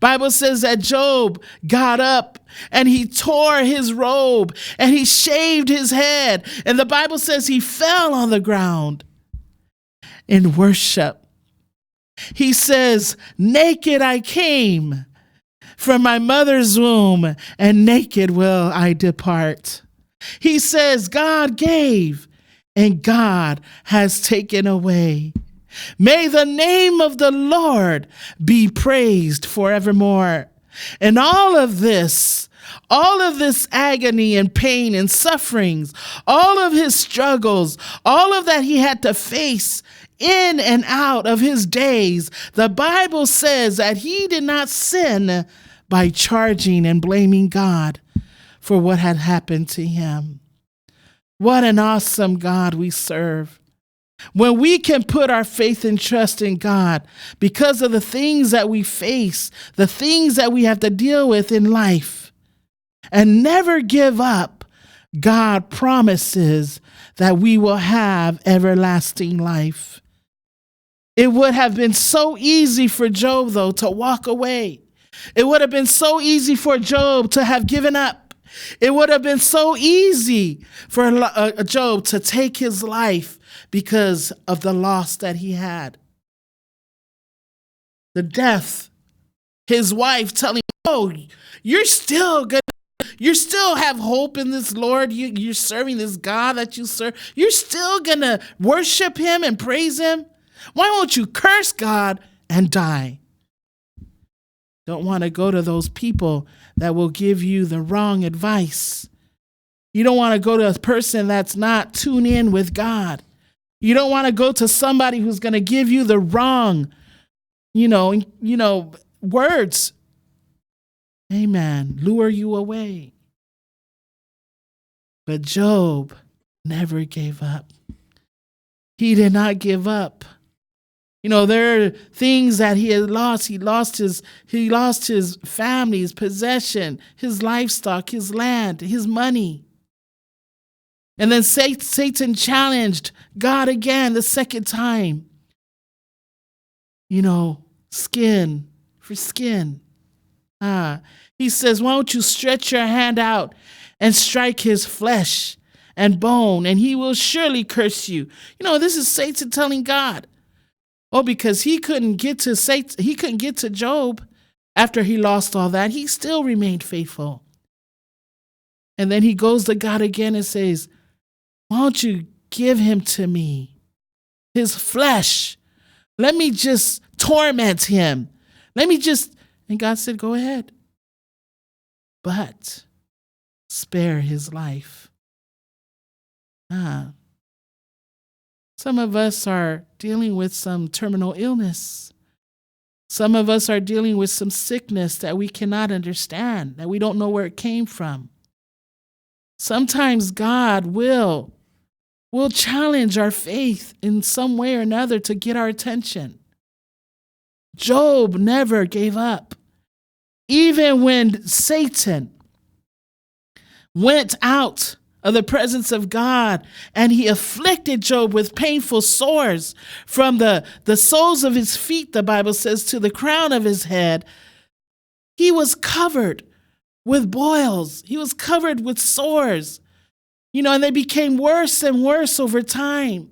Bible says that Job got up and he tore his robe and he shaved his head. And the Bible says he fell on the ground in worship. He says, naked I came from my mother's womb, and naked will I depart. He says, God gave and God has taken away. May the name of the Lord be praised forevermore. And all of this agony and pain and sufferings, all of his struggles, all of that he had to face in and out of his days, the Bible says that he did not sin by charging and blaming God for what had happened to him. What an awesome God we serve. When we can put our faith and trust in God because of the things that we face, the things that we have to deal with in life, and never give up, God promises that we will have everlasting life. It would have been so easy for Job, though, to walk away. It would have been so easy for Job to have given up. It would have been so easy for Job to take his life because of the loss that he had. The death, his wife telling him, oh, you still have hope in this Lord. You're serving this God that you serve. You're still going to worship him and praise him. Why won't you curse God and die? Don't want to go to those people that will give you the wrong advice. You don't want to go to a person that's not tuned in with God. You don't want to go to somebody who's going to give you the wrong, words. Amen. Lure you away. But Job never gave up. He did not give up. There are things that he had lost. He lost his family, his possession, his livestock, his land, his money. And then Satan challenged God again the second time. Skin for skin. He says, why don't you stretch your hand out and strike his flesh and bone, and he will surely curse you. This is Satan telling God. Oh, because he couldn't get to Job after he lost all that. He still remained faithful. And then he goes to God again and says, why don't you give him to me? His flesh. Let me just torment him. And God said, go ahead. But spare his life. Some of us are dealing with some terminal illness. Some of us are dealing with some sickness that we cannot understand, that we don't know where it came from. Sometimes God will challenge our faith in some way or another to get our attention. Job never gave up. Even when Satan went out of the presence of God and he afflicted Job with painful sores from the soles of his feet, the Bible says, to the crown of his head, he was covered with boils. He was covered with sores, and they became worse and worse over time.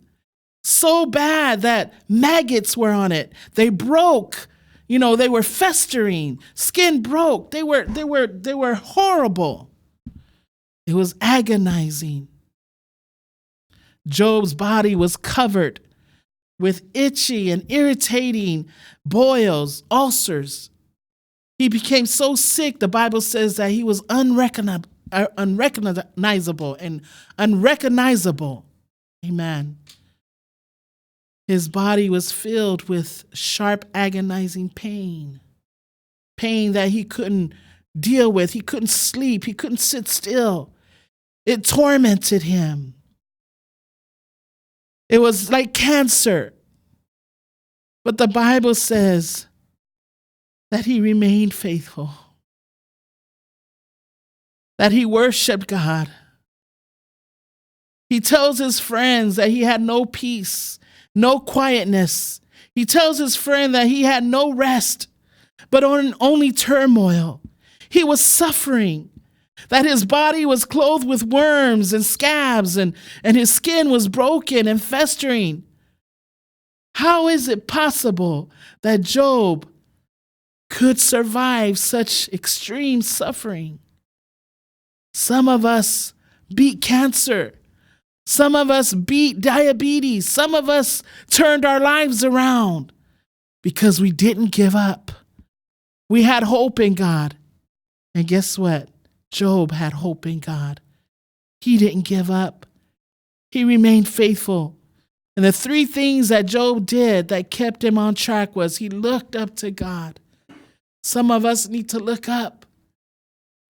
So bad that maggots were on it. They broke. They were festering. Skin broke. They were horrible. It was agonizing. Job's body was covered with itchy and irritating boils, ulcers. He became so sick, the Bible says that he was unrecognizable and unrecognizable. Amen. His body was filled with sharp, agonizing pain that he couldn't deal with. He couldn't sleep. He couldn't sit still. It tormented him. It was like cancer. But the Bible says that he remained faithful, that he worshiped God. He tells his friends that he had no peace, no quietness. He tells his friend that he had no rest, but only turmoil. He was suffering, that his body was clothed with worms and scabs, and his skin was broken and festering. How is it possible that Job could survive such extreme suffering? Some of us beat cancer. Some of us beat diabetes. Some of us turned our lives around because we didn't give up. We had hope in God. And guess what? Job had hope in God. He didn't give up. He remained faithful. And the three things that Job did that kept him on track was he looked up to God. Some of us need to look up.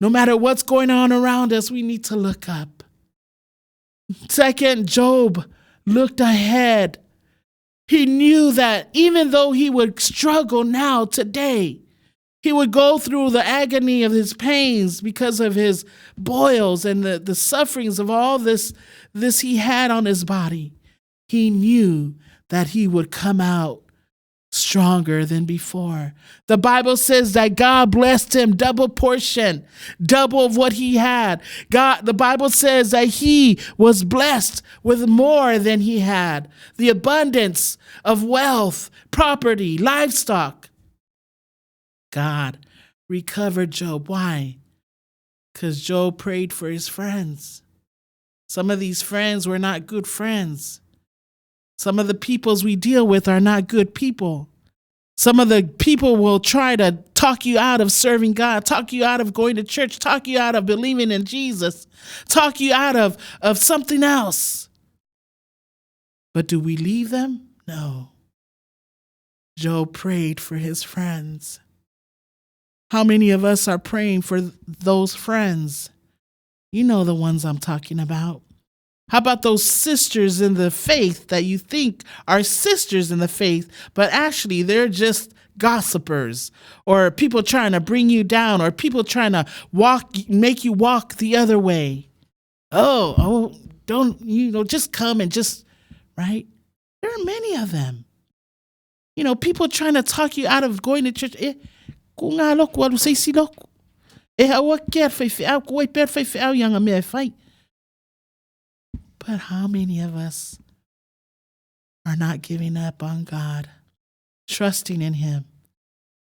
No matter what's going on around us, we need to look up. Second, Job looked ahead. He knew that even though he would struggle now, today, he would go through the agony of his pains because of his boils and the sufferings of all this he had on his body. He knew that he would come out stronger than before. The Bible says that God blessed him double portion, double of what he had. The Bible says that he was blessed with more than he had. The abundance of wealth, property, livestock. God recovered Job. Why? Because Job prayed for his friends. Some of these friends were not good friends. Some of the peoples we deal with are not good people. Some of the people will try to talk you out of serving God, talk you out of going to church, talk you out of believing in Jesus, talk you out of something else. But do we leave them? No. Job prayed for his friends. How many of us are praying for those friends? You know the ones I'm talking about. How about those sisters in the faith that you think are sisters in the faith, but actually they're just gossipers, or people trying to bring you down, or people trying to make you walk the other way. Don't, just come and just, right? There are many of them. People trying to talk you out of going to church. But how many of us are not giving up on God, trusting in Him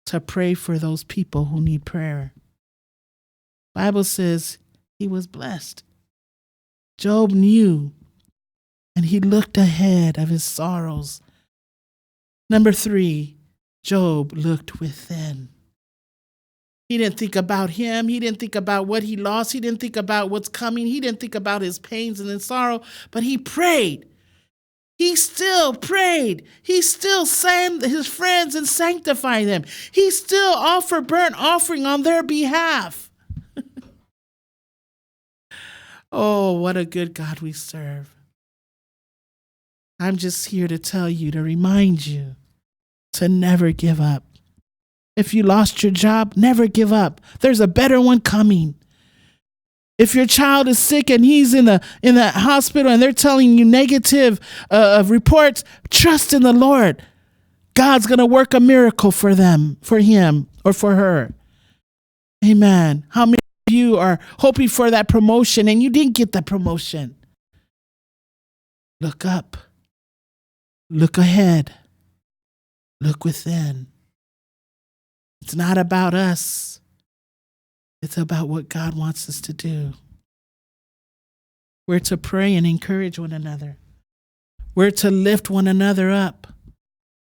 to pray for those people who need prayer? Bible says he was blessed. Job knew, and he looked ahead of his sorrows. Number 3, Job looked within. He didn't think about him. He didn't think about what he lost. He didn't think about what's coming. He didn't think about his pains and his sorrow, but he prayed. He still prayed. He still sang his friends and sanctified them. He still offered burnt offering on their behalf. Oh, what a good God we serve. I'm just here to tell you, to remind you to never give up. If you lost your job, never give up. There's a better one coming. If your child is sick and he's in the hospital and they're telling you negative reports, trust in the Lord. God's going to work a miracle for them, for him or for her. Amen. How many of you are hoping for that promotion and you didn't get that promotion? Look up. Look ahead. Look within. It's not about us. It's about what God wants us to do. We're to pray and encourage one another. We're to lift one another up,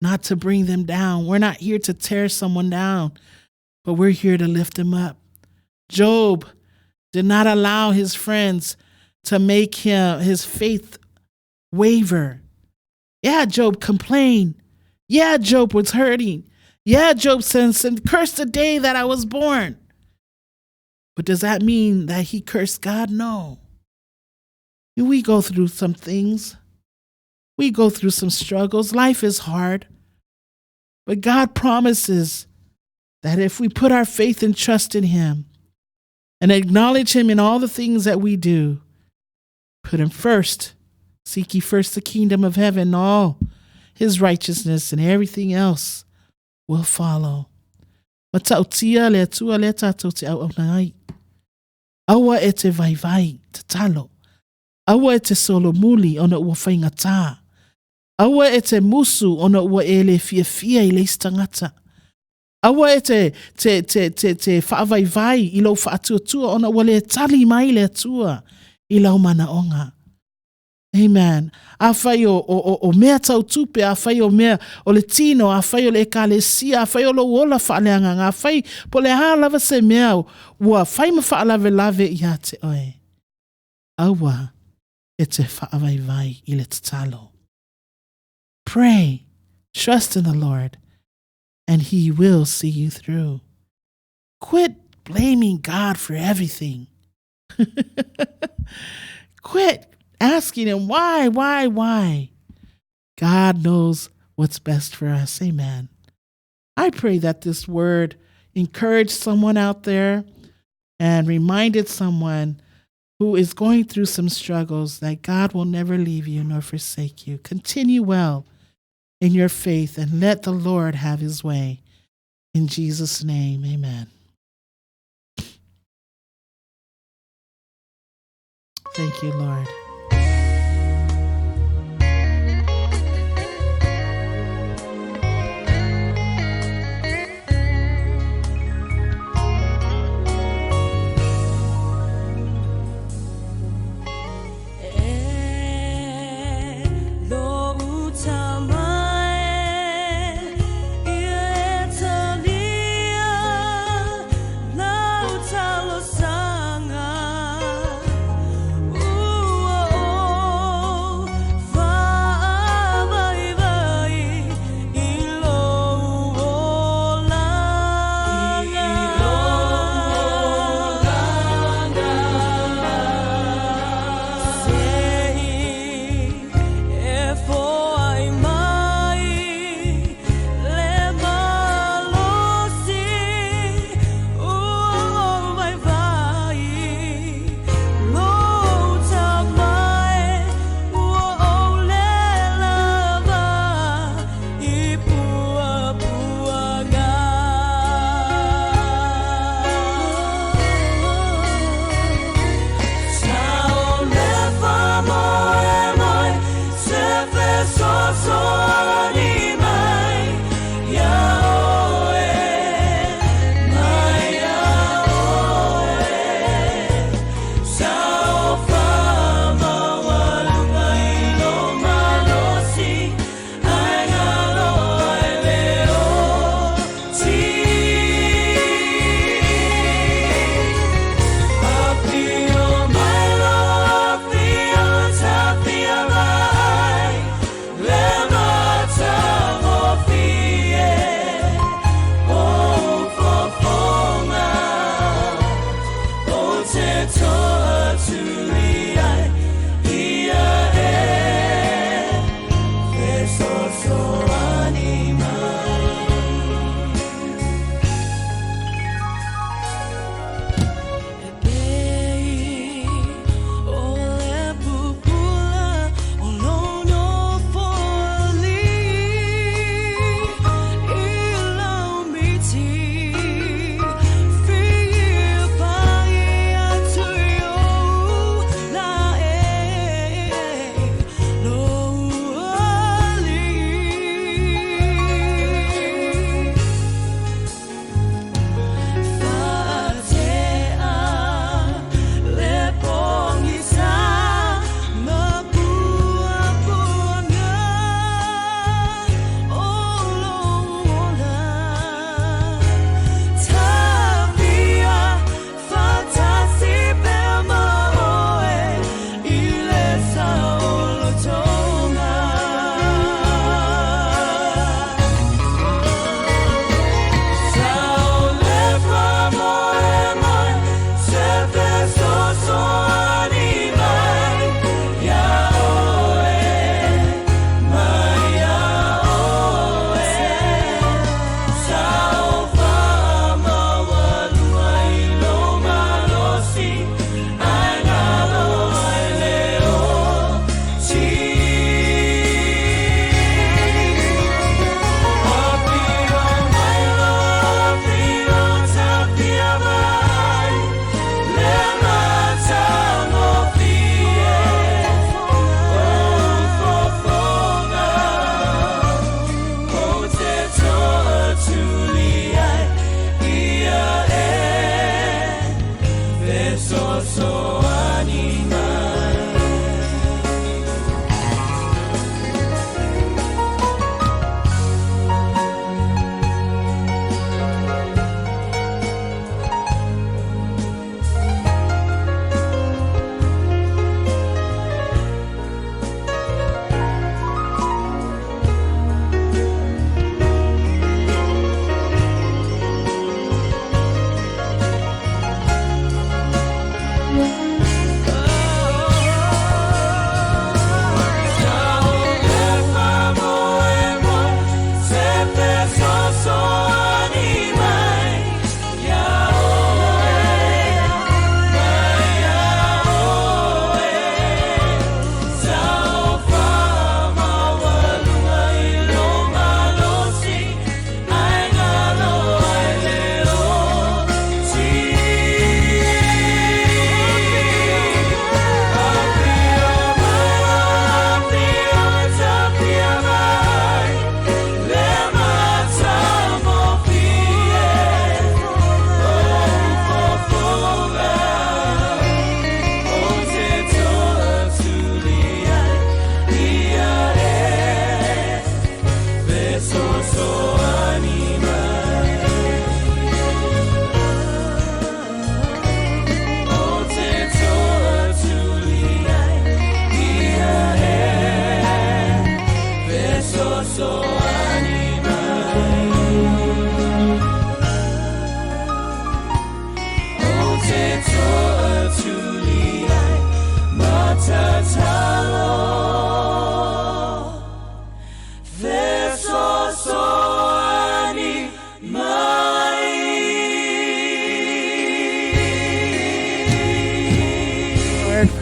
not to bring them down. We're not here to tear someone down, but we're here to lift them up. Job did not allow his friends to make his faith waver. Yeah, Job complained. Yeah, Job was hurting. Yeah, Job said, curse the day that I was born. But does that mean that he cursed God? No. We go through some things. We go through some struggles. Life is hard. But God promises that if we put our faith and trust in him and acknowledge him in all the things that we do, put him first. Seek ye first the kingdom of heaven, all his righteousness and everything else will follow. Matautia le tua le tatou te au nai. Awa e te vai te talo. Awa e te solo muli ona ua whainga tā. Awa e te musu ona ua e le fia I le istangata. Awa e te whaavai I lau whaatuatua ona ua le tali mai le atua I lau mana onga. Amen. A whai o mea tau tupe, a whai o mea o le tino, a whai o le ekalesia, a whai o lo ola whaaleanga, a whai po le halawa se mea, ua whai ma whaalave I te oe. Awa e te whaavai I le tatalo. Pray, trust in the Lord, and he will see you through. Quit blaming God for everything. Quit asking him why. God knows what's best for us. Amen. I pray that this word encouraged someone out there and reminded someone who is going through some struggles that God will never leave you nor forsake you. Continue well in your faith and let the Lord have his way. In Jesus' name, amen. Thank you, Lord. Ooh,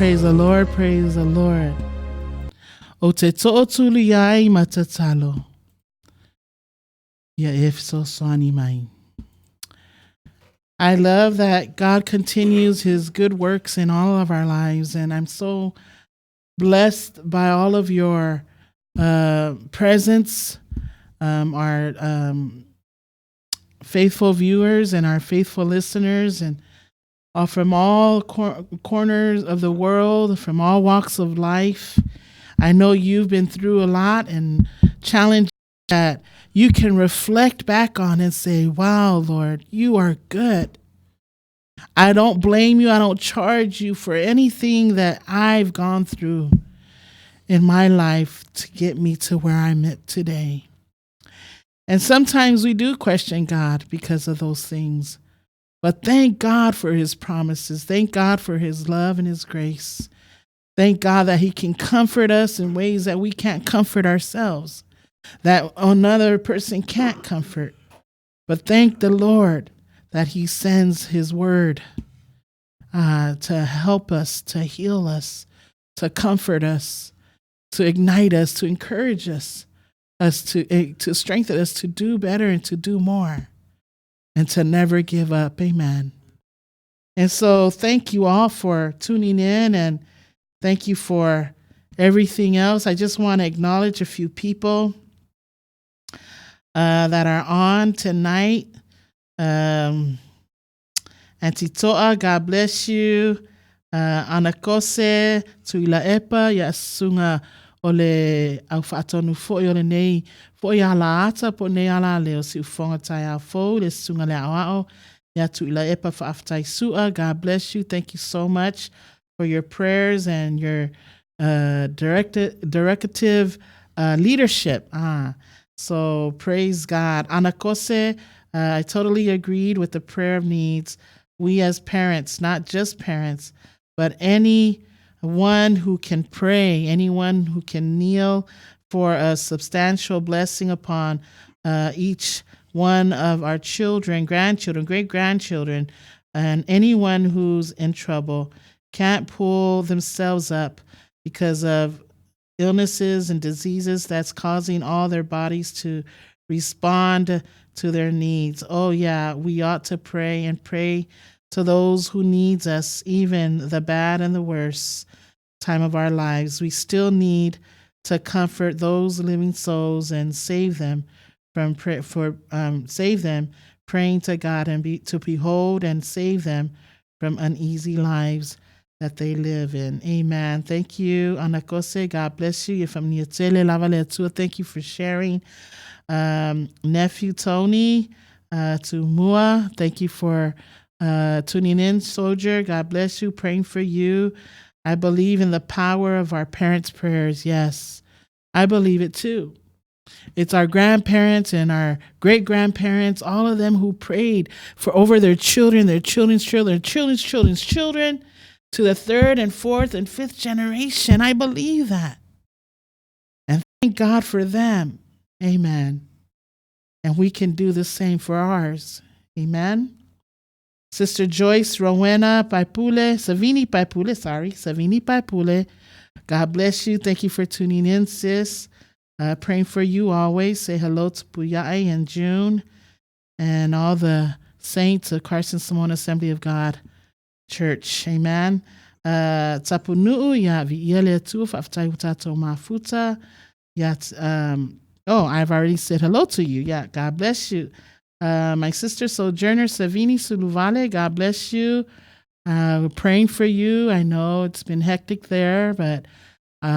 Praise the Lord, praise the Lord. O te to'otulu iai matatalo. Ya efso swani mai. I love that God continues his good works in all of our lives, and I'm so blessed by all of your presence, our faithful viewers and our faithful listeners, and from all corners of the world, from all walks of life. I know you've been through a lot and challenges that you can reflect back on and say, wow, Lord, you are good. I don't blame you. I don't charge you for anything that I've gone through in my life to get me to where I'm at today. And sometimes we do question God because of those things. But thank God for his promises. Thank God for his love and his grace. Thank God that he can comfort us in ways that we can't comfort ourselves, that another person can't comfort. But thank the Lord that he sends his word to help us, to heal us, to comfort us, to ignite us, to encourage us to strengthen us to do better and to do more and to never give up. Amen. And so thank you all for tuning in, and thank you for everything else. I just want to acknowledge a few people that are on tonight. Auntie Toa, God bless you. Anakose, Tuila Epa, Yasunga Ole Aufatonu Foi Ole Nei, Foi Ala Ata, Po Nei Ala Leo Si Ufonga Tai Au Fo, Le Sunga Le Awao, Ya Tuila Epa for Aftai Sua. God bless you. Thank you so much for your prayers and your directive leadership. So praise God. Anakose, I totally agreed with the prayer of needs. We as parents, not just parents, but anyone who can pray, anyone who can kneel for a substantial blessing upon each one of our children, grandchildren, great-grandchildren, and anyone who's in trouble can't pull themselves up because of illnesses and diseases that's causing all their bodies to respond to their needs. Oh yeah, we ought to pray and pray to those who needs us, even the bad and the worst time of our lives. We still need to comfort those living souls and save them from save them, praying to God and to behold and save them from uneasy lives that they live in. Amen. Thank you, Anakose. God bless you. You're from Niatele Lavale Tua. Thank you for sharing. Nephew Tony to Mua. Thank you for tuning in, soldier. God bless you. Praying for you. I believe in the power of our parents' prayers. Yes, I believe it too. It's our grandparents and our great-grandparents, all of them who prayed for over their children, their children's children, children's children's children, to the third and fourth and fifth generation. I believe that. And thank God for them. Amen. And we can do the same for ours. Amen. Sister Joyce Rowena Paipule, Savini Paipule. God bless you. Thank you for tuning in, sis. Praying for you always. Say hello to Puyai and June and all the saints of Carson Samoa Assembly of God Church. Amen. Tapunuu ya viele tu faftai utato mafuta. I've already said hello to you. Yeah, God bless you. My sister Sojourner Savini Suluvale, God bless you. We're praying for you. I know it's been hectic there, but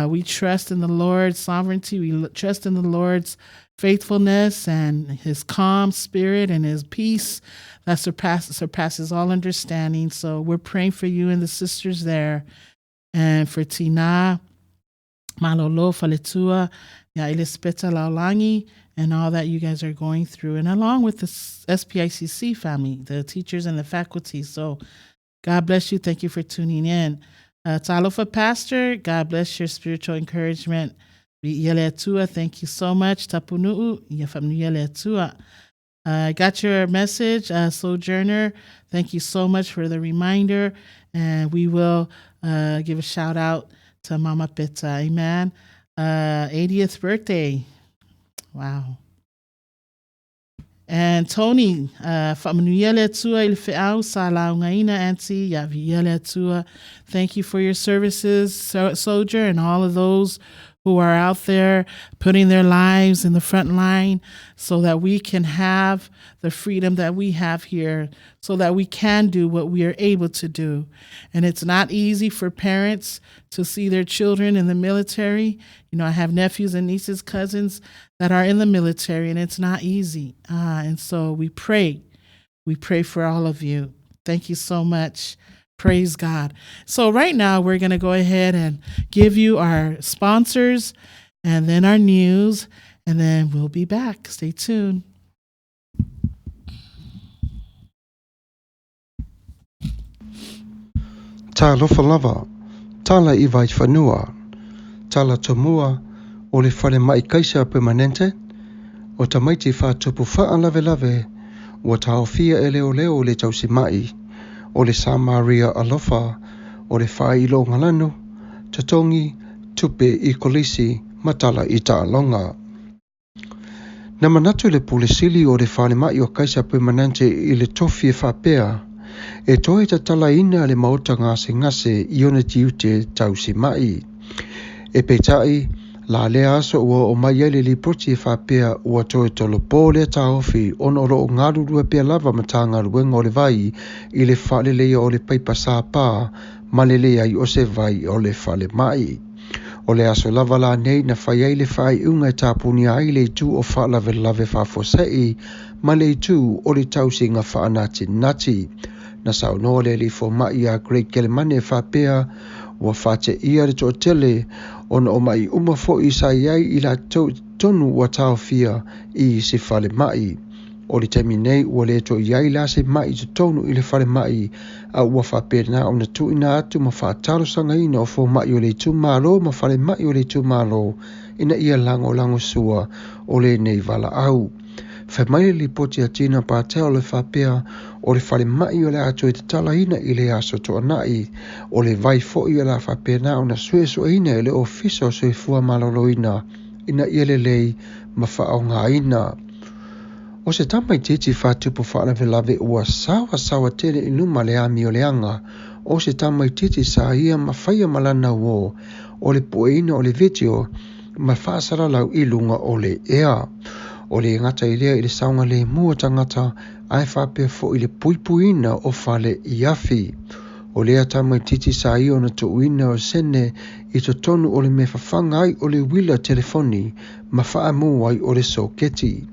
we trust in the Lord's sovereignty. We trust in the Lord's faithfulness and his calm spirit and his peace that surpasses all understanding. So we're praying for you and the sisters there, and for Tina, Malolo, Faletua, Ilispeta Laulangi, and all that you guys are going through, and along with the SPICC family, the teachers and the faculty. So God bless you. Thank you for tuning in. Talofa Pastor, God bless your spiritual encouragement. Thank you so much. Tapunuu, I got your message, Sojourner. Thank you so much for the reminder. And we will give a shout out to Mama Pita. Amen. 80th birthday. Wow. And Tony, whamanuia tua I le whiau sa laungaina, Auntie, ya viia tua. Thank you for your services, soldier, and all of those who are out there putting their lives in the front line so that we can have the freedom that we have here, so that we can do what we are able to do. And it's not easy for parents to see their children in the military. You know, I have nephews and nieces, cousins that are in the military, and it's not easy. And so we pray for all of you. Thank you so much. Praise God. So right now we're going to go ahead and give you our sponsors and then our news, and then we'll be back. Stay tuned. Tā lofa lava, tala I vai whanua, tala tomua o le whare mai kaisa permanente, o ta maiti whātupu wha lave lave, o ta hawhia e leo leo le tausi mai, o le Samaria alofa, o le whai ilo ngalanu, tatongi, tupe I kolisi, matala I taalonga. Na manatu le pulisili o le whare mai o kaisa permanente I le tofi e whapea, e toi ta tala ina le maota ngase I ona tiute tausi mai. E peitai, la lea aso ua o mai ele li proti e whapea ua toi tolo pōle ta ofi on oro o ngaru rua pia lava matanga ruenga o le vai I le whale lea o le paipa sāpā ma le lea I ose vai o le whale mai. O le aso lava la nei na whai ai le whai unga e tāpuni ai le tu o whalave lave whafosei ma le tu o le tausi ngā whaanati nati. Na sao no le li fo mai a Great Kelemane whapea ua whate ia le to tele ona o mai uma fo I sa iai I la tonu ua tau fia I se whale mai. O le temi nei ua le to iai la se mai to tonu I le whale mai a ua whapea na ona tu ina atu ma whaataro sanga ina o fo mai o le tu malo ma whale mai o le tu malo ina ia lango sua o le nei vala au. Whai mai li poti a tina pātea o le whapea o le whare mai o le ato I te talaina I le aso to anai o le vai fo I la whapea na ona sue so ina I le ofisa o sue fua malolo ina ia le lei ma wha ngā ina. O se tamai titi whātupu whaanawe lave ua sawa tele I numa le ami o le anga o se tamai titi sa ia ma whaia malana o le poeina o le video ma whaasara lau I lunga o le ea. O le ngata I lea I le saunga le mua tangata ai whapea fo I le puipuina o whale iafi. O lea tamai titi sa ia ona to uina o sene I to tonu o le me whawhanga ai o le wila telefoni ma whaamu ai o le soketi.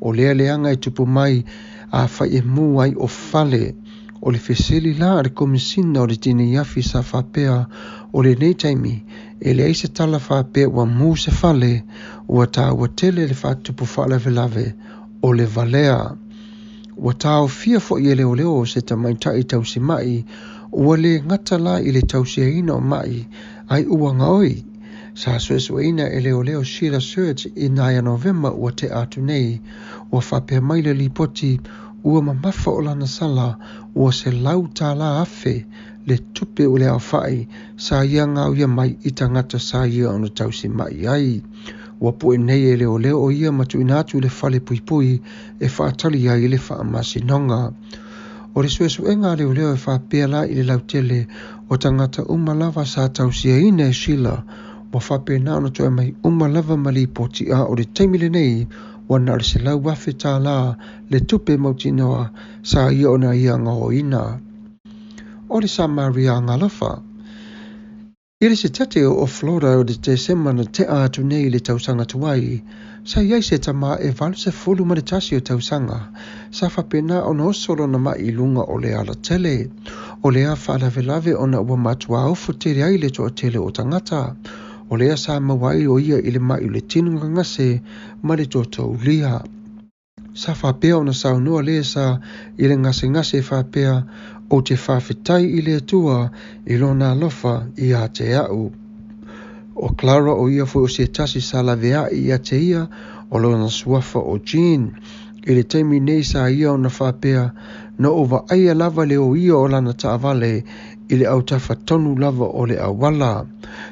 O lea leanga I tupu mai a whai e mu ai o whale. O le feseli la le komisina o le tine iafi sa whapea o le nei taimi e le eise tala whapea ua mu se whale ua tā ua tele le whatupu whalawe lave o le valea. Ua tā o fia fo I leo leo se tamai tai tausi mai ua le ngata la I le tausi ina o mai ai ua ngaoi. Sa suesueina e leo Sheila Search I naya November ua te atu nei ua whapea mai le lipoti ua mamafa o lana sala ua se lau tā la afe le tupe o le au whai sa ia ngau ia mai I tangata sa ia ona tausi mai ai. Ua pue nei e leo o ia matu inatu le whale puipui e whaatali ai le whaamasinonga. O le suesuenga leo e whapea la I le lautele o tangata umalava sa tausia ina e Sheila ua whapea na ona toa mai umalava mali poti a o le taimile nei wana se lau wafe tā la le tupe mautinoa sa ia ona ia ngao ina. O le Samaria ngalofa. I le se tate o Florida o le Desema na te atu nei le tausanga tuai, sa iai se tama e valu se fulu ma le tasi o tausanga, sa whapena ona osolo na mai lunga o le ala tele, o le a whaalavelave ona ua matua ofu tere ai le toa tele o tangata, o lea sa mawai o ia I le mai le tinu ngase ma le toto lia. Sa whapea ona saunua lea sa I le ngase whapea o te whawhetai I le atua I lona alofa I a te au. O Clara o ia fo o se tasi sa lavea I a te ia o lona suafa o Jean. I le taimi nei sa ia ona whapea na ova aia lava le o ia o lana taavale i le au tafa tonu lava o le awala.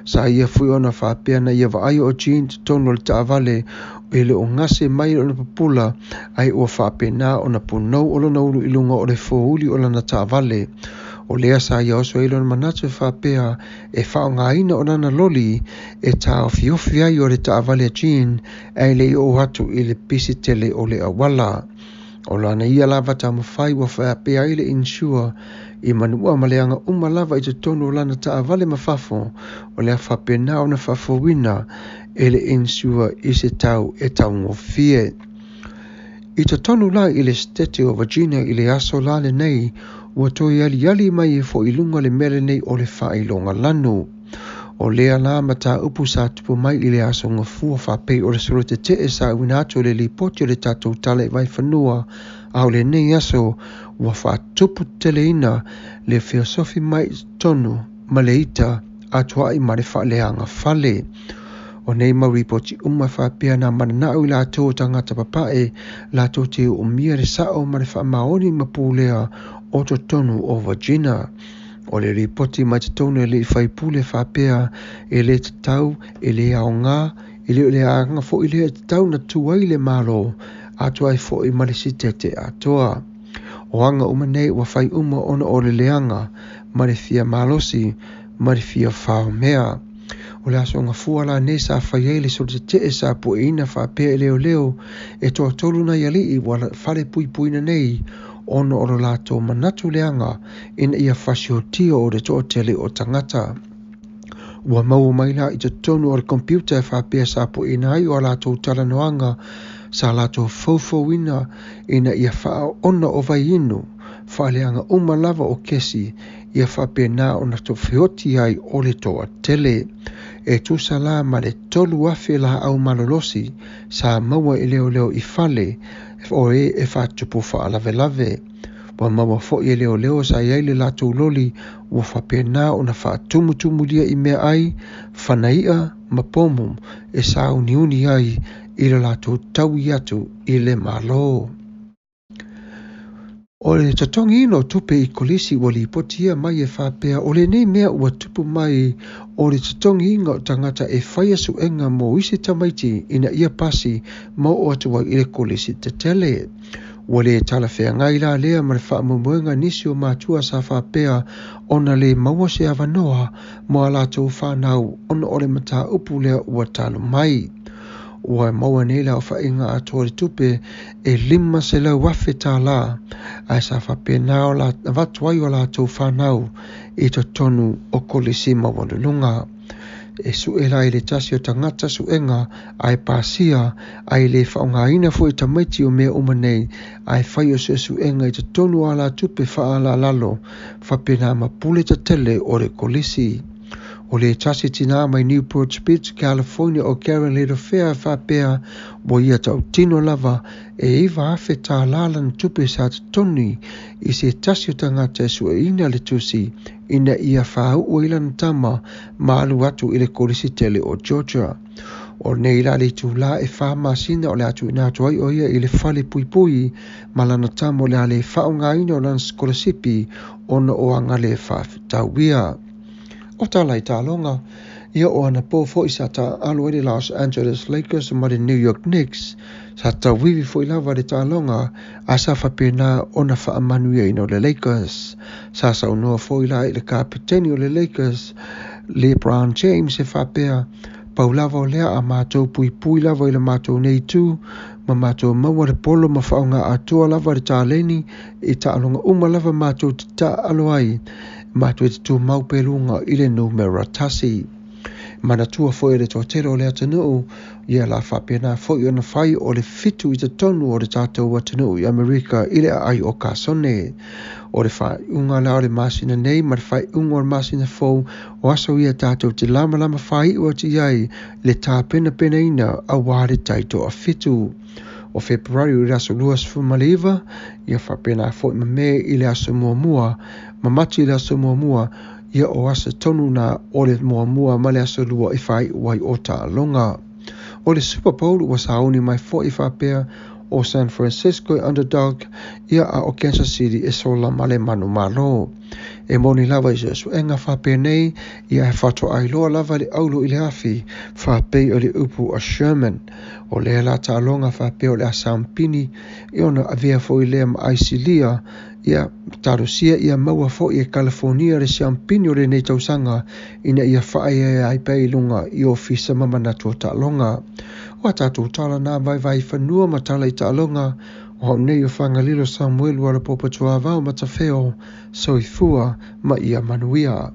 Sa ia fui ona whapea na ia wa ai o Jean tonu le taavale o le o ngase mai o na papula ai ua whapea na o na punau o lona ulu ilunga o le fōuli o lana taavale. O lea sa ia oso e lona manatu whapea e whao ngā ina o nana loli e tā ofi ai o le taavale a Jean ai le o hatu i le pisi tele o le awala. O lana ia lava ta mawhai wa whapea i le insure i manua maleanga lava i te tonu o lana taavale mawhafo o lea whapea na o na whafo wina e le insure i se tau e tau ngofie. I te tonu la i le stete o Virginia i le aso lale nei ua toi ali mai e fo ilunga le mele nei o le whailonga lanu. O lea la mata upu sa tupu mai i le aso ngafua whapei o le suru te e sa wina atu le lipoti o le tatou tale vai whanua au le nei aso ua whatupu tele ina le filosofi mai tonu ma le ita atua i mare whaleanga whale. O nei mauripoti whapea na mananau i la tō tangata papae la tō te umia le sao mare whamaoni mapulea o to tonu o Virginia. O le ripoti mai te tonu e le whaipule whapea e le te tau e le ao ngā e le anga fo i le te tau na tuai le malo atua i fo i marisite te atoa. O anga umanei wa whai ona o le leanga mare fia malosi mare fia whao mea. O le aso ngafua la ne sa whai le so te e sa po ina whapea e leo e toa tolu na iali i wala whare pui na nei ono o lato manatu leanga ina ia fasio tio o le toa tele o tangata. Ua mau mai la i te tonu o le computer whapea sa po ina ai o lato talanoanga sa lato fofo ina ina ia whao ona o vai inu whaleanga lava o kesi ia whapea na o na to whioti ai o le toa tele. E tusa la ma le tolu afe la au malolosi sa maua i leo i whale o e whatupu whaalave. Wa maua fo i leo sa iai le latu loli ua whapea na o na whaatumutumu lia i mea ai whanaia mapomu e sa uniuni ai i le latu tau i atu i le malo. O le tatongi ino tupe i kolisi wa li potia mai e whapea o le nei mea ua tupu mai o le tatongi inga tangata e whaia suenga mo isi tamaiti ina ia pasi mo o atua i le kolisi te tele. Ua le tala whea ngai la lea ma le whaamumuenga nisi o mātua sa whapea ona le maua se avanoa mo a lātou whanau ona o le mata upu lea ua talo mai. Ua maua nei lau whainga a tōre tupe e lima se lau wafe tā la ai sa whapea nao la watuai o lātou whanau i to tonu o kolisi mawanulunga. E suela i le tasi o tangata suenga ai pasia ai le whaonga ina fo i tamaiti o mea umanei ai whai o se suenga i te tonu ala tupe whaala lalo whapena mapule ta tele o le kolisi. O le tasi tina mai Newport Spitz, California o Karen Little Fair whapea mo ia tau tino lava e iwa afe tā lalan tupe sa te toni i se tasi o tangata sua ina le tusi ina ia whau o ilan tama maalu atu i le kolisi tele o Georgia. O nei la le tu la e wha masina o le atu ina atu ai o ia i le whale pui malana tama o le ale whaunga ina o lan skolasipi ona o anga le whawhitauia. O talai tālonga, ia o ana pō fo i sa ta alo e Los Angeles Lakers ma le New York Knicks, sa ta wiwi fo i lava le tālonga a sa whapena o na whaamanuia ino le Lakers. Sa unua fo i la i le kapiteni o le Lakers, LeBron James e whapea, pau lava o lea a mātou pui lava i le mātou nei tū, ma mātou maua le polo ma whaunga atua lava le tāleni i tālonga lava mātou te tā alo ai, mātou te tū maupelunga i le numera tasi. Mana tua foi le tōtero o le atanuu, ia la whapena foi o na whai o le fitu i te tonu o le tātou atanuu i Amerika i le ai o Kasone. O le whai unga la o le masina nei, ma le whai unga o le masina fau o aso ia tātou te lama whai o te iai le tā pena ina a wāre taito a fitu. O Februari i raso luas fumaliva, ia whapena foi ma me i le aso mua, ma mati i le aso mua, ia o asa tonu na o le mua ma le aso lua i whai wai o tā longa. O le Super Bowl ua sauni mai fo i whapea o San Francisco underdog ia a o Kansas City e sola ma le manu malo. E moni lava i se suenga whape nei ia he whato ailoa lava le aulo i le afi whape o le upu a Sherman o le la tālonga whape o le asampini i ona avea fo i lea ma aisilia ia tarosia ia maua fo i California le sampini o le nei tausanga ina ia whae e ai pei lunga i ofisa mamanatua tālonga o tātou tala nā vai whanua ma tala i tālonga o nei o whangalilo Samuel wala popatua vau matawheo soifua ma ia manuia.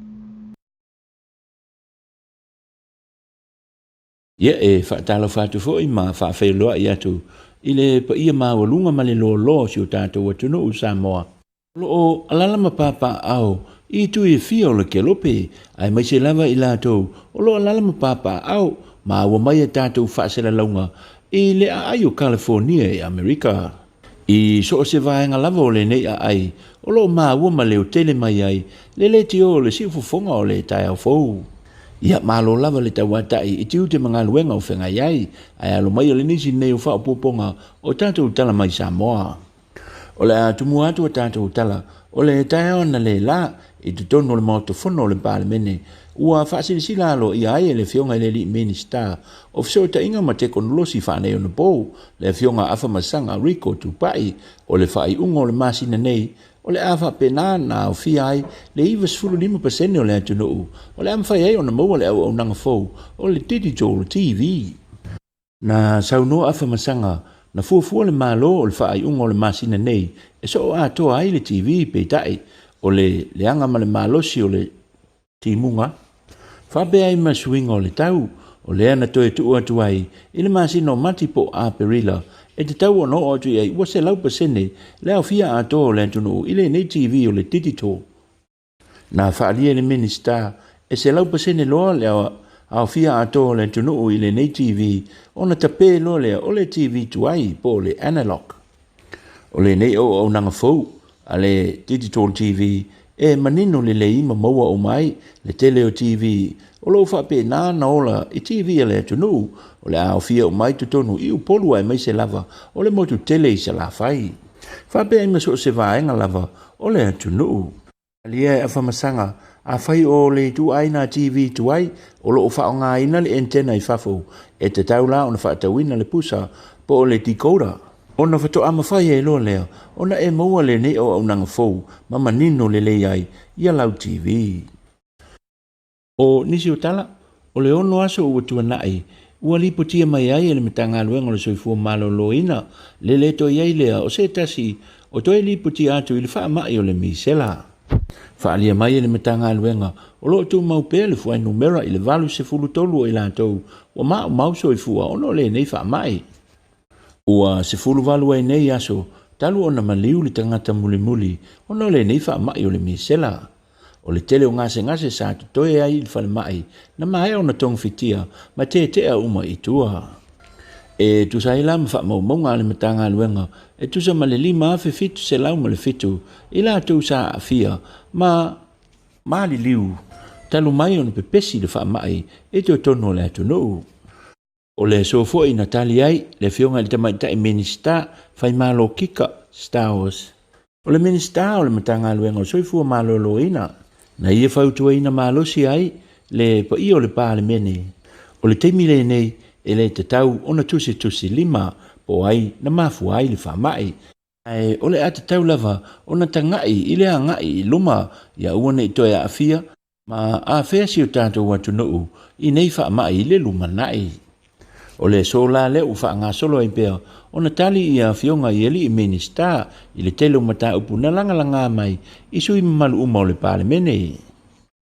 Ia e whaatalo whātu fo i ma whaawhailoa i atu i le pa ia mawalunga ma le lo si o tātou atunu u Samoa. Lo o alalama papa au i tu i fia o le kelope ai mai se lava i lātou o lo alalama papa au ma awa mai a tātou whaasela launga i le ai o California i Amerika. I so se vaenga lava o le nei a ai o lo ma awa ma leo tele mai ai le ti o le siufufonga o le tai au fou. Ia malo lava le tawatai i tiu te mga luenga o whenga iai ai alo mai o le nisi nei o whao poponga o tātou tala mai Samoa. O le atumu atu o tātou tala o le tai ona le la i tu tono le maotofono o le palemene ua whaasirisila alo i ai le fionga i le li minister o fiso ta inga ma te konolosi whanei o na pou le fionga afa masanga Rico tupai o le whai ungo le masina nei o le afa pena na o fi ai le iwa 15% o le atunuu o le amwhai ai o na maua le au nanga fou o le digital TV. Na sauno afa masanga na fuafua le malo o le whai ungo le masina nei e so o atoa ai le TV pe tai o le anga ma le malosi o le timunga. Whape ai masuinga o le tau o le ana toe tu atu ai i le masina o mati po a perila e te tau ono o atu ai ua se lau pasene le au fia ato o le antunu i le nei TV o le digital. Na whaalia le minister e se lau pasene loa le au fia ato o le antunu i le nei TV o na tape loa le o le TV tuai po le analog. O le nei o nanga fau a le digital TV e manino le ima maua o mai le tele o TV o lo whape na ola i TV le atunu o le au fia o mai tutonu i upolu ai mai se lava o le motu tele i se la fai. Whape ai maso se vaenga lava o le atunu. Alia e awhamasanga a whai o le tu aina TV tuai o lo wha o ngā ina le antena i whafo e te taula o na whaatawina le pusa po o le decoder. Ona whato ama whai e loa lea, ona e maua le nei o au nanga fau, mama nino le lei ai, ia lau TV. O nisi o tala, o le ono aso ua tua nai, ua lipo tia mai ai ele metanga luenga le soifua malo loina, le leto iai lea o se tasi, o toi lipo tia atu ili wha mai o le misela. Wha alia mai ele metanga luenga, o lo tu mau pēr le fuai numera ili valu se fulu tolu o ilantou, o mau soifua ono le nei wha mai. Ua se Suluvale ai nei aso, talu ona maliu le tangata muli ona le nei wha mai o le misela. O le tele o ngase sa toe ai il whale mai, na mai ona tong fitia, ma te a uma i tua. E tu sa ila mwha maunga le matanga luenga, e tu sa male lima afe fitu se lau ma le fitu, ila tu sa afia, ma li liu. Talu mai ona pepesi le wha mai, e te o tono le atunu. O le sofo i natali ai, le fionga le tamaita i minister, fai malo kika, Star Wars. O le minister o le matanga luenga o soifua malo loina. Na ia fautua ina malo si ai, le pa i o le pāle mene. O le teimi le nei, e le te tau ona tusi lima, po ai na mafu ai le whamai. Ai, o le ata tau lava, ona tangai i le angai i luma, ia uane i toe a afia, ma a fea si o tātou watu nuu, i nei whamai le luma nai. O le sola le u wha ngā solo ai pēr, o na tali i a fionga i eli i minister, i le telo mata upu na langa mai, i sui malu uma o le palemene.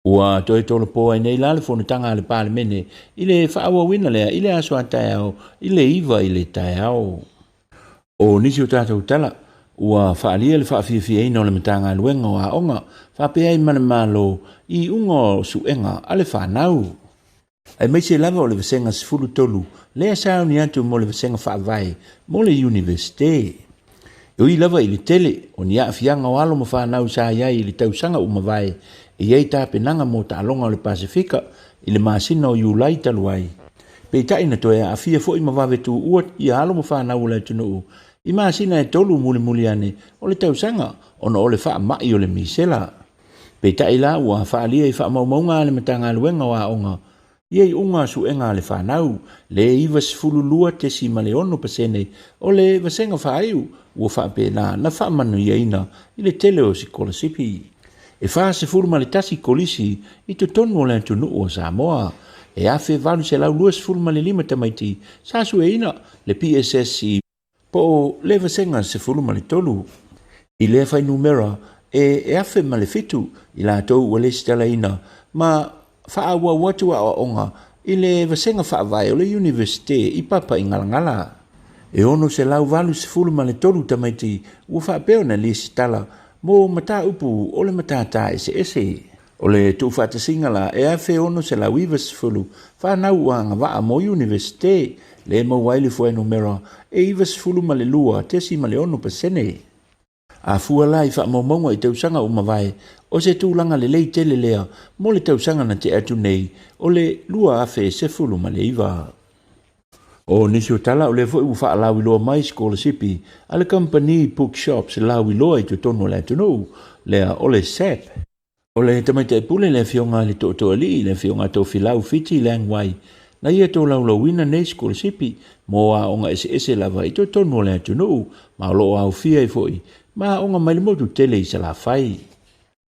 Ua toi tolo po ai nei lale fo na tanga le palemene, i le whaawa wina lea, i le aso a tai au, i le iwa i le tai au. O nisi o tātou tala, ua whaalia le whaafia ina o le matanga luenga o a onga, whapea ai mana malo, i ungo suenga, ale whanau. Ai mai se lava o le vasenga sifulu tolu, lea sao ni atu mo le vasenga whaavai, mo le universite. O i lava i le tele, o ni aafianga o alo ma whanau sa iai i le tausanga umawai, e iei tāpenanga mo ta alonga o le Pasifika, i le masina o Iulai taluai. Pei taina toe aafia fo i mawawe tu uat i alo ma whanau le tunuu, i masina e tolu muli ane o le tausanga, ono o le wha mai o le misela. Pe ta ila ua whaalia I whaamaumaunga le matanga luenga wa onga. Iei unga su enga le whanau, le iwa sifulu lua te si male ono pasene, o le vasenga whaaiu, ua whaape na whaamanu iaina, I le tele o si kolasipi. E wha sifulu male tasi kolisi, I to tonu o le tunu o Samoa. E afe valu se lau lua sifulu male lima tamaiti, sa su e ina, le PSS po le vasenga sifulu male tolu. I le whai numera, e afe male fitu, I la tau ua le stela ina, ma whaaua watu a onga, I le vasenga whaavai o le universite I papa I ngalangala. E ono se lau valu sifulu male tolu tamaiti, ua whaapeo na le stala, mo mata upu o le mata ta ese. O le tu whata singala, e afe ono se lau iwa sifulu, whanau ua ngawaa mo universite, le mo waili fue numera, e iwa sifulu male lua, tesi male ono pasene. A fua lai wha maumaunga I tausanga o mawai, o se tūlanga le lei tele lea, mo le tausanga na te atu nei, o le lua afe se fulu ma le iwa. O nisi o tala o le fo iu wha alawi loa mai scholarship, a le company bookshop se lawi loa I to tono le atu nou, lea o le SAP. O le tamaita e pule le fionga le to ali, le fionga to filau fiti le angwai, na ia to lau wina nei scholarship, mo a onga ese lava I to tono le atu nou, ma lo au fia I foi, ma onga mai le motu tele I sala fai.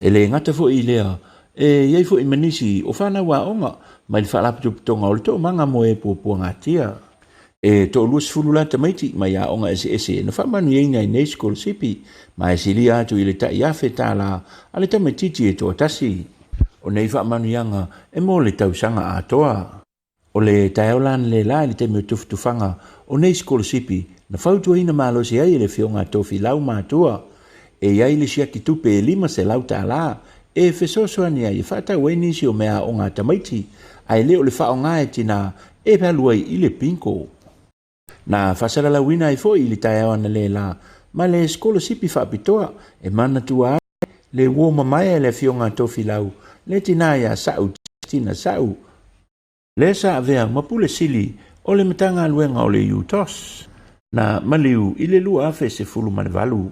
E le ngata fo I lea, e iei fo I manisi o whana wa onga, mai le whaalapitu pitonga o le to manga mo e pua ngatia. E to luas fulu la tamaiti, mai a onga ese, na whamanu iei nei nei scholarship, ma e sili atu I le ta iafe ta la, a le tamatiti e to atasi. O nei whamanu ianga, e mo le tausanga atoa. O le taeolan le la le teme tufanga, o nei scholarship, na whautua ina malo se ai le fionga tofi lau mātua. E iai le siaki tupe e lima se lau ta la, e fesosoania I whata weni si o mea o ngā tamaiti, ai leo le whao ngā e tina e paluai I le pinko. Na whasara la wina I foi I le taeoana le la, ma le scholarship whaapitoa, e mana tua ai, le woma mai le fionga tofi lau, le tina ia sau tina sau. Le sa avea mapule sili, o le matanga luenga o le UTOS. Na maliu I le lua afe se fulu mane valu.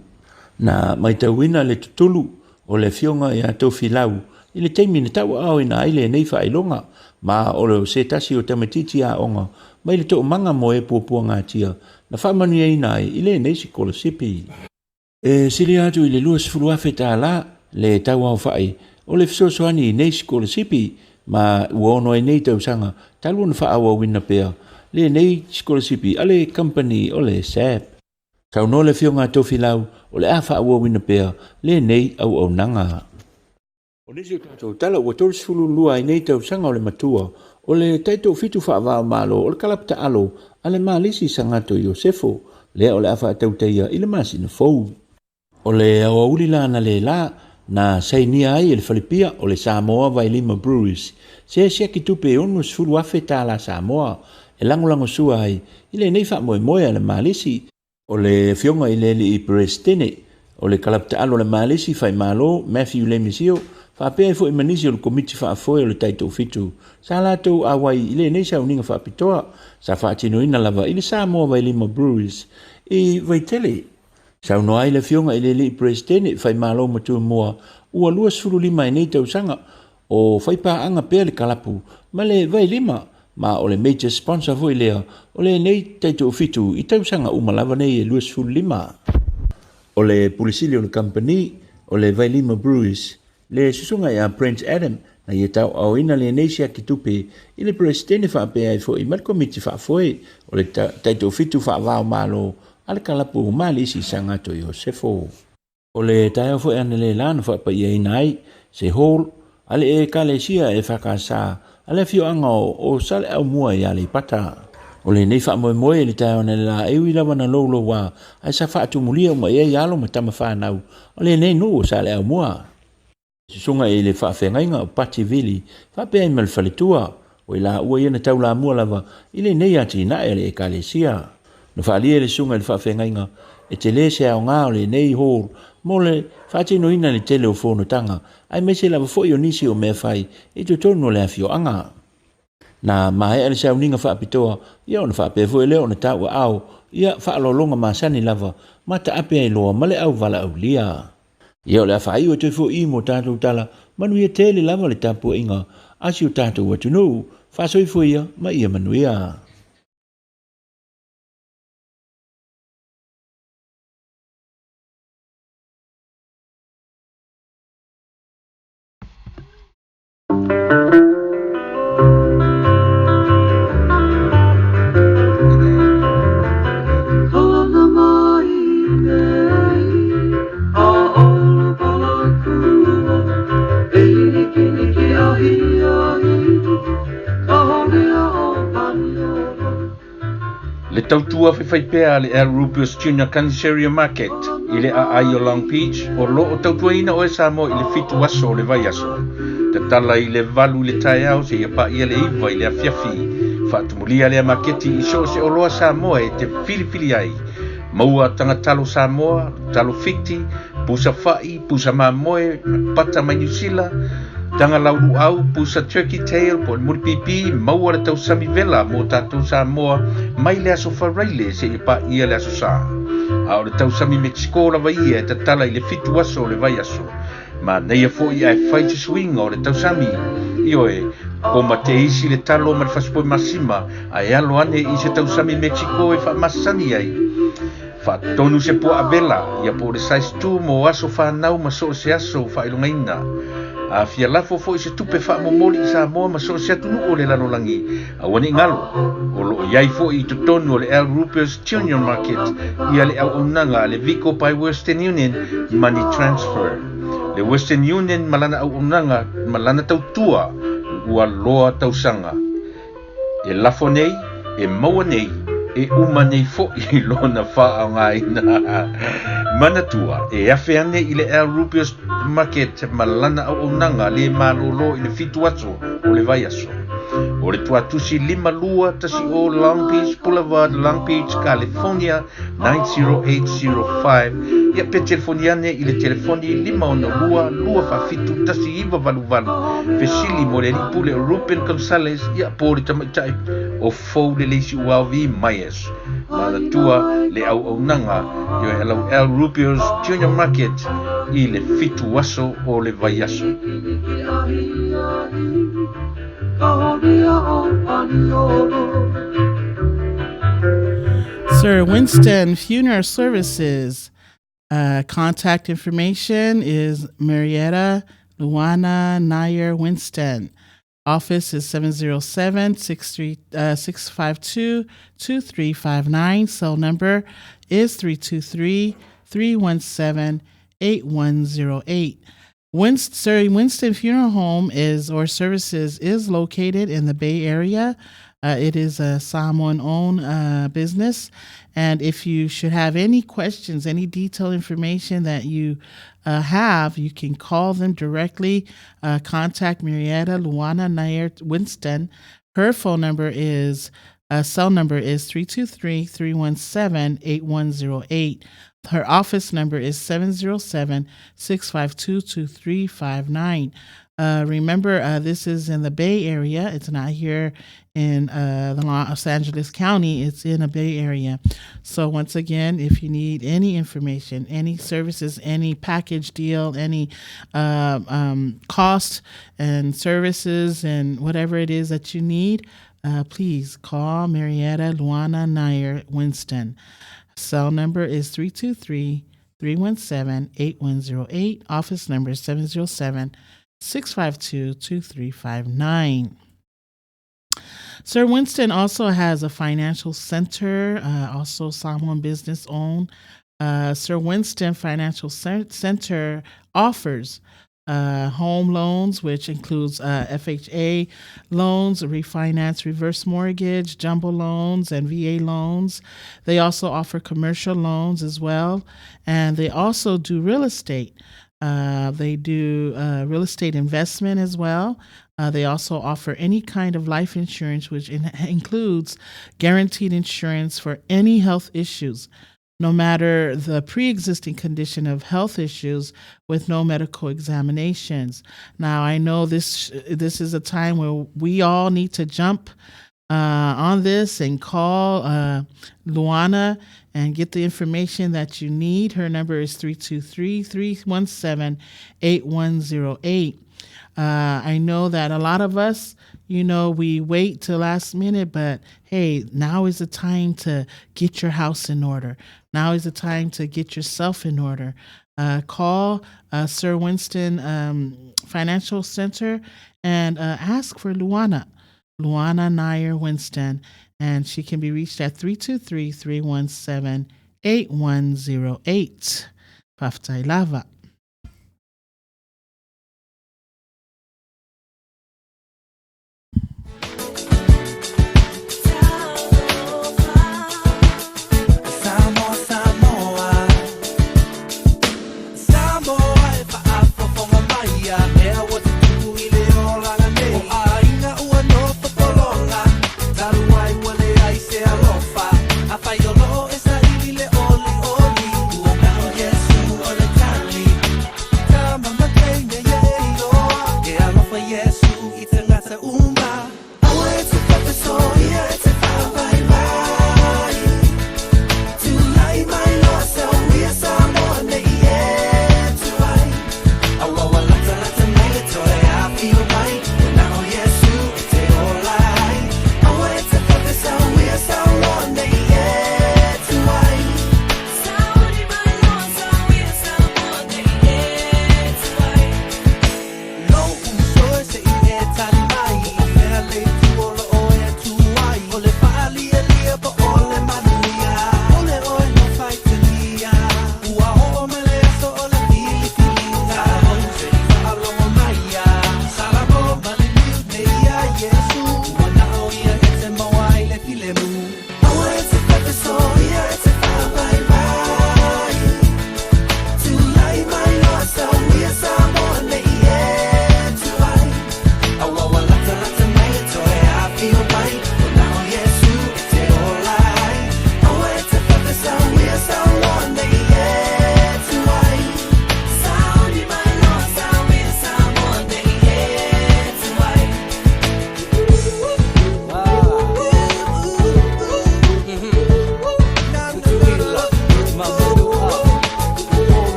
Na mai tauina le tutulu o le fionga ia tofi lau, I le teimi na tau au ina aile nei whailonga, ma o le se tasi o tamatiti a onga, mai le to manga mo e pua ngā tia, na whamanu e ina I le nei si kolasipi. E sili atu I le lua sifuru afe ta la, le tau au whai, o le fisosoani I nei si kolasipi, ma uono e nei tausanga, talu na whaawa wina pea, le nei scholarship ale company o le SAP. Tau no le fionga tofi lau o le a whaawa wina pea le nei au nanga. O nisi o tātou tala ua tōrisi fulu lua I nei tausanga o le matua o le taito fitu whaavao malo o le kalapta alo a le maalisi sangato Iosefo le o le a whaatauteia I le masi na fou. O le awa ulila na le la na sainia ai le Filipia o le Samoa vai lima breweries. Se ki tupe onu sfulu afe tā la Samoa e langolango sua ai I le nei wha moe le malisi o le fionga I le li I Prestene o le kalapta alo le malisi fai malo Matthew Lemisio fa pe fo I manisi o le komiti fa foi o le taito fitu. Sa la tau awai I le nei sa uninga fa pitoa sa fa atino ina lava I le Samoa vai lima breweries I vai tele. Sa uno ai le fionga I le li Prestene fai malo matua moa ua lua sfulu lima I nei tausanga o fai pa anga pe le kalapu ma le vai lima ma o le major sponsor foi lea o le nei taito fitu I tausanga umalava nei e lua sfulu lima. O le pulisili o le company o le vai lima breweries le susunga ia Prince Adam na ia tau au ina le nei sia ki tupe I le Prestene fa pe ai foi mal komiti fa foi o le taito fitu fa vao malo ale kalapu mali si sangato Iosefo. O le taio foi ane le lana fa pa ia inai se hall ale e kalesia e whakasa ale fio anga o sale au mua I ale pata. O le nei wha moe le taio ane la ewi lawa na lolo wa ai sa wha atumulia uma e alo ma tama whanau o le nei no o sale au mua. Susunga e le wha whengainga o Pati Vili wha pe ai malwhalitua o I la ua iana tau la mua lava I le nei ati na e le e kalesia. No whaalia le sunga le whawhengainga e te le se au ngā o le nei hall mo le whaatino ina le tele o whono tanga ai mese lava fo I o nisi o mea whai I to tono le awhio anga. Na mahe ale sa uninga whaapitoa ia ona whaapefo e leo na tau au ia whaalolonga masani lava mata ape ai loa male au vala au lia. Ia o le awhai o te fo i mo tātou tala, manuia tele lava le tāpua inga, asi o tātou atunu, whasoi fo ia, ma ia manuia. Le tautua whaiwhaipea le Al Rupios Junior Canceria Market i le a o Long Beach o lo o tautua ina o e Samoa i le fitu aso o le vai aso. Te tala i le valu le tai au se ia pa ia le iwa i le afiafi. Whaatumulia le maketi i so se o loa Samoa e te filifili ai. Maua tanga talo Samoa, talo fiti, pusa whai, pusa mamoe, pata mai New Zealand, tanga lauru au, pusa turkey tail, po muripipi, maua le tau sami vela, mo tātou Samoa, mai le aso wharaile se i pa ia le aso sa. A o le tau sami Mexico la vai e te tala i le fitu aso le vai aso. Ma neia fo i ai whai te swinga o le tau sami. I oe, ko ma te isi le talo ma le whaspoi masima, ai alo ane i se tau sami Mexico e wha masani ai. Fa tonu se po avela, ia po le size 2 mo aso whanau ma so se aso wha ilungaina. A fia lafo fo i se tupe wha momoli i Samoa ma so se atunu o le lanolangi. A wani ngalo, o lo iai fo i tutonu o le Al Rupios Junior Market, ia le au unanga le Vico by Western Union Money Transfer. Le Western Union malana au unanga, malana tautua, ua loa tausanga. E lafo nei, e maua nei, e uma nei fo i lona wha au ngaina. Manatua, e afe ane i le Al Rupios Market malana au unanga le malolo i le fitu aso o le vai aso. O le tuatusi 5 tasi o Long Beach Boulevard, Long Beach, California 90805. Ia pe telefoniane i le telefoni 5 fafitu tasi iwa valu. Fesili mo le ripule o Ruben Gonzalez ia po le tamaitai o fou le leisi uawi maies. Manatua le au nanga yo hello Al Rupios Junior Market i le fitu aso o le vai aso. Sir Winston Funeral Services. Contact information is Marietta Luana Nair Winston. Office is 707-652-2359. Cell number is 323-317-8108. Sir Winston Funeral Home Services is located in the Bay Area. It is a Samoan-owned business. And if you should have any questions, any detailed information that you have, you can call them directly. Contact Marietta Luana Nair Winston. Her phone number is, cell number is 323-317-8108. Her office number is 707-652-2359. Remember, this is in the Bay Area. It's not here in the Los Angeles County. It's in a Bay Area. So once again, if you need any information, any services, any package deal, any cost and services and whatever it is that you need, please call Marietta Luana Nair Winston. Cell number is 323-317-8108. Office number is 707-652-2359. Sir Winston also has a financial center, also Samoan business owned. Sir Winston Financial Center offers home loans, which includes FHA loans, refinance, reverse mortgage, jumbo loans, and VA loans. They also offer commercial loans as well, and they also do real estate. They do real estate investment as well. They also offer any kind of life insurance, which includes guaranteed insurance for any health issues, no matter the pre-existing condition of health issues, with no medical examinations. Now, I know this is a time where we all need to jump on this and call Luana and get the information that you need. Her number is 323-317-8108. I know that a lot of us, we wait till last minute, but hey, now is the time to get your house in order. Now is the time to get yourself in order. Call Sir Winston Financial Center and ask for Luana Nair Winston, and she can be reached at 323-317-8108. Paftai Lava.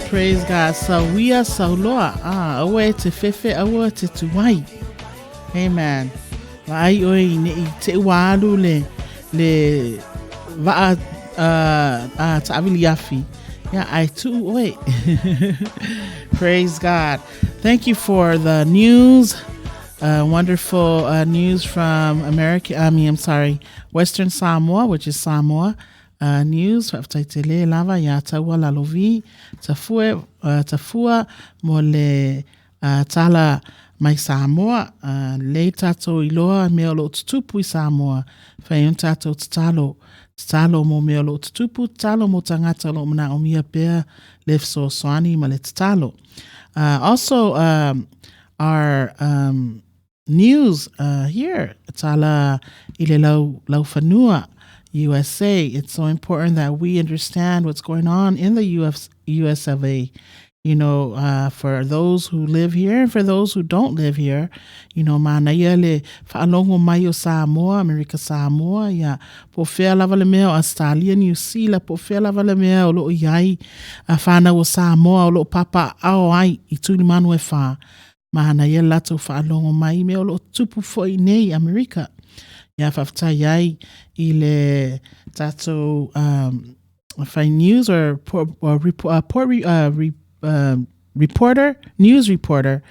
Praise God. So we are so loa. Awe te fefe, awe te tuwai. Amen. Vai oi ne te walu le va ta'avili yafi. Yeah, I too wait. Praise God. Thank you for the news. Wonderful news from Western Samoa, which is Samoa. News whaftaitele lava ya taua lalovi tafua mo le tala mai Samoa le tato iloa me o lo tutupu i Samoa whai un tato tatalo mo me o lo tutupu tatalo mo tangata lo mna o mia pea le fso soani ma le tatalo. Also our news here tala ile lau whanua USA. It's so important that we understand what's going on in the US of A. For those who live here and for those who don't live here, manaya le whaalongo mai o Samoa, America Samoa, ya po whea lava le mea o Australia, New Zealand, po whea lava le mea o loo iai a whana o Samoa, o loo papa ao ai I tuli manu e wha. Manaya lato whaalongo mai mea o loo tupu foi nei America. Ya whaftai ai I le tato news or news reporter,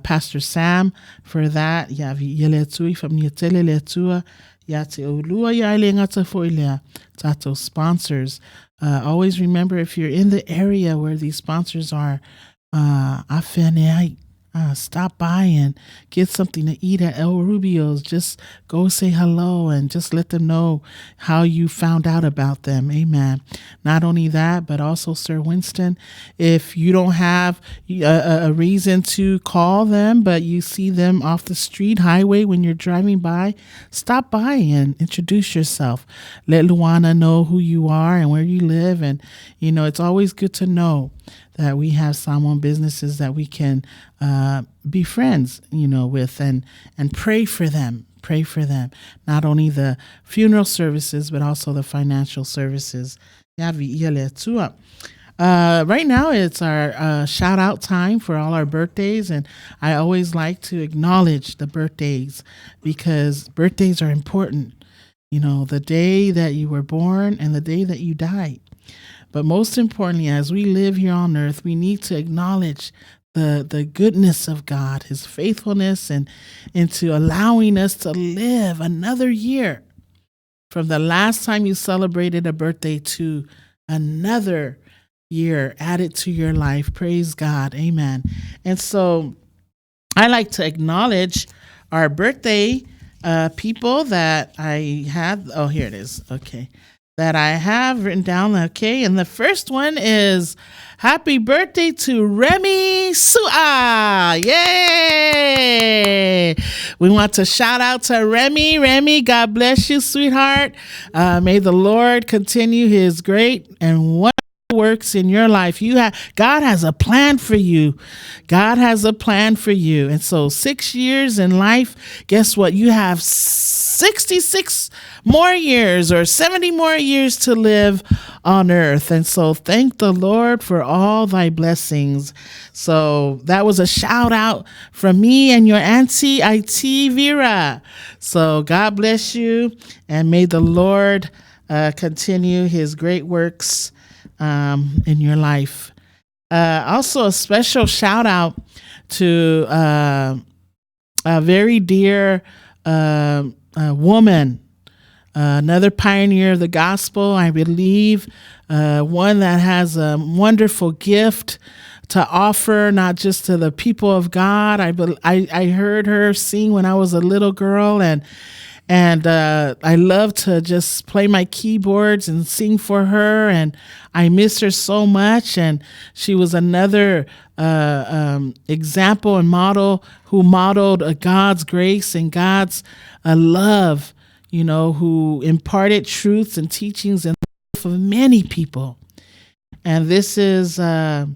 Pastor Sam, for that. Ya yele tui from Niatele le tua ya te olua ya ile ngata fo ile tato sponsors. Always remember, if you're in the area where these sponsors are, afene stop by and get something to eat at El Rubio's. Just go say hello and just let them know how you found out about them. Amen. Not only that, but also, Sir Winston, if you don't have a reason to call them, but you see them off the street highway when you're driving by, stop by and introduce yourself. Let Luana know who you are and where you live. And, it's always good to know that we have Samoan businesses that we can be friends, with and pray for them. Pray for them. Not only the funeral services, but also the financial services. Right now, it's our shout out time for all our birthdays. And I always like to acknowledge the birthdays because birthdays are important. The day that you were born and the day that you died. But most importantly, as we live here on earth, we need to acknowledge the goodness of God, his faithfulness, and into allowing us to live another year from the last time you celebrated a birthday to another year added to your life. Praise God. Amen. And so I like to acknowledge our birthday people that I had. Oh, here it is. Okay. That I have written down. Okay. And the first one is happy birthday to Remy Sua. Yay. We want to shout out to Remy. Remy, God bless you, sweetheart. May the Lord continue his great and wonderful works in your life. God has a plan for you. God has a plan for you. And so 6 years in life, guess what? You have 66 more years or 70 more years to live on earth. And so thank the Lord for all thy blessings. So that was a shout out from me and your auntie, IT Vera. So God bless you and may the Lord continue his great works in your life. Also a special shout out to a very dear woman, another pioneer of the gospel, I believe, one that has a wonderful gift to offer, not just to the people of God. I heard her sing when I was a little girl, and I love to just play my keyboards and sing for her, and I miss her so much. And she was another example and model who modeled God's grace and God's love, who imparted truths and teachings in the life of many people. And this is shout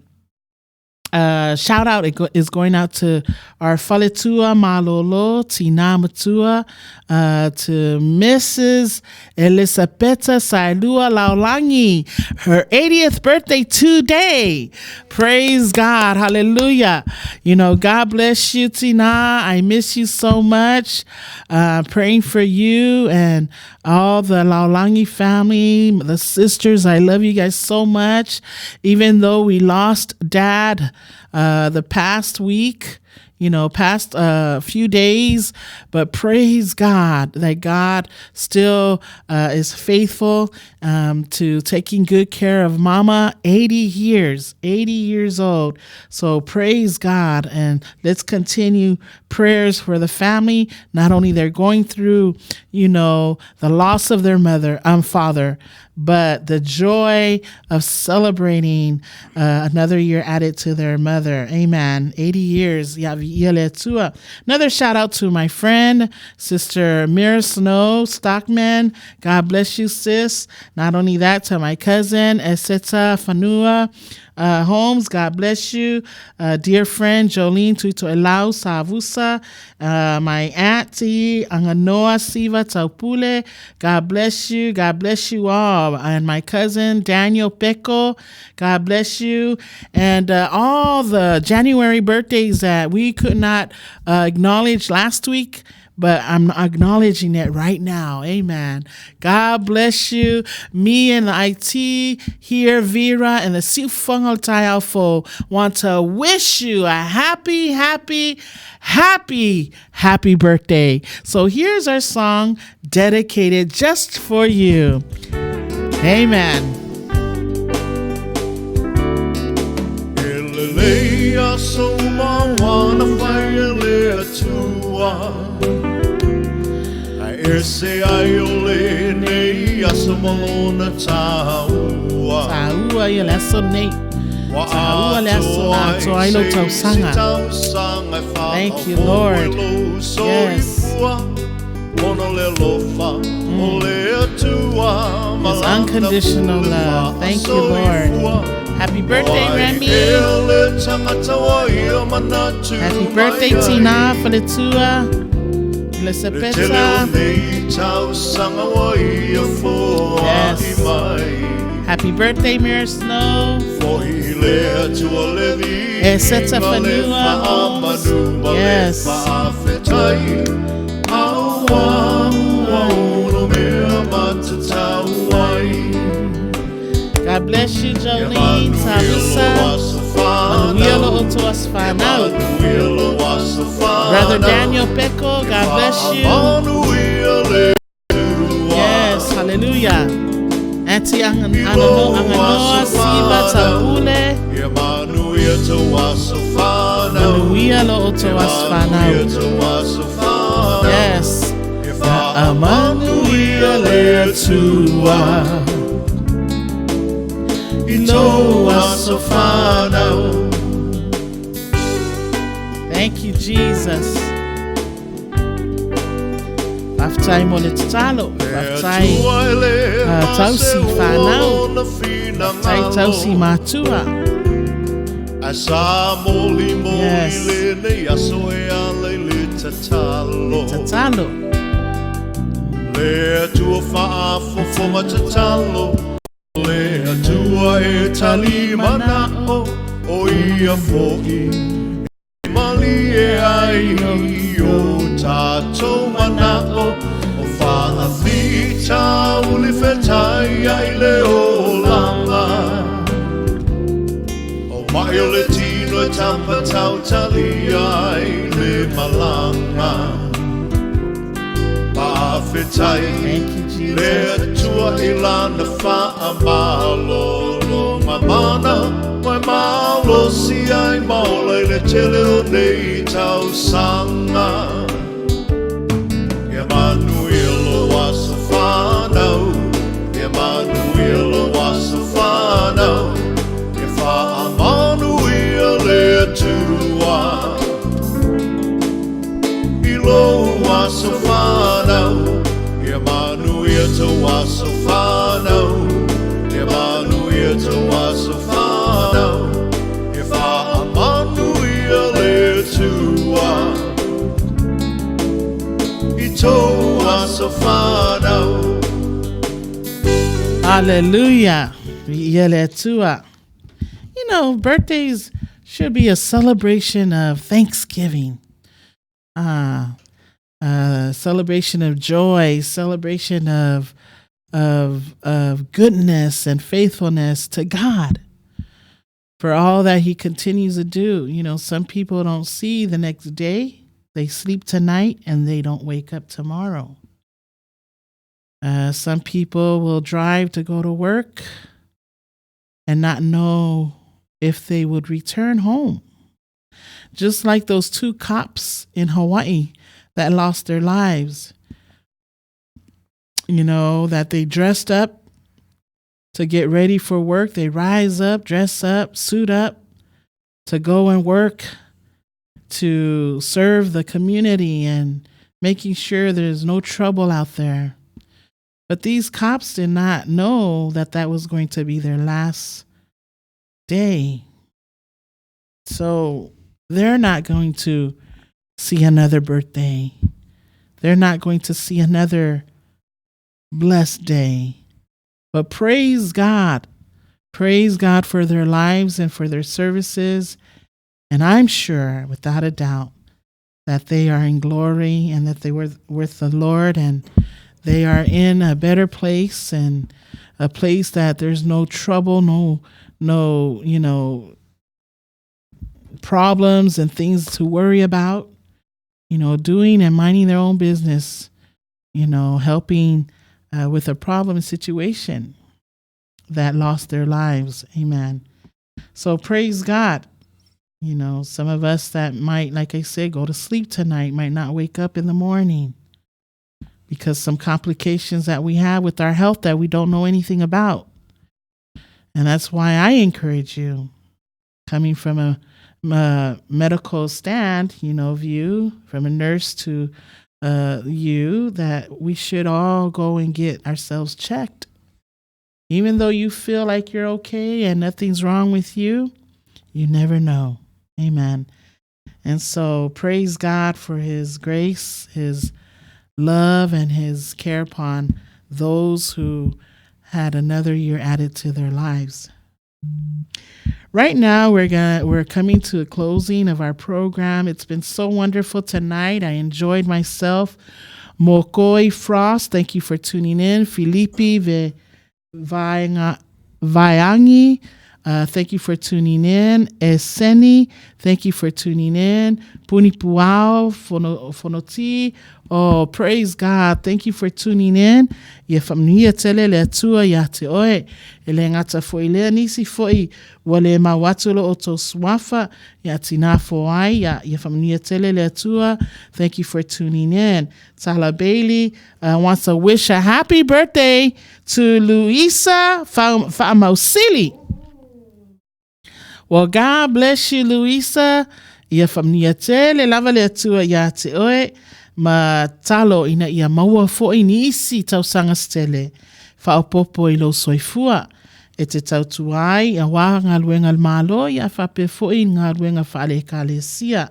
out is going out to our Faletua Malolo Tina Matua, to Mrs. Elisabetta Sailua Laulangi, her 80th birthday today. Praise God. Hallelujah. God bless you, Tina. I miss you so much. Praying for you and all the Laulangi family, the sisters. I love you guys so much. Even though we lost Dad the past week, past few days, but praise God that God still is faithful to taking good care of Mama, 80 years old. So praise God, and let's continue prayers for the family. Not only they're going through, the loss of their father, but the joy of celebrating another year added to their mother. Amen. 80 years. Another shout out to my friend, Sister Mira Snow Stockman. God bless you, sis. Not only that, to my cousin, Eseta Fanua Holmes. God bless you. Dear friend, Jolene Tuito Elau Savusa. My auntie, Anganoa Siva Taupule. God bless you. God bless you all. And my cousin, Daniel Peko. God bless you. And all the January birthdays that we could not acknowledge last week, but I'm acknowledging it right now. Amen. God bless you. Me and the IT here, Vera, and the Siufangal Taiafo want to wish you a happy birthday. So here's our song dedicated just for you. Amen. Elelea soma wana mana whai le atua. Ese ai ole nei asamona taua. Taua ia le aso nei. Taua le aso na toa ilo tausanga. Thank you, Lord. Yes. It's unconditional love. Thank you, Lord. Happy birthday, Remy. Happy birthday, Tina, for the tour. Yes. Happy birthday, Mirror Snow. Seta Fanua Holmes. Yes. God bless you, Jolene, Talisa, Manuela Otoas Fanau, Brother Daniel Peko, God bless you. Yes, hallelujah. Auntie Anganoa Siva Taule, Manuela Otoas Fanau. Yes, Amanuela Tua. Thank you, Jesus. Aftai monetalo, aftai tausi fanau, aftai tausi matua. Yes. Tatalo. Le tua fa fo matatalo. Le atua e tali manao o ia fo'i mali e ai o tatou manao o whaafita uli whetai ai le o langa o mai o le tino e tampa tau tali ai le malanga Thank you, Jesus. Le tua ilana fa amalo lo mamana mai malo si ai maula le tele o nei tau sanga Emanuel was a fanau Emanuel was a fanau If I Emanuel le tua Ilo was a fanau Emanuel to wasofano, Emanuel to wasofano. If I Emanuel etua, ito wasofano. Hallelujah. Yeletua. You know, birthdays should be a celebration of thanksgiving. Celebration of joy, celebration of goodness and faithfulness to God for all that He continues to do. You know, some people don't see the next day; they sleep tonight and they don't wake up tomorrow. Some people will drive to go to work and not know if they would return home. Just like those 2 cops in Hawaii that lost their lives, you know, that they dressed up to get ready for work. They rise up, dress up, suit up to go and work to serve the community and making sure there's no trouble out there. But these cops did not know that that was going to be their last day. So they're not going to see another birthday. They're not going to see another blessed day. But praise God. Praise God for their lives and for their services. And I'm sure, without a doubt, that they are in glory and that they were with the Lord and they are in a better place and a place that there's no trouble, no, you know, problems and things to worry about. You know, doing and minding their own business, you know, helping with a problem situation that lost their lives. Amen. So praise God. You know, some of us that might, like I said, go to sleep tonight might not wake up in the morning because some complications that we have with our health that we don't know anything about. And that's why I encourage you, coming from a medical stand, view, from a nurse to you, that we should all go and get ourselves checked. Even though you feel like you're okay and nothing's wrong with you, you never know. Amen. And so praise God for his grace, his love, and his care upon those who had another year added to their lives. Right now, we're coming to a closing of our program. It's been so wonderful tonight. I enjoyed myself. Mokoi Frost, thank you for tuning in. Filipi Vaiangi, thank you for tuning in. Eseni, thank you for tuning in. Punipuao Fonoti, oh, praise God. Thank you for tuning in. Ye famnia tele le tua ya te oe. Ele ngata foi le nisi foi. Wale mawatulo oto swafa ya tina foai ya. Ye famnia tele le tua. Thank you for tuning in. Tala Bailey wants to wish a happy birthday to Luisa Famausili. Well, God bless you, Luisa. Ia famnia tele lava le tua ya te oe. Ma talo ina ia maua fo'i ni isi tau sanga stele. Whaopopo i lo soifua. E te tau tuai a wā ngā luenga malo ia whape fo'i ngā luenga whaale kalesia.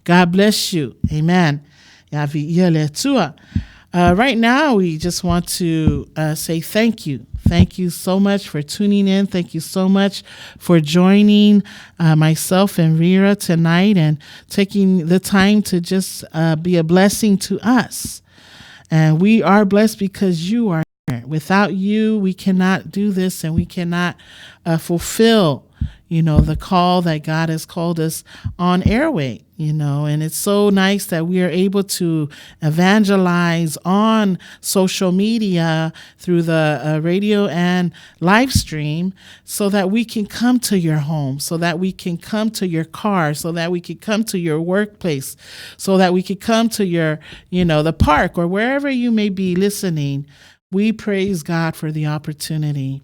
God bless you. Amen. Ia vi ia le tua. Right now, we just want to say thank you. Thank you so much for tuning in. Thank you so much for joining myself and Rira tonight and taking the time to just be a blessing to us. And we are blessed because you are here. Without you, we cannot do this and we cannot fulfill, the call that God has called us on airway, and it's so nice that we are able to evangelize on social media through the radio and live stream so that we can come to your home, so that we can come to your car, so that we can come to your workplace, so that we can come to your, the park or wherever you may be listening. We praise God for the opportunity.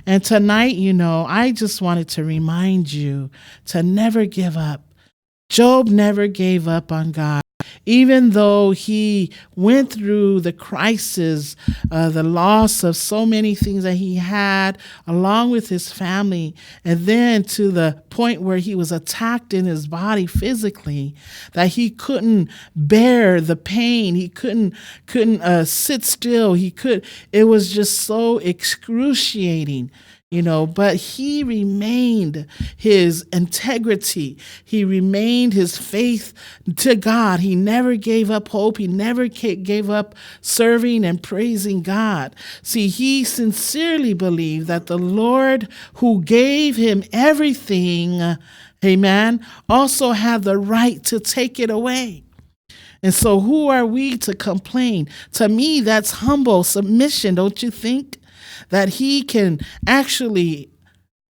And tonight, I just wanted to remind you to never give up. Job never gave up on God. Even though he went through the crisis, the loss of so many things that he had, along with his family, and then to the point where he was attacked in his body physically, that he couldn't bear the pain. He couldn't sit still. It was just so excruciating. But he remained his integrity. He remained his faith to God. He never gave up hope. He never gave up serving and praising God. See, he sincerely believed that the Lord who gave him everything, amen, also had the right to take it away. And so who are we to complain? To me, that's humble submission, don't you think? That he can actually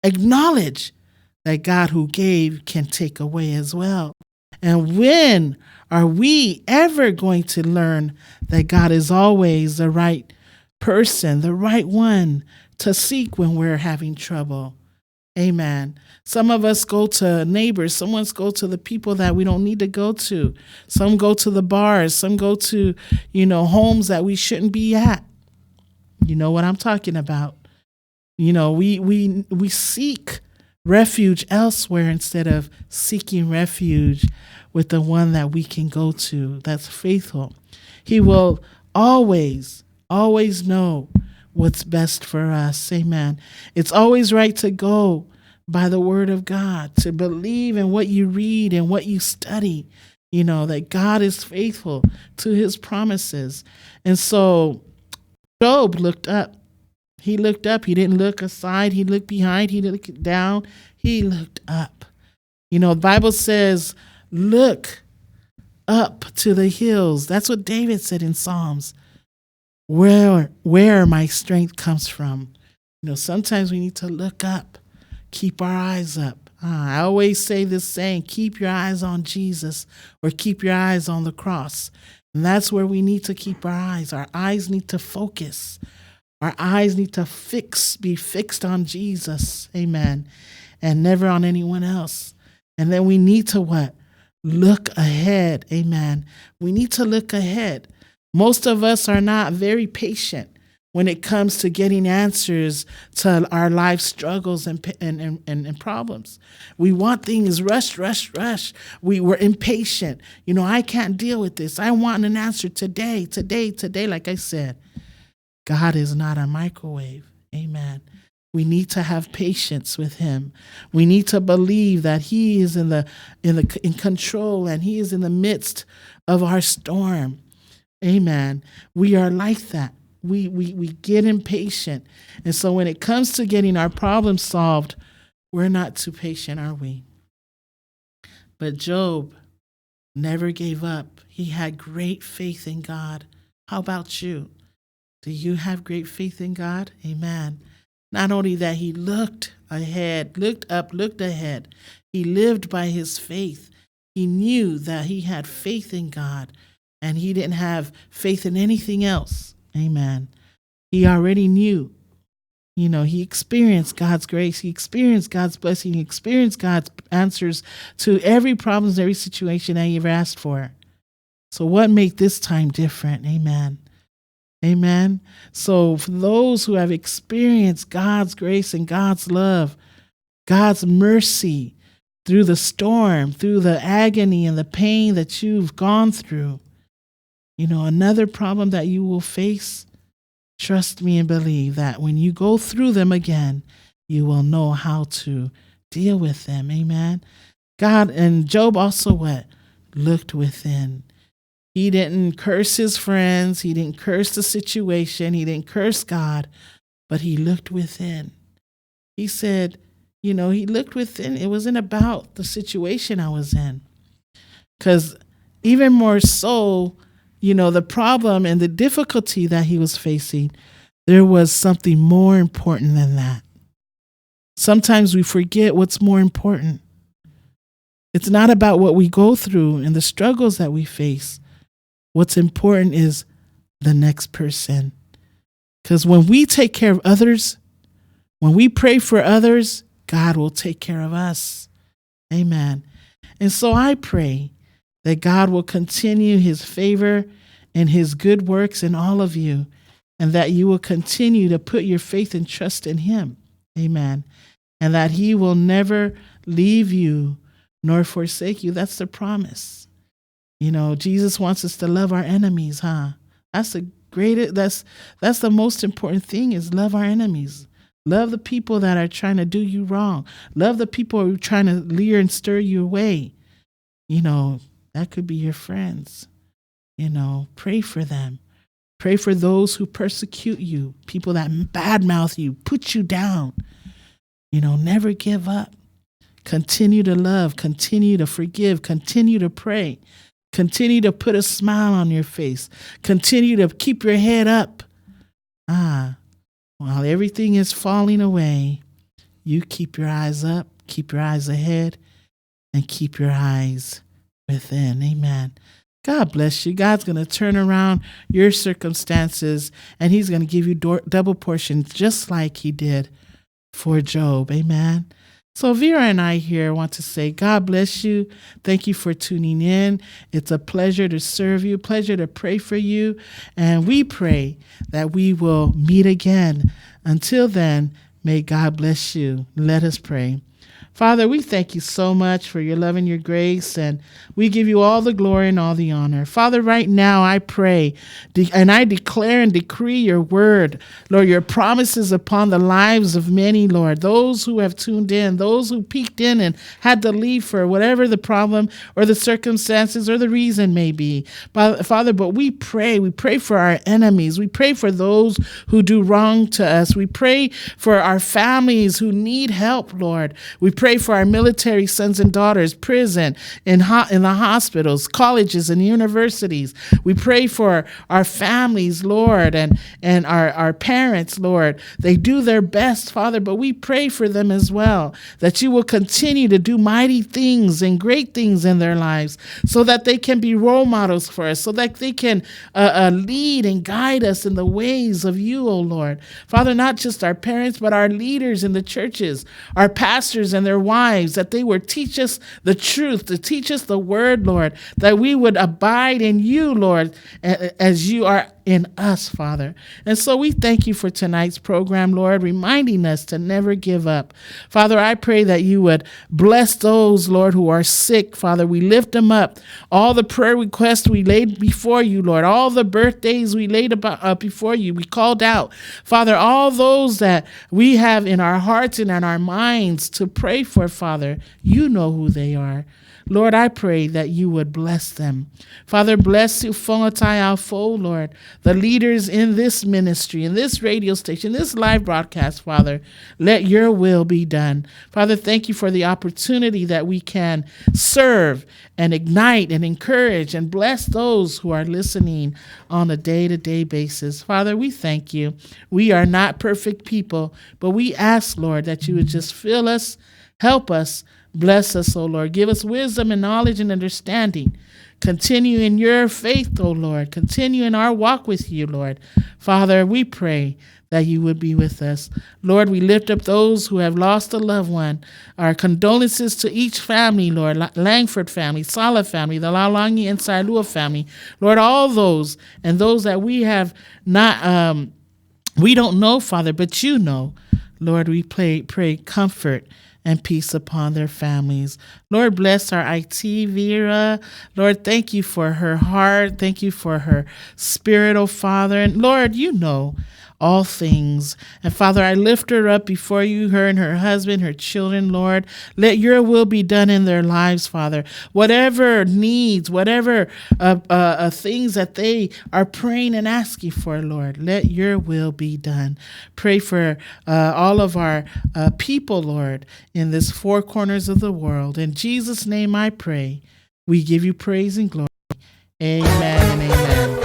acknowledge that God who gave can take away as well. And when are we ever going to learn that God is always the right person, the right one to seek when we're having trouble? Amen. Some of us go to neighbors. Some of us go to the people that we don't need to go to. Some go to the bars. Some go to, homes that we shouldn't be at. You know what I'm talking about. We seek refuge elsewhere instead of seeking refuge with the one that we can go to that's faithful. He will always know what's best for us. Amen. It's always right to go by the word of God, to believe in what you read and what you study, that God is faithful to his promises. And so Job looked up. He looked up. He didn't look aside. He looked behind. He looked down. He looked up. The Bible says, look up to the hills. That's what David said in Psalms. Where my strength comes from. Sometimes we need to look up, keep our eyes up. I always say this saying, keep your eyes on Jesus or keep your eyes on the cross. And that's where we need to keep our eyes. Our eyes need to focus. Our eyes need to be fixed on Jesus. Amen. And never on anyone else. And then we need to what? Look ahead. Amen. We need to look ahead. Most of us are not very patient when it comes to getting answers to our life struggles and problems. We want things rush. We're impatient. I can't deal with this. I want an answer today. Like I said, God is not a microwave. Amen. We need to have patience with him. We need to believe that he is in control and he is in the midst of our storm. Amen. We are like that. We get impatient. And so when it comes to getting our problems solved, we're not too patient, are we? But Job never gave up. He had great faith in God. How about you? Do you have great faith in God? Amen. Not only that, he looked ahead, looked up, looked ahead. He lived by his faith. He knew that he had faith in God and he didn't have faith in anything else. Amen. He already knew. He experienced God's grace. He experienced God's blessing. He experienced God's answers to every problem, every situation that he ever asked for. So what made this time different? Amen. Amen. So for those who have experienced God's grace and God's love, God's mercy through the storm, through the agony and the pain that you've gone through, another problem that you will face, trust me and believe that when you go through them again, you will know how to deal with them. Amen. God and Job also what? Looked within. He didn't curse his friends. He didn't curse the situation. He didn't curse God, but he looked within. He said, he looked within. It wasn't about the situation I was in. Because even more so, the problem and the difficulty that he was facing, there was something more important than that. Sometimes we forget what's more important. It's not about what we go through and the struggles that we face. What's important is the next person. Because when we take care of others, when we pray for others, God will take care of us. Amen. And so I pray that God will continue his favor and his good works in all of you, and that you will continue to put your faith and trust in him. Amen. And that he will never leave you nor forsake you. That's the promise. Jesus wants us to love our enemies, huh? That's the greatest, that's the most important thing, is love our enemies. Love the people that are trying to do you wrong. Love the people who are trying to lure and stir you away. That could be your friends. Pray for them. Pray for those who persecute you, people that badmouth you, put you down. Never give up. Continue to love, continue to forgive, continue to pray. Continue to put a smile on your face. Continue to keep your head up. While everything is falling away, you keep your eyes up, keep your eyes ahead, and keep your eyes within. Amen. God bless you. God's going to turn around your circumstances, and he's going to give you double portions just like he did for Job. Amen. So Vera and I here want to say, God bless you. Thank you for tuning in. It's a pleasure to serve you, pleasure to pray for you. And we pray that we will meet again. Until then, may God bless you. Let us pray. Father, we thank you so much for your love and your grace, and we give you all the glory and all the honor. Father, right now I pray and I declare and decree your word, Lord, your promises upon the lives of many, Lord, those who have tuned in, those who peeked in and had to leave for whatever the problem or the circumstances or the reason may be. Father, but we pray for our enemies. We pray for those who do wrong to us. We pray for our families who need help, Lord. We pray pray for our military sons and daughters, prison, in the hospitals, colleges, and universities. We pray for our families, Lord, and our parents, Lord. They do their best, Father, but we pray for them as well, that you will continue to do mighty things and great things in their lives so that they can be role models for us, so that they can lead and guide us in the ways of you, O Lord. Father, not just our parents, but our leaders in the churches, our pastors and their wives, that they would teach us the truth, to teach us the word, Lord, that we would abide in you, Lord, as you are in us, Father. And so we thank you for tonight's program, Lord, reminding us to never give up. Father, I pray that you would bless those, Lord, who are sick. Father, we lift them up. All the prayer requests we laid before you, Lord, all the birthdays we laid before you, we called out. Father, all those that we have in our hearts and in our minds to pray for, Father, you know who they are. Lord, I pray that you would bless them. Father, bless Ufongatai Alfo, Lord, the leaders in this ministry, in this radio station, this live broadcast, Father. Let your will be done. Father, thank you for the opportunity that we can serve and ignite and encourage and bless those who are listening on a day-to-day basis. Father, we thank you. We are not perfect people, but we ask, Lord, that you would just fill us, help us, bless us, O Lord. Give us wisdom and knowledge and understanding. Continue in your faith, O Lord. Continue in our walk with you, Lord. Father, we pray that you would be with us. Lord, we lift up those who have lost a loved one. Our condolences to each family, Lord, Langford family, Sala family, the Laulangi and Sailua family. Lord, all those and those that we have not, we don't know, Father, but you know. Lord, we pray comfort and peace upon their families. Lord, bless our IT, Vera. Lord, thank you for her heart. Thank you for her spirit, oh Father. And Lord, you know all things. And Father, I lift her up before you, her and her husband, her children, Lord. Let your will be done in their lives, Father. Whatever needs, whatever things that they are praying and asking for, Lord, let your will be done. Pray for all of our people, Lord, in this four corners of the world. In Jesus' name I pray. We give you praise and glory. Amen and amen.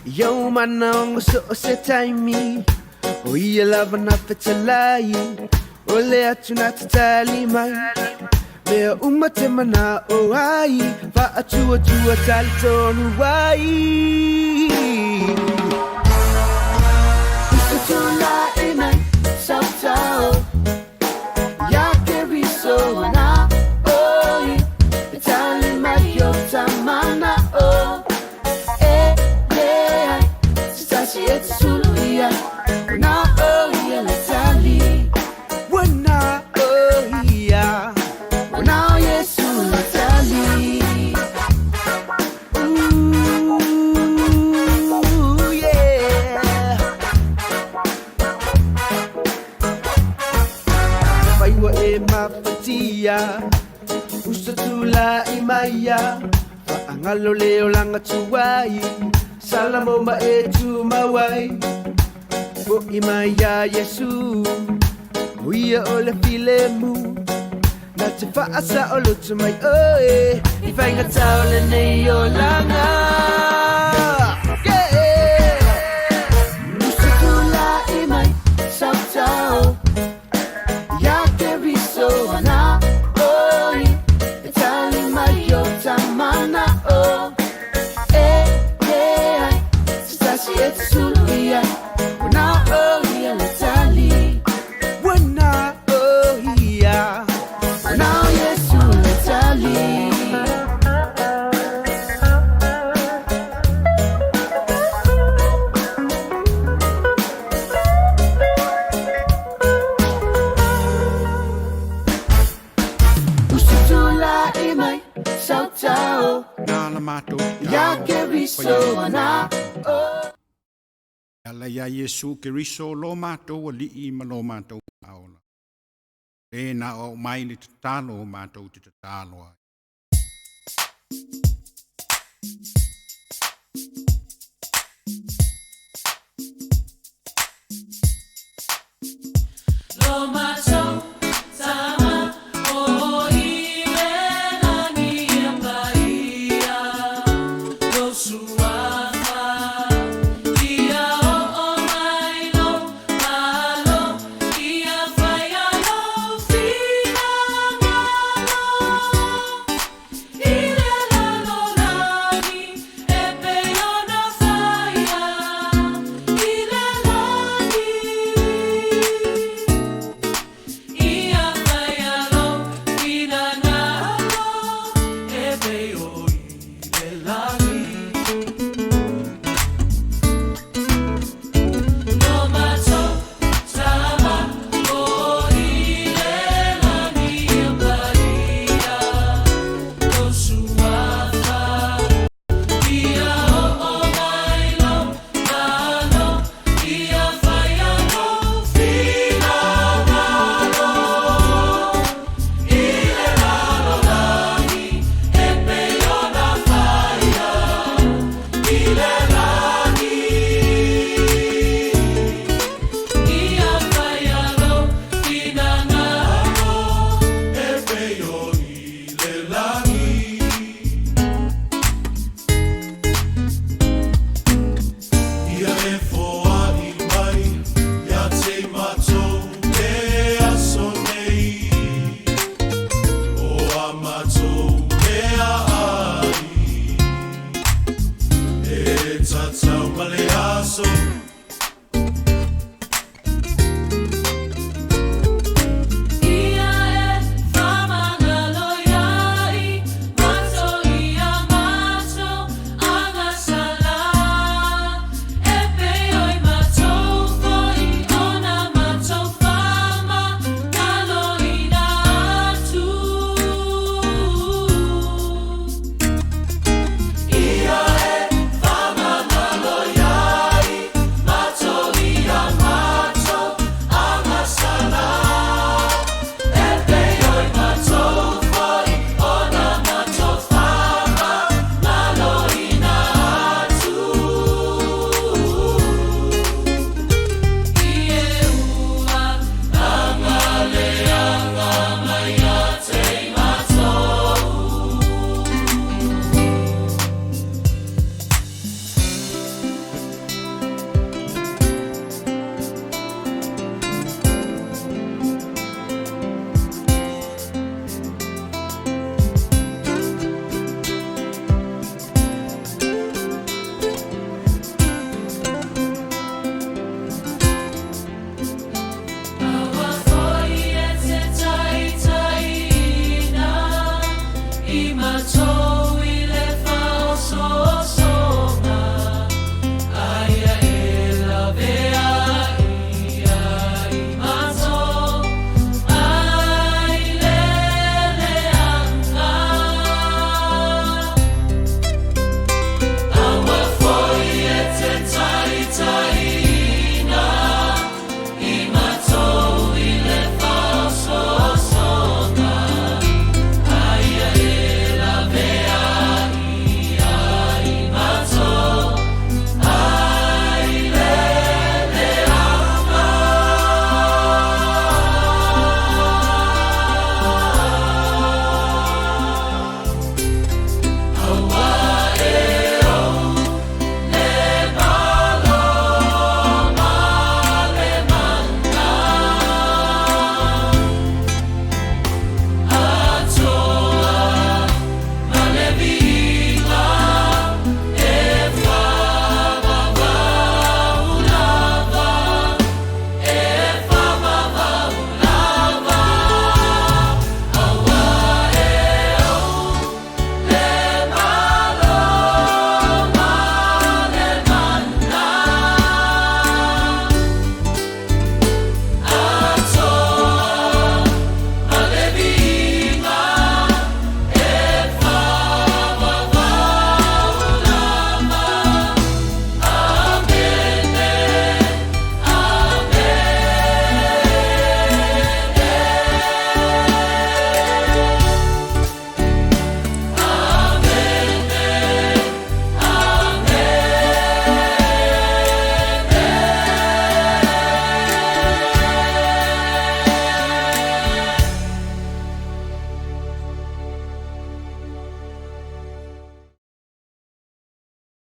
Yo manong so se taimi o ia lava na fetalai o le atu na tatali mai mea umate mana o ai va atua tali tonu wai Usatula inai sautao ya ke riso na oi Itali mai yo tamana o it's Suluia, na oh yeah, let's ali. Wana oh yeah, now yes, let's ali. Ooh yeah. Faiwa e mafatia, usatula imaya, angalo leo langa tuwai. Salamo maetu mawai Bo imaya Yesu Uia ole filemu Na te whaasa o lutu mai oe I whainga taole nei o langa Soana. Ala ia Yesu Keriso lo mātou ali I ma lo mātou aola. E na o mai ni te talo o mātou te talo ai. Lo mātou sama o ile nani ia paia. Lo suafa ia o mai lo malo ia whaia lo whina ngalo. Ile lalo nani e peona whaia. Ile lani ia whaia lo whina ngalo e peo ile lani. Lo mātou sama o ile lani ia paia. Lo suafa ia o mai lo malo ia whaia lo whina ngalo. Ile lalo lani e peona whaia. Ile lani ia whaia lo whina ngalo e peo ile lani. Ia e foa I mai, ia te mātou e aso nei. O a mātou e a ai, e tatau ma le aso